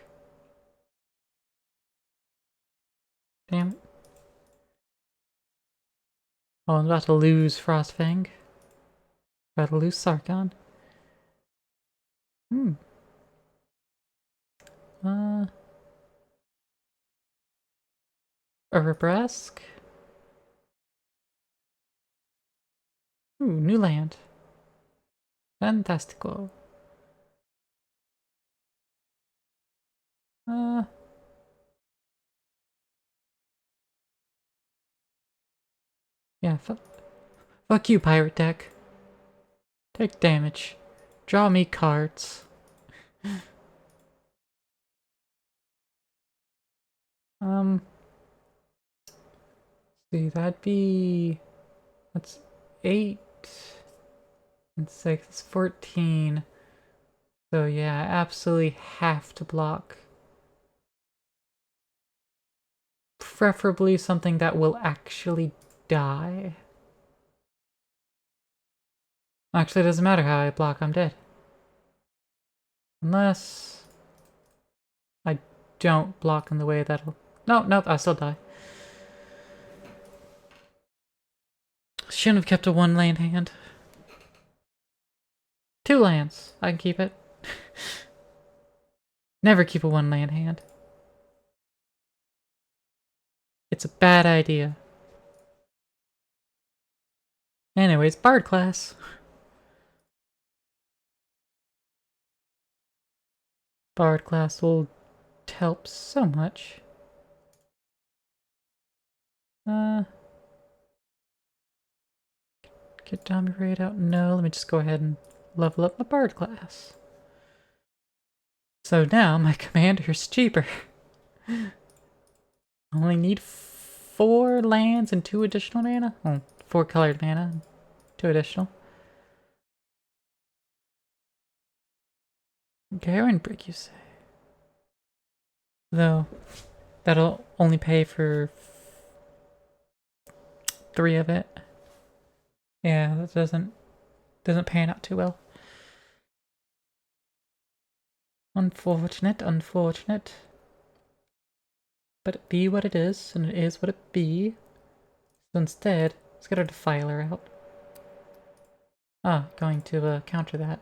Damn it. Oh, I'm about to lose Frostfang. About to lose Sarkhan. Urbrask. Ooh, new land. Fantastico. Yeah, fuck you, pirate deck. Take damage. Draw me cards. See, that'd be... That's 8 and 6. It's 14. So yeah, I absolutely have to block. Preferably something that will actually die. Actually, it doesn't matter how I block, I'm dead. Unless I don't block in the way that'll... No, I still die. Shouldn't have kept a 1-land hand. 2 lands. I can keep it. Never keep a 1-land hand. It's a bad idea. Anyways, Bard class. Bard class will help so much. Get Dominate out? No, let me just go ahead and level up my Bard class. So now my commander's cheaper. Only need 4 lands and 2 additional mana. Oh, 4 colored mana, 2 additional. Garen Brick, you say? Though, that'll only pay for 3 of it. Yeah, that doesn't pan out too well. Unfortunate. But it be what it is, and it is what it be. So instead, let's get our Defiler out. Going to counter that.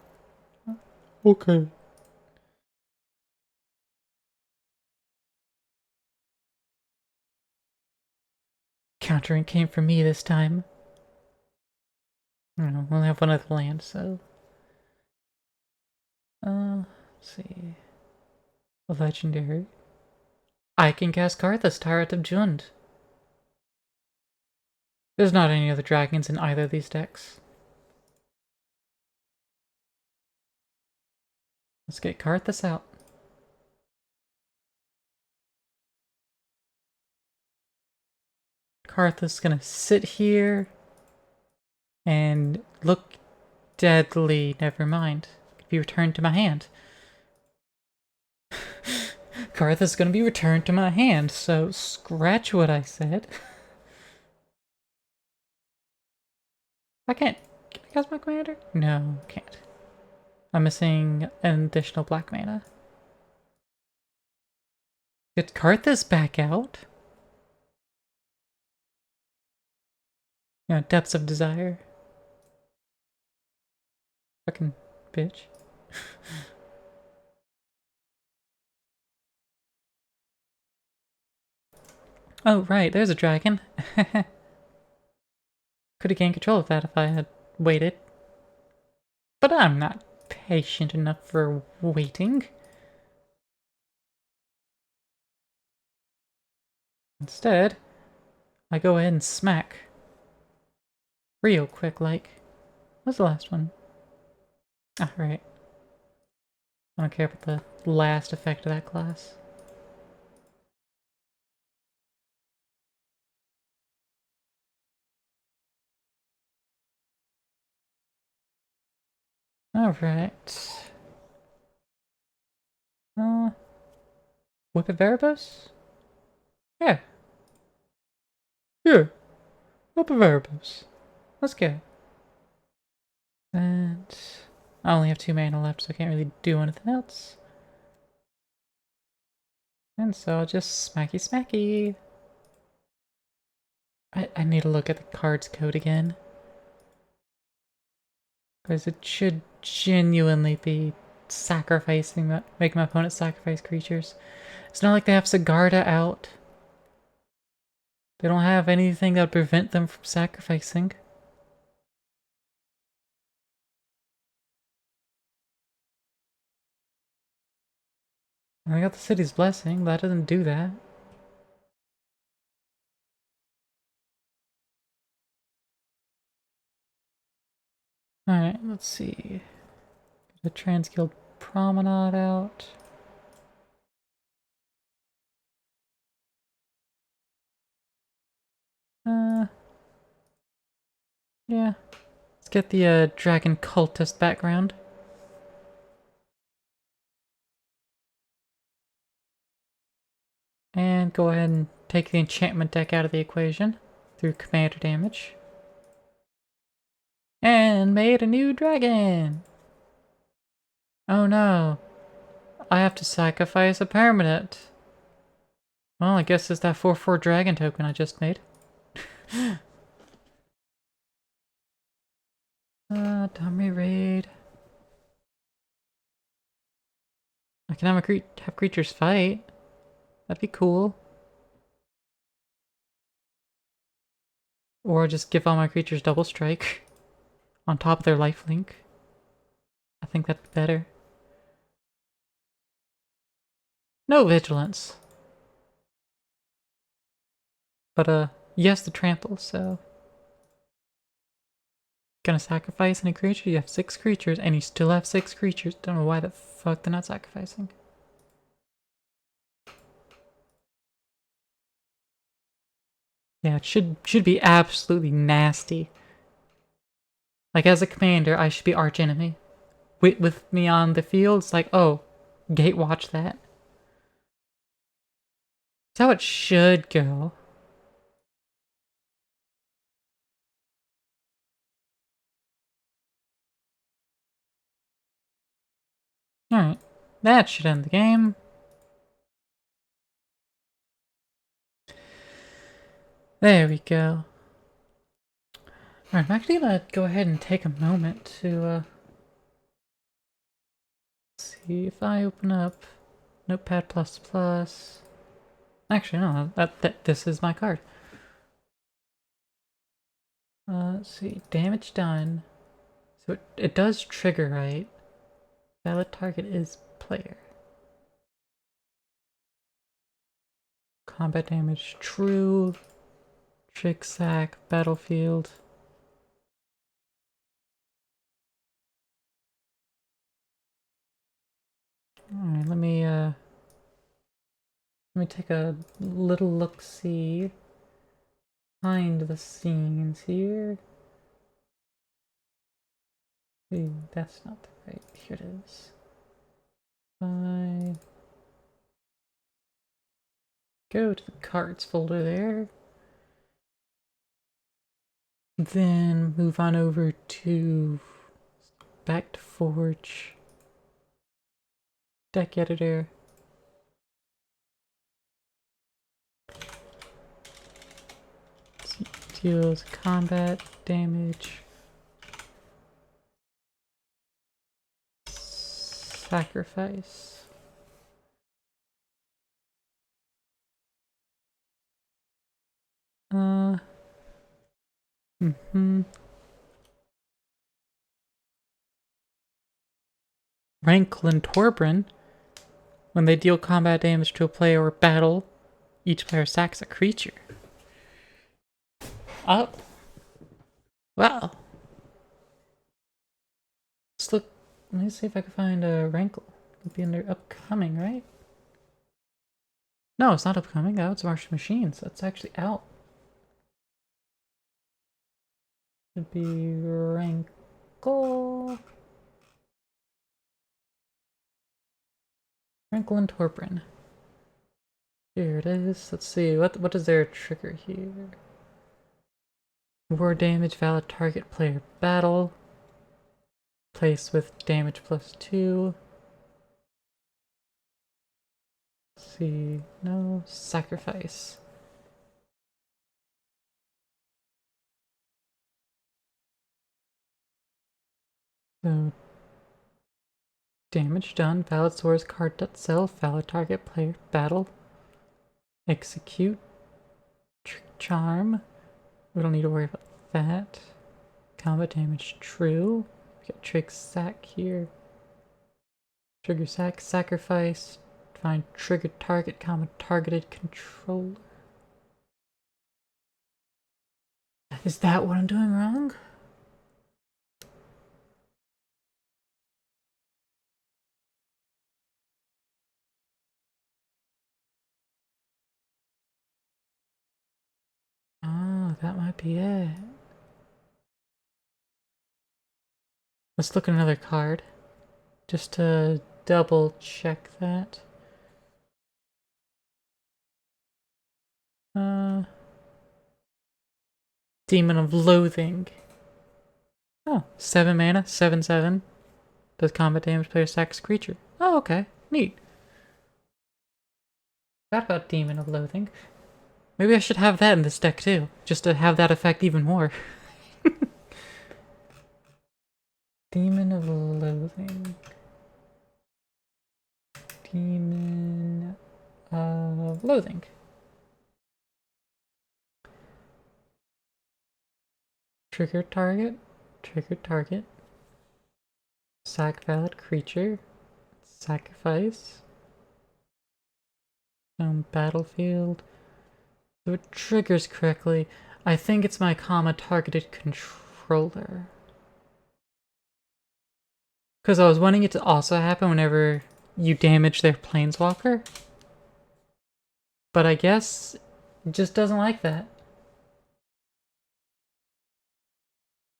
Okay. Countering came from me this time. I don't know, we'll have one other land, so... let's see... A legendary. I can cast Karthus, Tyrant of Jund. There's not any other dragons in either of these decks. Let's get Karthus out. Karthus is gonna sit here and look deadly. Never mind. Be returned to my hand. Karthus is gonna be returned to my hand, so scratch what I said. Can I cast my commander? No, can't. I'm missing an additional black mana. Get Karthus back out? You know, Depths of Desire. Fucking bitch. Oh, right, there's a dragon. Could have gained control of that if I had waited. But I'm not patient enough for waiting. Instead, I go ahead and smack. Real quick, like. What's the last one? Ah, right. I don't care about the last effect of that class. Alright. Whip of Erebos? Yeah. Yeah. Whip of Erebos. Let's go. And I only have 2 mana left, so I can't really do anything else. And so I'll just smacky. I need to look at the cards code again. Because it should genuinely be making my opponent sacrifice creatures. It's not like they have Sigarda out. They don't have anything that would prevent them from sacrificing. I got the city's blessing, but that doesn't do that. Alright, let's see. Get the Transguild Promenade out. Yeah. Let's get the Dragon Cultist background. And go ahead and take the enchantment deck out of the equation through commander damage. And made a new dragon! Oh no. I have to sacrifice a permanent. Well, I guess it's that 4/4 dragon token I just made. Dummy raid. I can have have creatures fight. That'd be cool. Or just give all my creatures double strike on top of their lifelink. I think that'd be better. No vigilance. But yes, the trample, so gonna sacrifice any creature? You have 6 creatures, and you still have 6 creatures. Don't know why the fuck they're not sacrificing. Yeah, it should be absolutely nasty. Like, as a commander, I should be arch enemy. With me on the field, it's like, oh, gatewatch that. That's how it should go. Alright, that should end the game. There we go. Alright, I'm actually gonna go ahead and take a moment to, see if I open up Notepad++. Actually, no, this is my card. Let's see, damage done. So it does trigger, right? Valid target is player. Combat damage, true. Trick sack, battlefield. Alright, let me take a little look-see behind the scenes here. Ooh, that's not the right. Here it is. Fine. Go to the cards folder there. Then move on over to back to Forge. Deck editor. Deals combat damage. Sacrifice. Rankle and Torbran. When they deal combat damage to a player or battle, each player sacks a creature. Oh. Wow. Let's look. Let me see if I can find a Rankle. It'd be under upcoming, right? No, it's not upcoming. That was Martian Machines. That's actually out. Should be Rankle. Rankle and Torprin. Here it is. Let's see. What is their trigger here? War damage, valid target player battle. Place with damage +2. Let's see. No. Sacrifice. So damage done. Valid source card.self. Valid target player battle. Execute. Charm. We don't need to worry about that. Combat damage true. We got trick sack here. Trigger sack. Sacrifice. Find triggered target, comma targeted controller. Is that what I'm doing wrong? Oh, that might be it. Let's look at another card. Just to double check that. Demon of Loathing. Oh, 7 mana, 7/7. Does combat damage, player sacks creature. Oh, okay. Neat. Forgot about Demon of Loathing. Maybe I should have that in this deck too, just to have that effect even more. Demon of Loathing. Demon of Loathing. Trigger target. Trigger target. Sack valid creature. Sacrifice. Battlefield. So it triggers correctly. I think it's my comma targeted controller. Because I was wanting it to also happen whenever you damage their planeswalker. But I guess it just doesn't like that.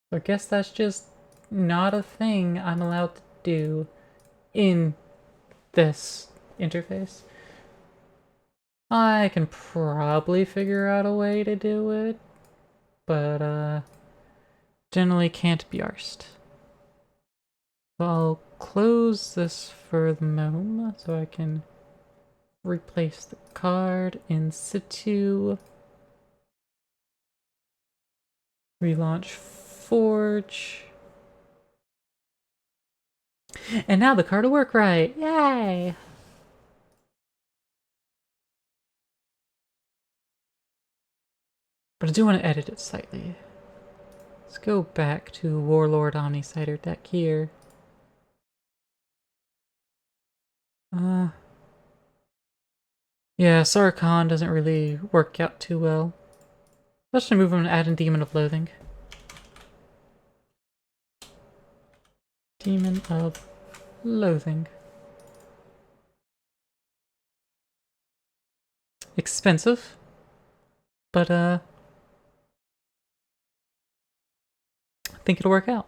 So I guess that's just not a thing I'm allowed to do in this interface. I can probably figure out a way to do it, but generally can't be arsed. So I'll close this for the moment so I can replace the card in situ. Relaunch Forge. And now the card will work right. Yay! But I do want to edit it slightly. Let's go back to Warlord Omnicider deck here. Yeah, Sarkhan doesn't really work out too well. Let's just move him and add in Demon of Loathing. Demon of Loathing. Expensive, but I think it'll work out.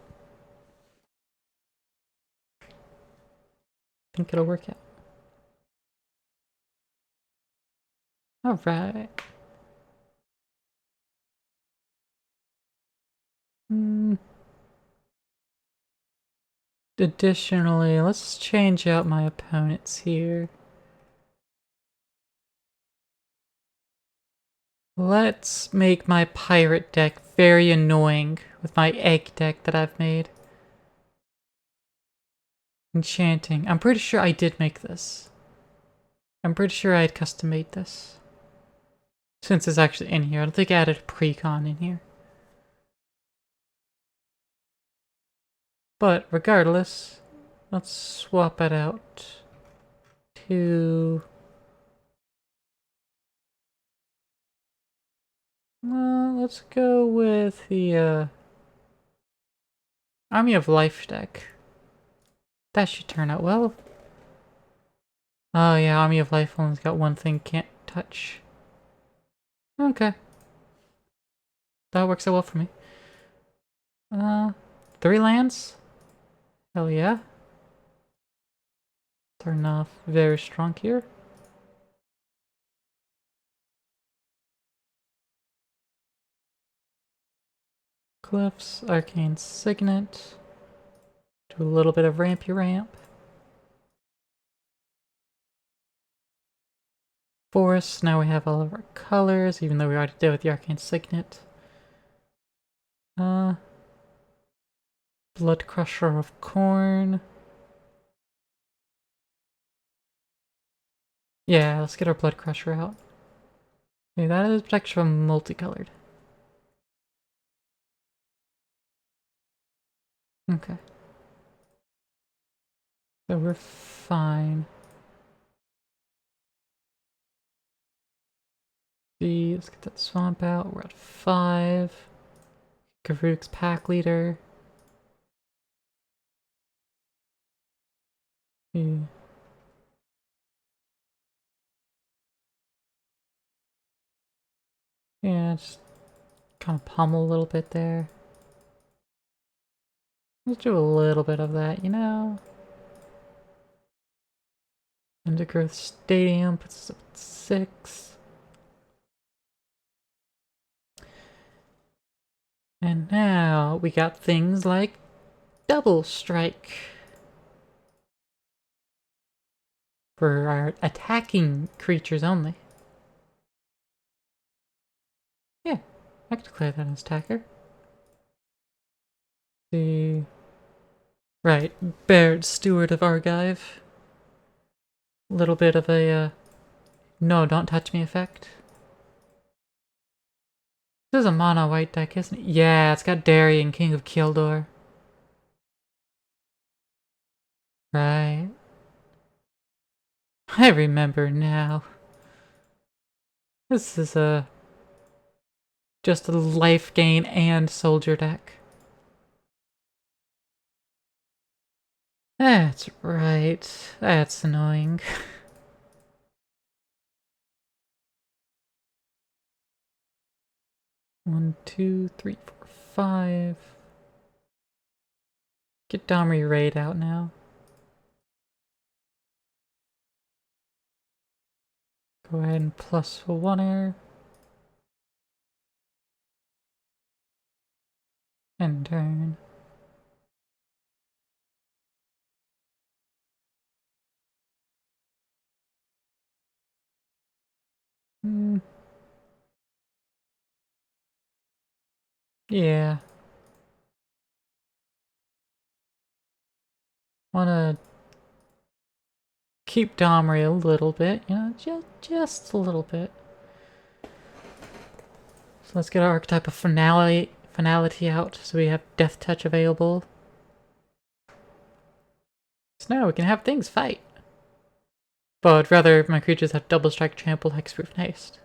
I think it'll work out. Alright. Additionally, let's change out my opponents here. Let's make my pirate deck very annoying with my egg deck that I've made. Enchanting. I'm pretty sure I did make this. I'm pretty sure I had custom made this. Since it's actually in here. I don't think I added a precon in here. But regardless, let's swap it out to... Well, let's go with the Army of Life deck. That should turn out well. Oh yeah, Army of Life only's got one thing, can't touch. Okay. That works out well for me. 3 lands? Hell yeah. Turn off very strong here. Cliffs, Arcane Signet. Do a little bit of rampy ramp. Forest, now we have all of our colors, even though we already did with the Arcane Signet. Blood Crusher of Corn. Yeah, let's get our Blood Crusher out. Okay, that is protection from multicolored. Okay. So we're fine. See, let's get that swamp out. We're at 5. Karuk's pack leader. Yeah. Yeah, just kind of pummel a little bit there. Let's do a little bit of that, you know? Undergrowth Stadium puts us up at 6. And now we got things like Double Strike for our attacking creatures only. Yeah, I could declare that as attacker. The right, Baird, Steward of Argive. Little bit of a no, don't touch me effect. This is a mono white deck, isn't it? Yeah, it's got Darien, King of Kildor. Right. I remember now. This is just a life gain and soldier deck. That's right. That's annoying. One, two, three, four, 5. Get Domri Raid out now. Go ahead and plus a 1-er. And turn. Yeah. Wanna keep Domri a little bit, you know, just a little bit. So let's get our archetype of finality out so we have Death Touch available. So now we can have things fight. But I'd rather my creatures have Double Strike, Trample, Hexproof, and Haste.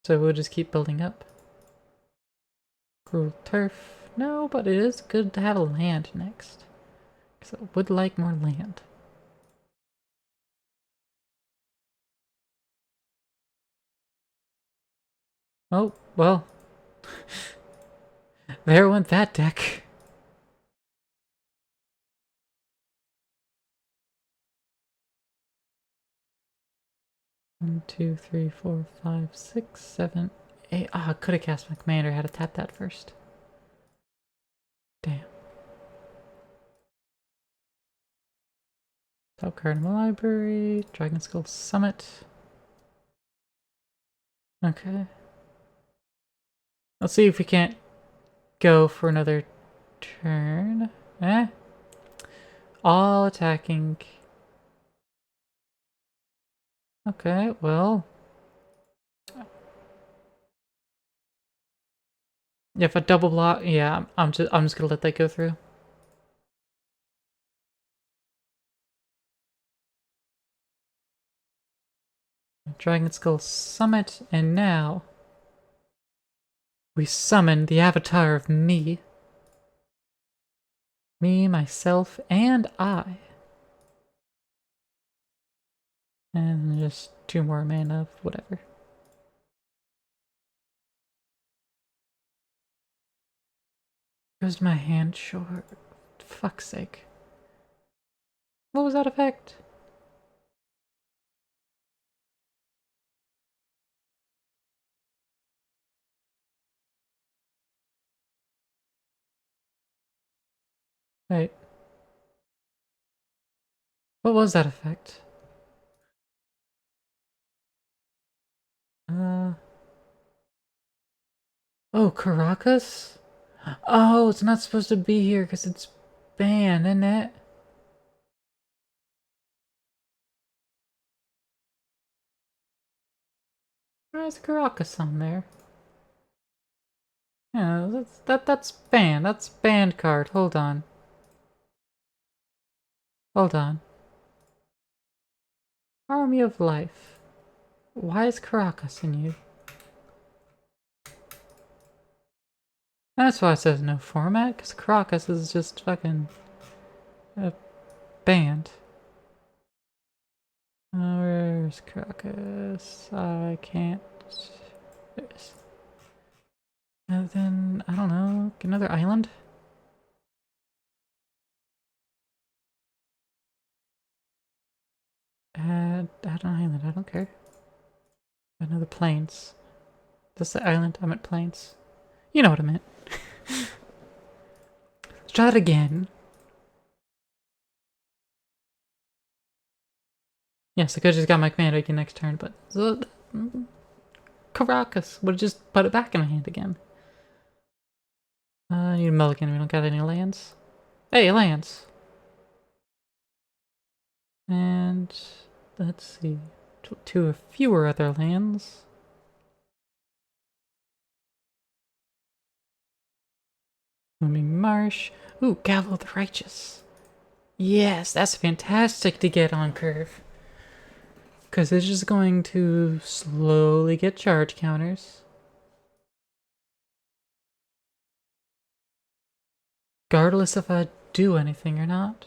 So we'll just keep building up. Cruel Turf. No, but it is good to have a land next. Because I would like more land. Oh, well. There went that deck. One, two, three, four, 5, 6, 7, 8. Ah, I could have cast my commander. Had to tap that first. Damn. Top card in the library. Dragon Skull Summit. Okay. Let's see if we can't go for another turn. Eh? All attacking. Okay, well. If a double block, yeah, I'm just gonna let that go through. Dragon Skull Summit, and now we summon the avatar of me. Me, myself, and I. And just 2 more mana of whatever. Goes my hand short. Fuck's sake. What was that effect? Wait. What was that effect? Oh, Caracas? Oh, it's not supposed to be here because it's banned, isn't it? Why is Caracas on there? Yeah, that's banned. That's banned card. Hold on. Hold on. Army of Life. Why is Caracas in you? That's why it says no format, because Caracas is just fucking a band. Where's Caracas? I can't. There it is. And then, I don't know, get another island? Add an island, I don't care. Another plains. This the island? I meant plains. You know what I meant. Let's try it again. Yes, I could've just got my commander again next turn, but... Caracas would have just put it back in my hand again. I need a mulligan, we don't got any lands. Hey, lands! And... let's see. Two or fewer other lands. Blooming Marsh. Ooh, Gavel the Righteous. Yes, that's fantastic to get on curve. Because it's just going to slowly get charge counters. Regardless if I do anything or not.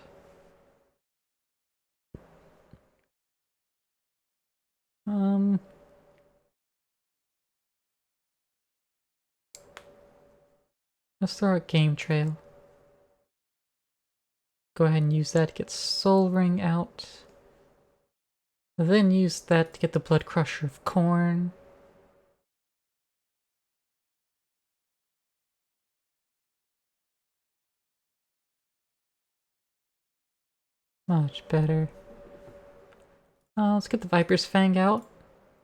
Let's throw out Game Trail. Go ahead and use that to get Soul Ring out. Then use that to get the Blood Crusher of Corn. Much better. Let's get the Viper's Fang out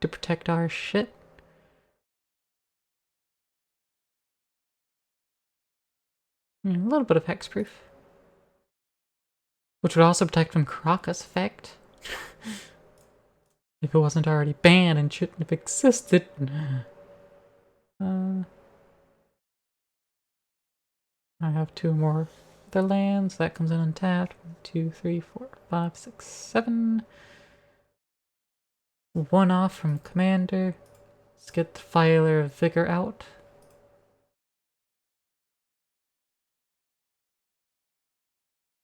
to protect our shit. A little bit of hexproof. Which would also protect from Caracas effect. If it wasn't already banned and shouldn't have existed. I have two more other lands. That comes in untapped. 1, 2, 3, 4, 5, 6, 7. One off from Commander. Let's get the Filer of Vigor out.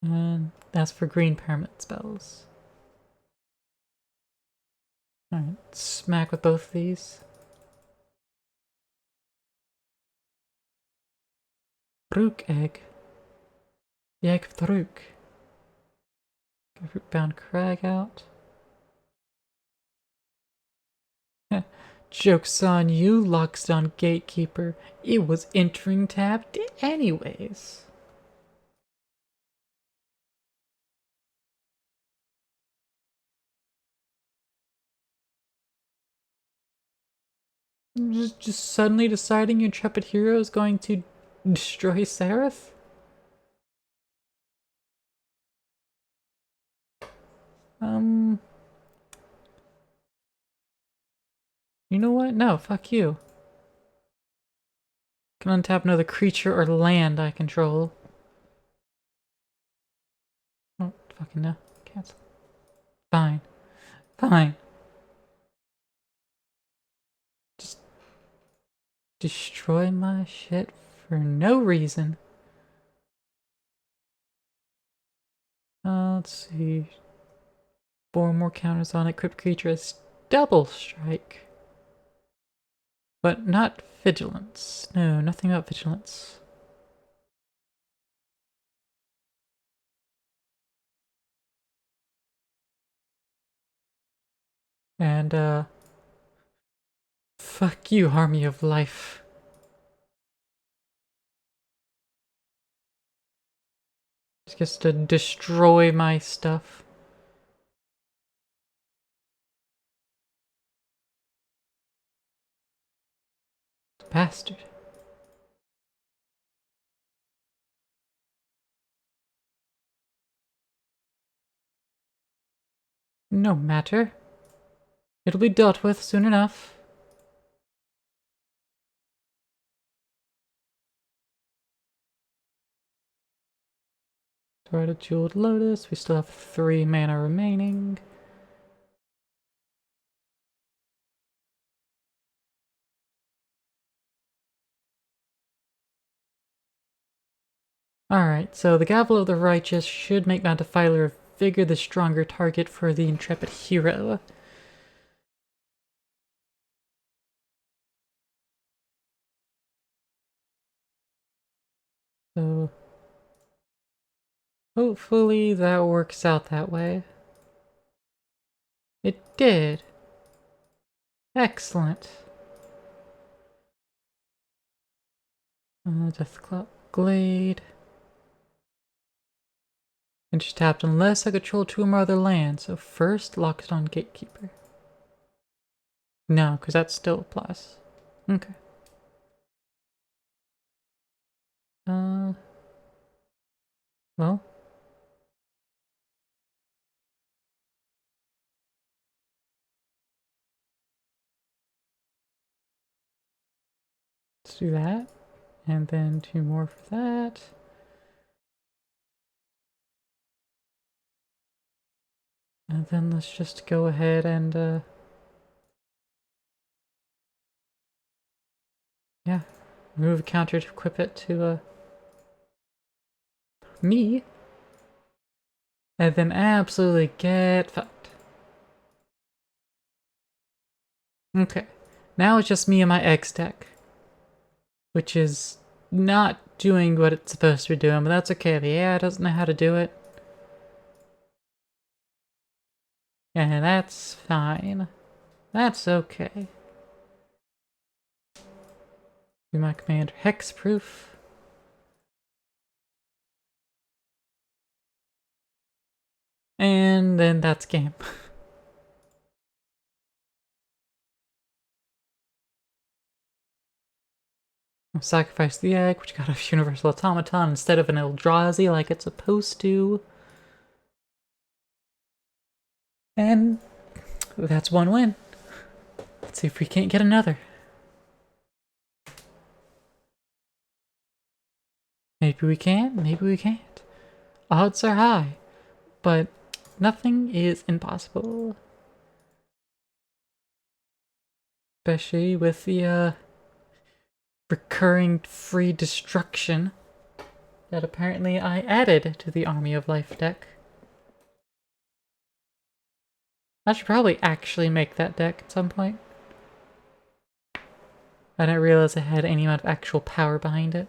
And that's for green permanent spells. Alright, smack with both of these. Rook egg. The egg of the rook. Get Rootbound Crag out. Joke's on you, Lockstone Gatekeeper. It was entering tapped anyways. Just suddenly deciding your Intrepid Hero is going to destroy Seraph? You know what? No, fuck you. Can untap another creature or land I control. Oh, fucking no. Cancel. Fine. Fine. Just destroy my shit for no reason. Let's see. 4 more counters on it. Crypt creature has double strike. But not vigilance. No, nothing about vigilance. And, fuck you, Army of Life. Just to destroy my stuff. Bastard. No matter. It'll be dealt with soon enough. Try to Jeweled Lotus. We still have 3 mana remaining. Alright, so the Gavel of the Righteous should make Mount Defiler a bigger the stronger target for the Intrepid Hero. So hopefully that works out that way. It did. Excellent. Deathclaw Glade. And just tapped unless I control 2 or more other lands. So first, lock it on Gatekeeper. No, because that's still a plus. Okay. Well. Let's do that. And then 2 more for that. And then let's just go ahead and, yeah. Remove a counter to equip it to, me. And then absolutely get fucked. Okay. Now it's just me and my X deck. Which is not doing what it's supposed to be doing, but that's okay. The AI doesn't know how to do it. And that's fine. That's okay. Do my commander hexproof. And then that's game. I'll sacrifice the egg, which got a universal automaton instead of an Eldrazi like it's supposed to. And that's 1 win. Let's see if we can't get another. Maybe we can, maybe we can't. Odds are high, but nothing is impossible. Especially with the, recurring free destruction that apparently I added to the Army of Life deck. I should probably actually make that deck at some point. I didn't realize it had any amount of actual power behind it.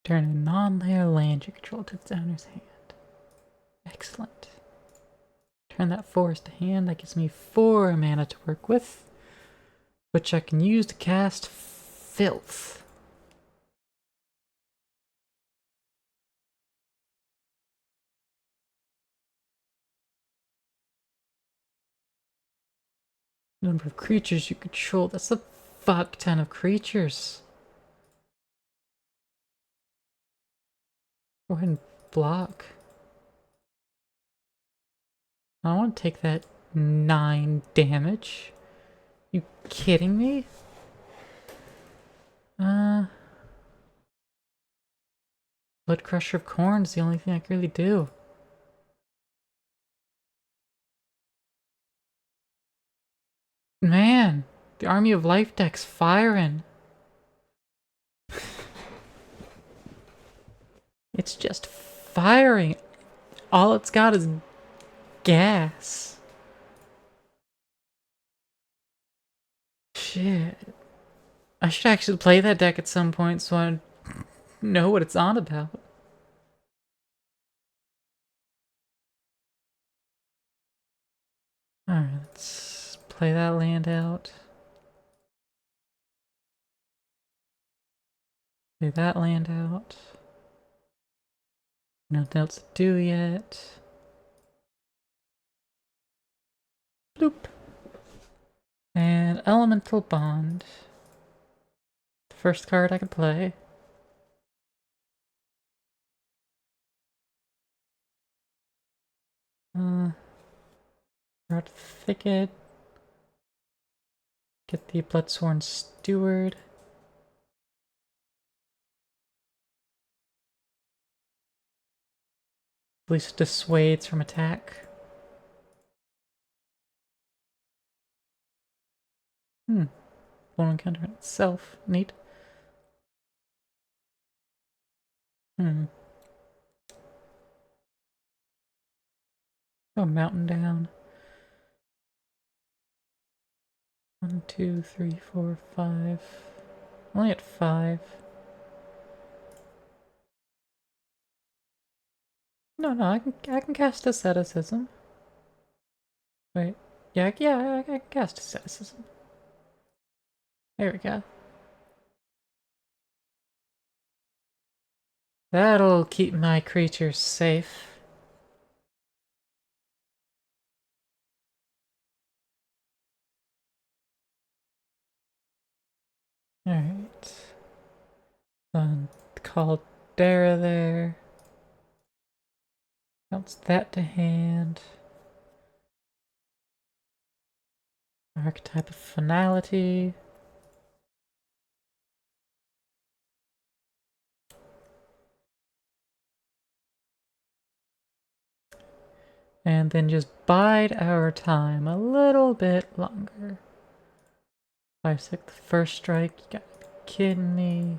Turn a non-layer land you control to its owner's hand. Excellent. Turn that forest to hand. That gives me 4 mana to work with, which I can use to cast Filth. Number of creatures you control. That's a fuck ton of creatures. Go ahead and block. I want to take that 9 damage. You kidding me? Blood Crusher of Corn is the only thing I can really do. Man, the Army of Life deck's firing. It's just firing. All it's got is gas. Shit. I should actually play that deck at some point so I know what it's on about. Alright, let's play that land out. Play that land out. Nothing else to do yet. Bloop. And Elemental Bond. The first card I can play. Rot Thicket. Get the Bloodsworn Steward. At least dissuades from attack. Won't encounter itself. Neat. Oh, mountain down. 1, 2, 3, 4, 5. Only at 5. No, I can cast asceticism. Wait. Yeah, I can cast asceticism. There we go. That'll keep my creatures safe. Alright. Caldera there. Bounce that to hand. Archetype of finality. And then just bide our time a little bit longer. 5/6 first strike, you gotta be kidding me.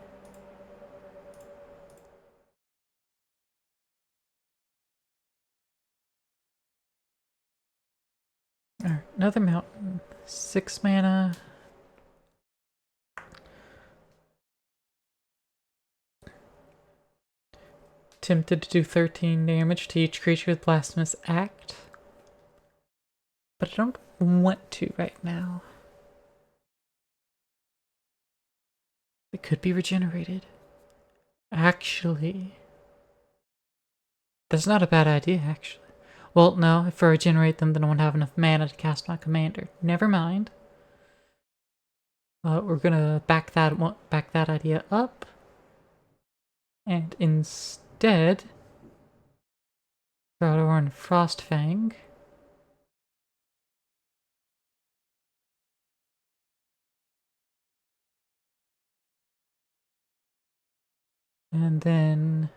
Alright, another mountain. 6 mana. Tempted to do 13 damage to each creature with Blasphemous Act. But I don't want to right now. It could be regenerated. Actually, that's not a bad idea, actually. Well, no, if I regenerate them, then I won't have enough mana to cast my commander. Never mind. We're gonna back that idea up. And instead, throw over on Frostfang. And then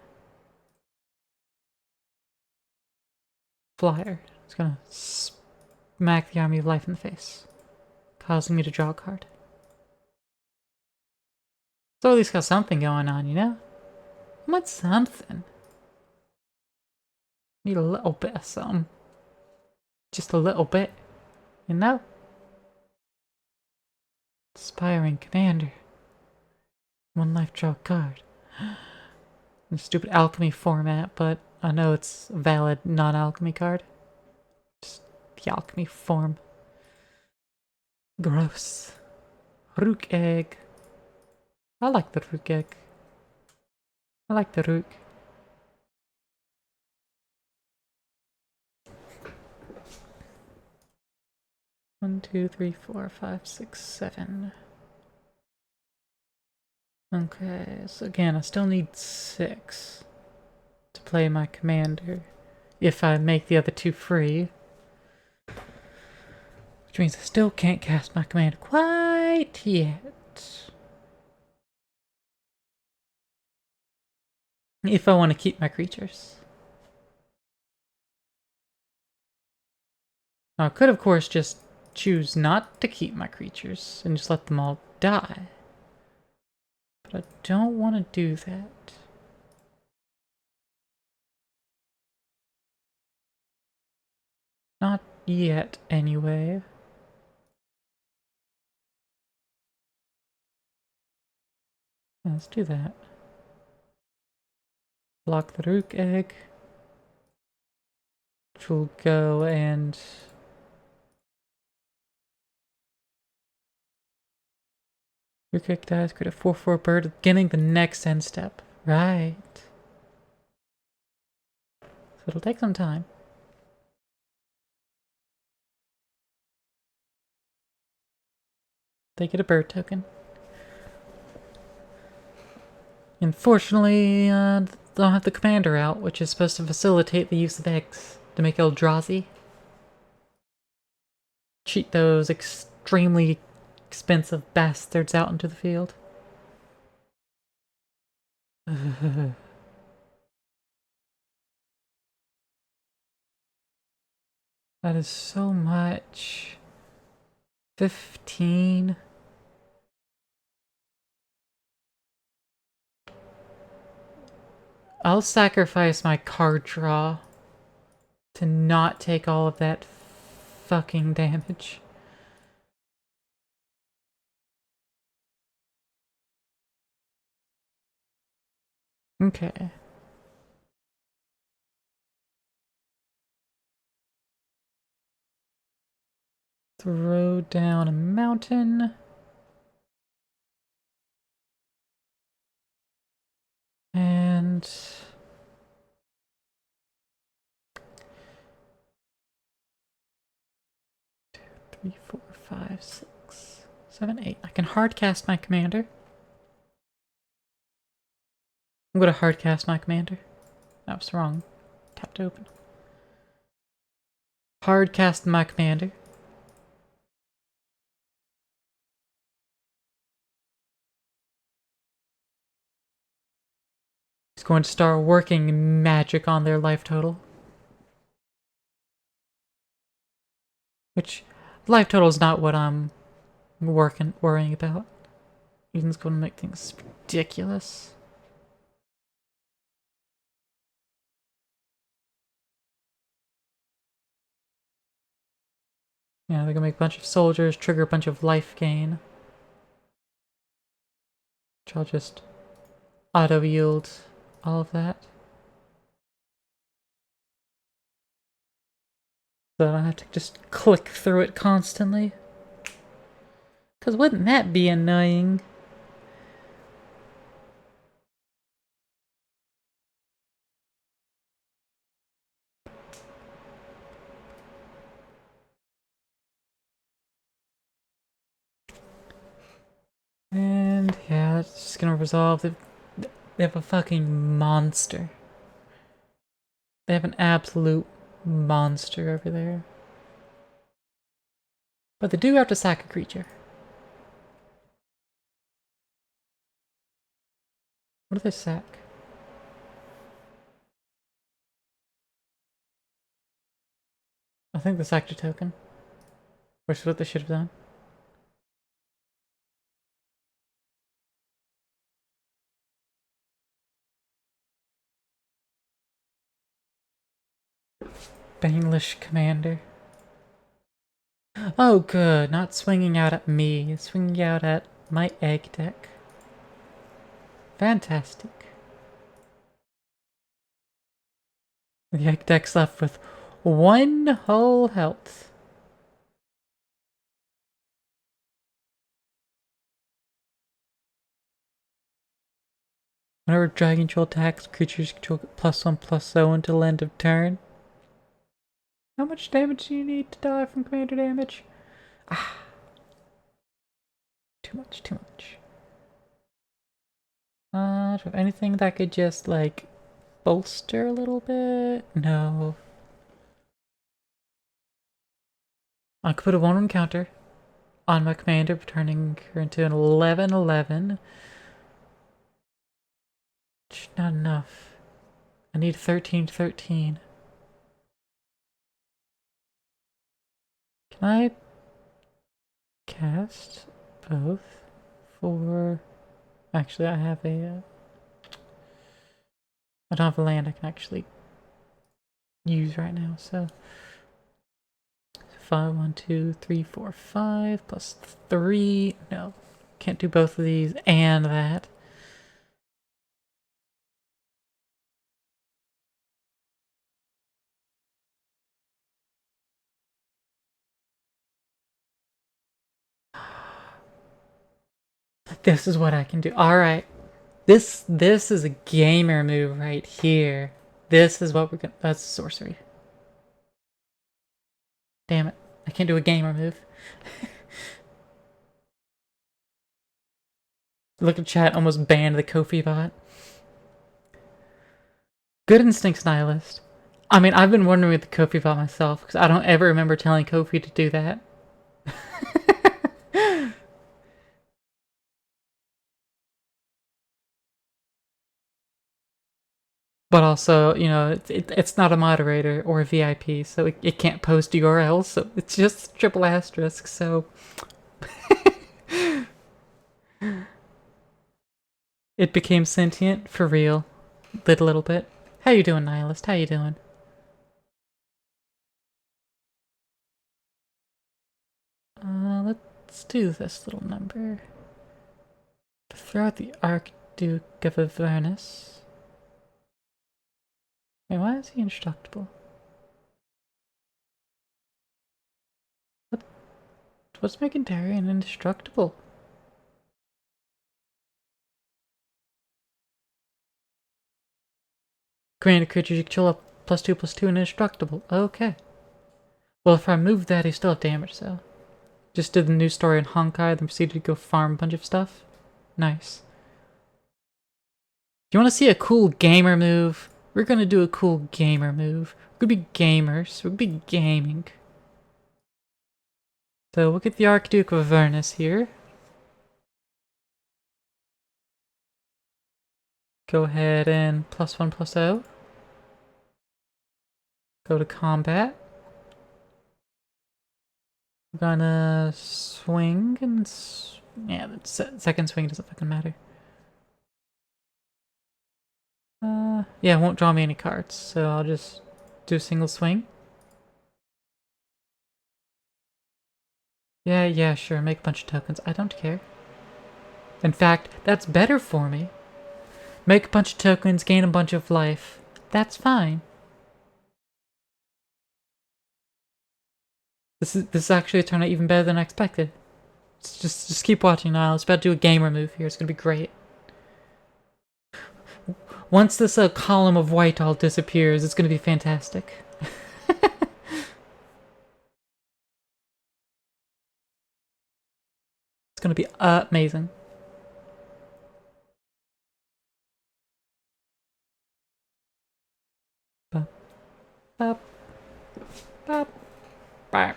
Flyer. It's gonna smack the Army of Life in the face, causing me to draw a card. So at least got something going on, you know? I want something. Need a little bit of something. Just a little bit, you know? Inspiring Commander. 1 life, draw a card. The stupid alchemy format, but I know it's a valid non-alchemy card. Just the alchemy form. Gross. Rook egg. I like the rook egg. I like the rook. One, 2, 3, 4, 5, 6, 7. Okay, so again, I still need 6 to play my commander if I make the other 2 free. Which means I still can't cast my commander quite yet. If I want to keep my creatures. Now, I could, of course, just choose not to keep my creatures and just let them all die. But I don't want to do that. Not yet, anyway. Let's do that. Block the rook egg. Which will go and... Rook egg dies, create a 4/4 bird, beginning the next end step. Right. So it'll take some time. They get a bird token. Unfortunately, don't have the commander out, which is supposed to facilitate the use of eggs to make Eldrazi. Cheat those extremely expensive bastards out into the field. That is so much. 15. I'll sacrifice my card draw to not take all of that fucking damage. Okay. Throw down a mountain. And... 3, 4, 5, 6, 7, 8. I can hardcast my commander. I'm gonna hardcast my commander. That was wrong. Tapped open. Hardcast my commander. He's going to start working magic on their life total. Which, life total is not what I'm worrying about. Eden's going to make things ridiculous. Yeah, they're gonna make a bunch of soldiers, trigger a bunch of life gain. Which I'll just auto-yield all of that. So I don't have to just click through it constantly. Because wouldn't that be annoying? And yeah, that's just gonna resolve. They have a fucking monster. They have an absolute monster over there. But they do have to sack a creature. What do they sack? I think they sacked a token. Which is what they should have done. Banglish commander. Oh good, not swinging out at me, it's swinging out at my egg deck. Fantastic. The egg deck's left with 1 whole health. Whenever dragon control attacks, creatures control +1/+0 until end of turn. How much damage do you need to die from commander damage? Ah. Too much, too much. Do I have anything that could just, like, bolster a little bit? No. I could put a 1/1 counter on my commander, turning her into an 11/11. Not enough. I need 13/13. Can I cast both for... Actually, I have a... I don't have a land I can actually use right now, so... 5, 1, 2, 3, 4, 5, plus 3... No. Can't do both of these and that. This is what I can do. Alright. This is a gamer move right here. This is what we're gonna... That's sorcery. Damn it. I can't do a gamer move. Look at chat, almost banned the Kofi bot. Good instincts, Nihilist. I mean, I've been wondering with the Kofi bot myself, because I don't ever remember telling Kofi to do that. But also, you know, it's not a moderator or a VIP, so it can't post URLs, so it's just triple asterisk, so... It became sentient, for real. Little bit. How you doing, Nihilist? How you doing? Let's do this little number. Throw out the Archduke of Avernus. Wait, why is he indestructible? What's making Darian indestructible? Granted creature you control up +2/+2 and indestructible. Okay. Well, if I move that, he still have damage, so. Just did the new story in Honkai, then proceeded to go farm a bunch of stuff. Nice. Do you want to see a cool gamer move? We're gonna do a cool gamer move. We're gonna be gamers. We're gonna be gaming. So we'll get the Archduke of Avernus here. Go ahead and +1/+0. Go to combat. We're gonna swing and... yeah, the second swing doesn't fucking matter. Yeah, it won't draw me any cards, so I'll just do a single swing. Yeah, sure, make a bunch of tokens. I don't care. In fact, that's better for me. Make a bunch of tokens, gain a bunch of life. That's fine. This actually turned out even better than I expected. Just keep watching now. It's about to do a gamer move here. It's gonna be great. Once this column of white all disappears, it's gonna be fantastic. It's gonna be amazing. Bop, bop, bop, bop.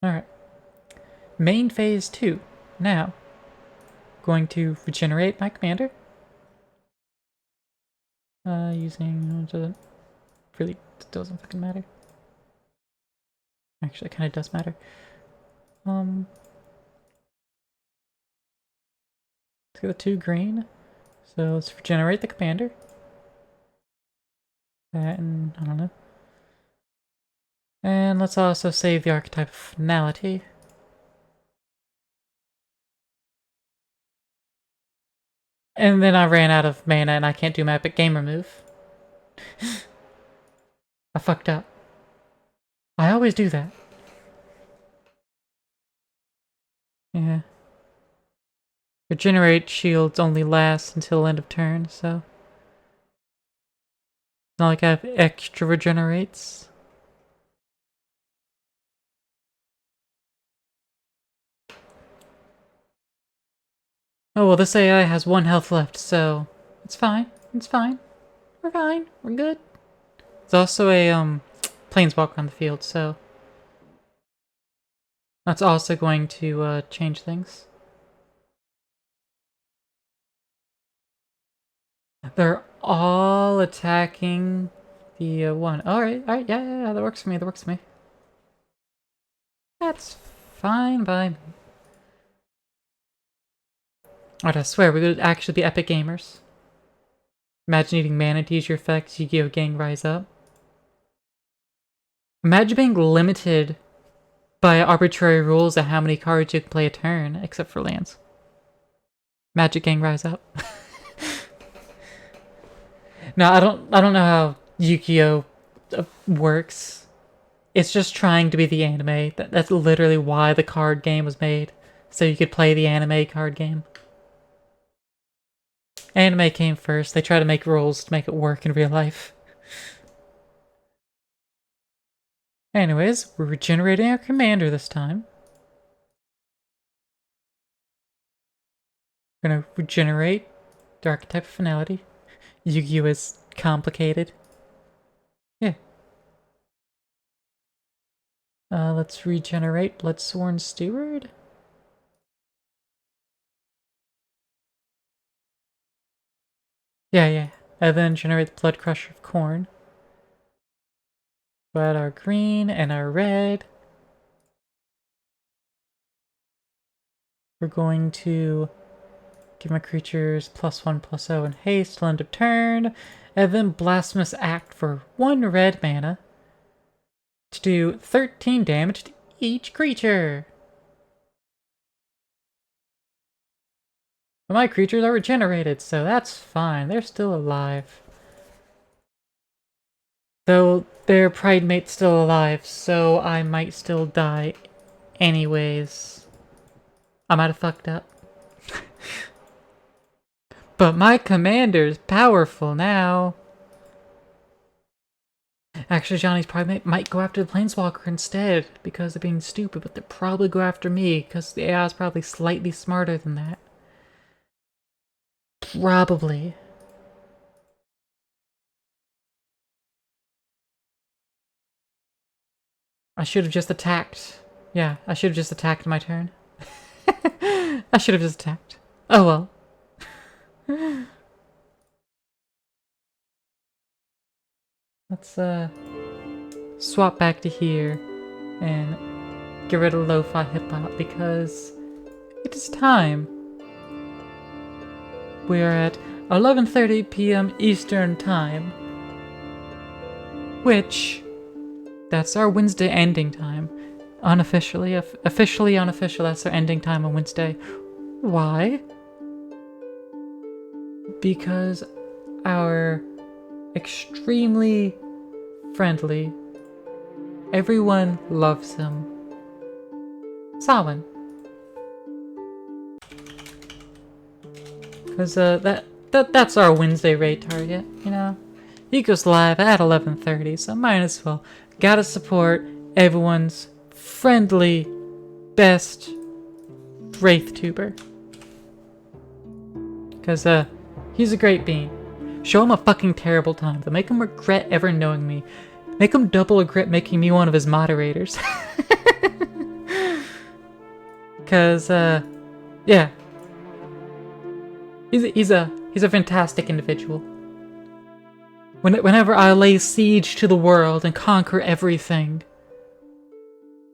Alright. Main phase 2. Now, going to regenerate my commander. Using... really doesn't fucking matter. Actually, it kind of does matter. Let's get the 2 green. So let's regenerate the commander. That and I don't know. And let's also save the archetype of finality. And then I ran out of mana and I can't do my epic gamer move. I fucked up. I always do that. Yeah. Regenerate shields only last until end of turn, so... It's not like I have extra regenerates. Oh well, this AI has 1 health left, so... It's fine. It's fine. We're fine. We're good. There's also a, planeswalker on the field, so... That's also going to, change things. They're all attacking the, one. Alright, yeah, that works for me, that works for me. That's fine by me. Alright, I swear, we could actually be epic gamers. Imagine needing mana to use your effects, Yu-Gi-Oh! Gang Rise Up. Imagine being limited by arbitrary rules of how many cards you can play a turn, except for lands. Magic Gang Rise Up. No, I don't know how Yu-Gi-Oh! Works. It's just trying to be the anime. That's literally why the card game was made. So you could play the anime card game. Anime came first. They try to make rules to make it work in real life. Anyways, we're regenerating our commander this time. We're gonna regenerate the archetype of finality. Yu-Gi-Oh! Is complicated. Yeah. Let's regenerate Bloodsworn Steward. Yeah. And then generate the Blood Crusher of Corn. We'll add our green and our red. We're going to give my creatures +1/+0 and haste till end of turn. And then Blasphemous Act for 1 red mana to do 13 damage to each creature. But my creatures are regenerated, so that's fine. They're still alive. Though their pride mate's still alive, so I might still die anyways. I might have fucked up. But my commander's powerful now. Actually, Johnny's pride mate might go after the Planeswalker instead because they're being stupid, but they'll probably go after me because the AI is probably slightly smarter than that. Probably. I should have just attacked. Yeah, I should have just attacked my turn. I should have just attacked. Oh well. Let's swap back to here and get rid of lo-fi hip-hop because it is time. We are at 11:30 p.m. Eastern Time, which that's our Wednesday ending time. Unofficially, officially unofficial, that's our ending time on Wednesday. Why? Because our extremely friendly, everyone loves him, Samhain. Because that's our Wednesday raid target, you know? He goes live at 11:30, so might as well. Gotta support everyone's friendly, best Wraith-tuber. Because, he's a great being. Show him a fucking terrible time, but make him regret ever knowing me. Make him double regret making me one of his moderators. Because, yeah. He's a fantastic individual. Whenever I lay siege to the world and conquer everything,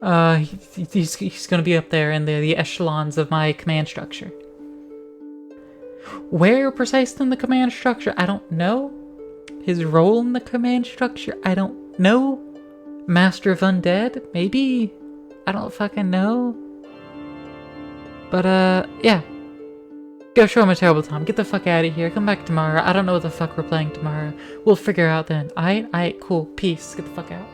he's gonna be up there in the echelons of my command structure. Where precisely in the command structure, I don't know. His role in the command structure, I don't know. Master of Undead, maybe? I don't fucking know. But, yeah. Go show him a terrible time. Get the fuck out of here. Come back tomorrow. I don't know what the fuck we're playing tomorrow. We'll figure out then. Aight, cool. Peace. Get the fuck out.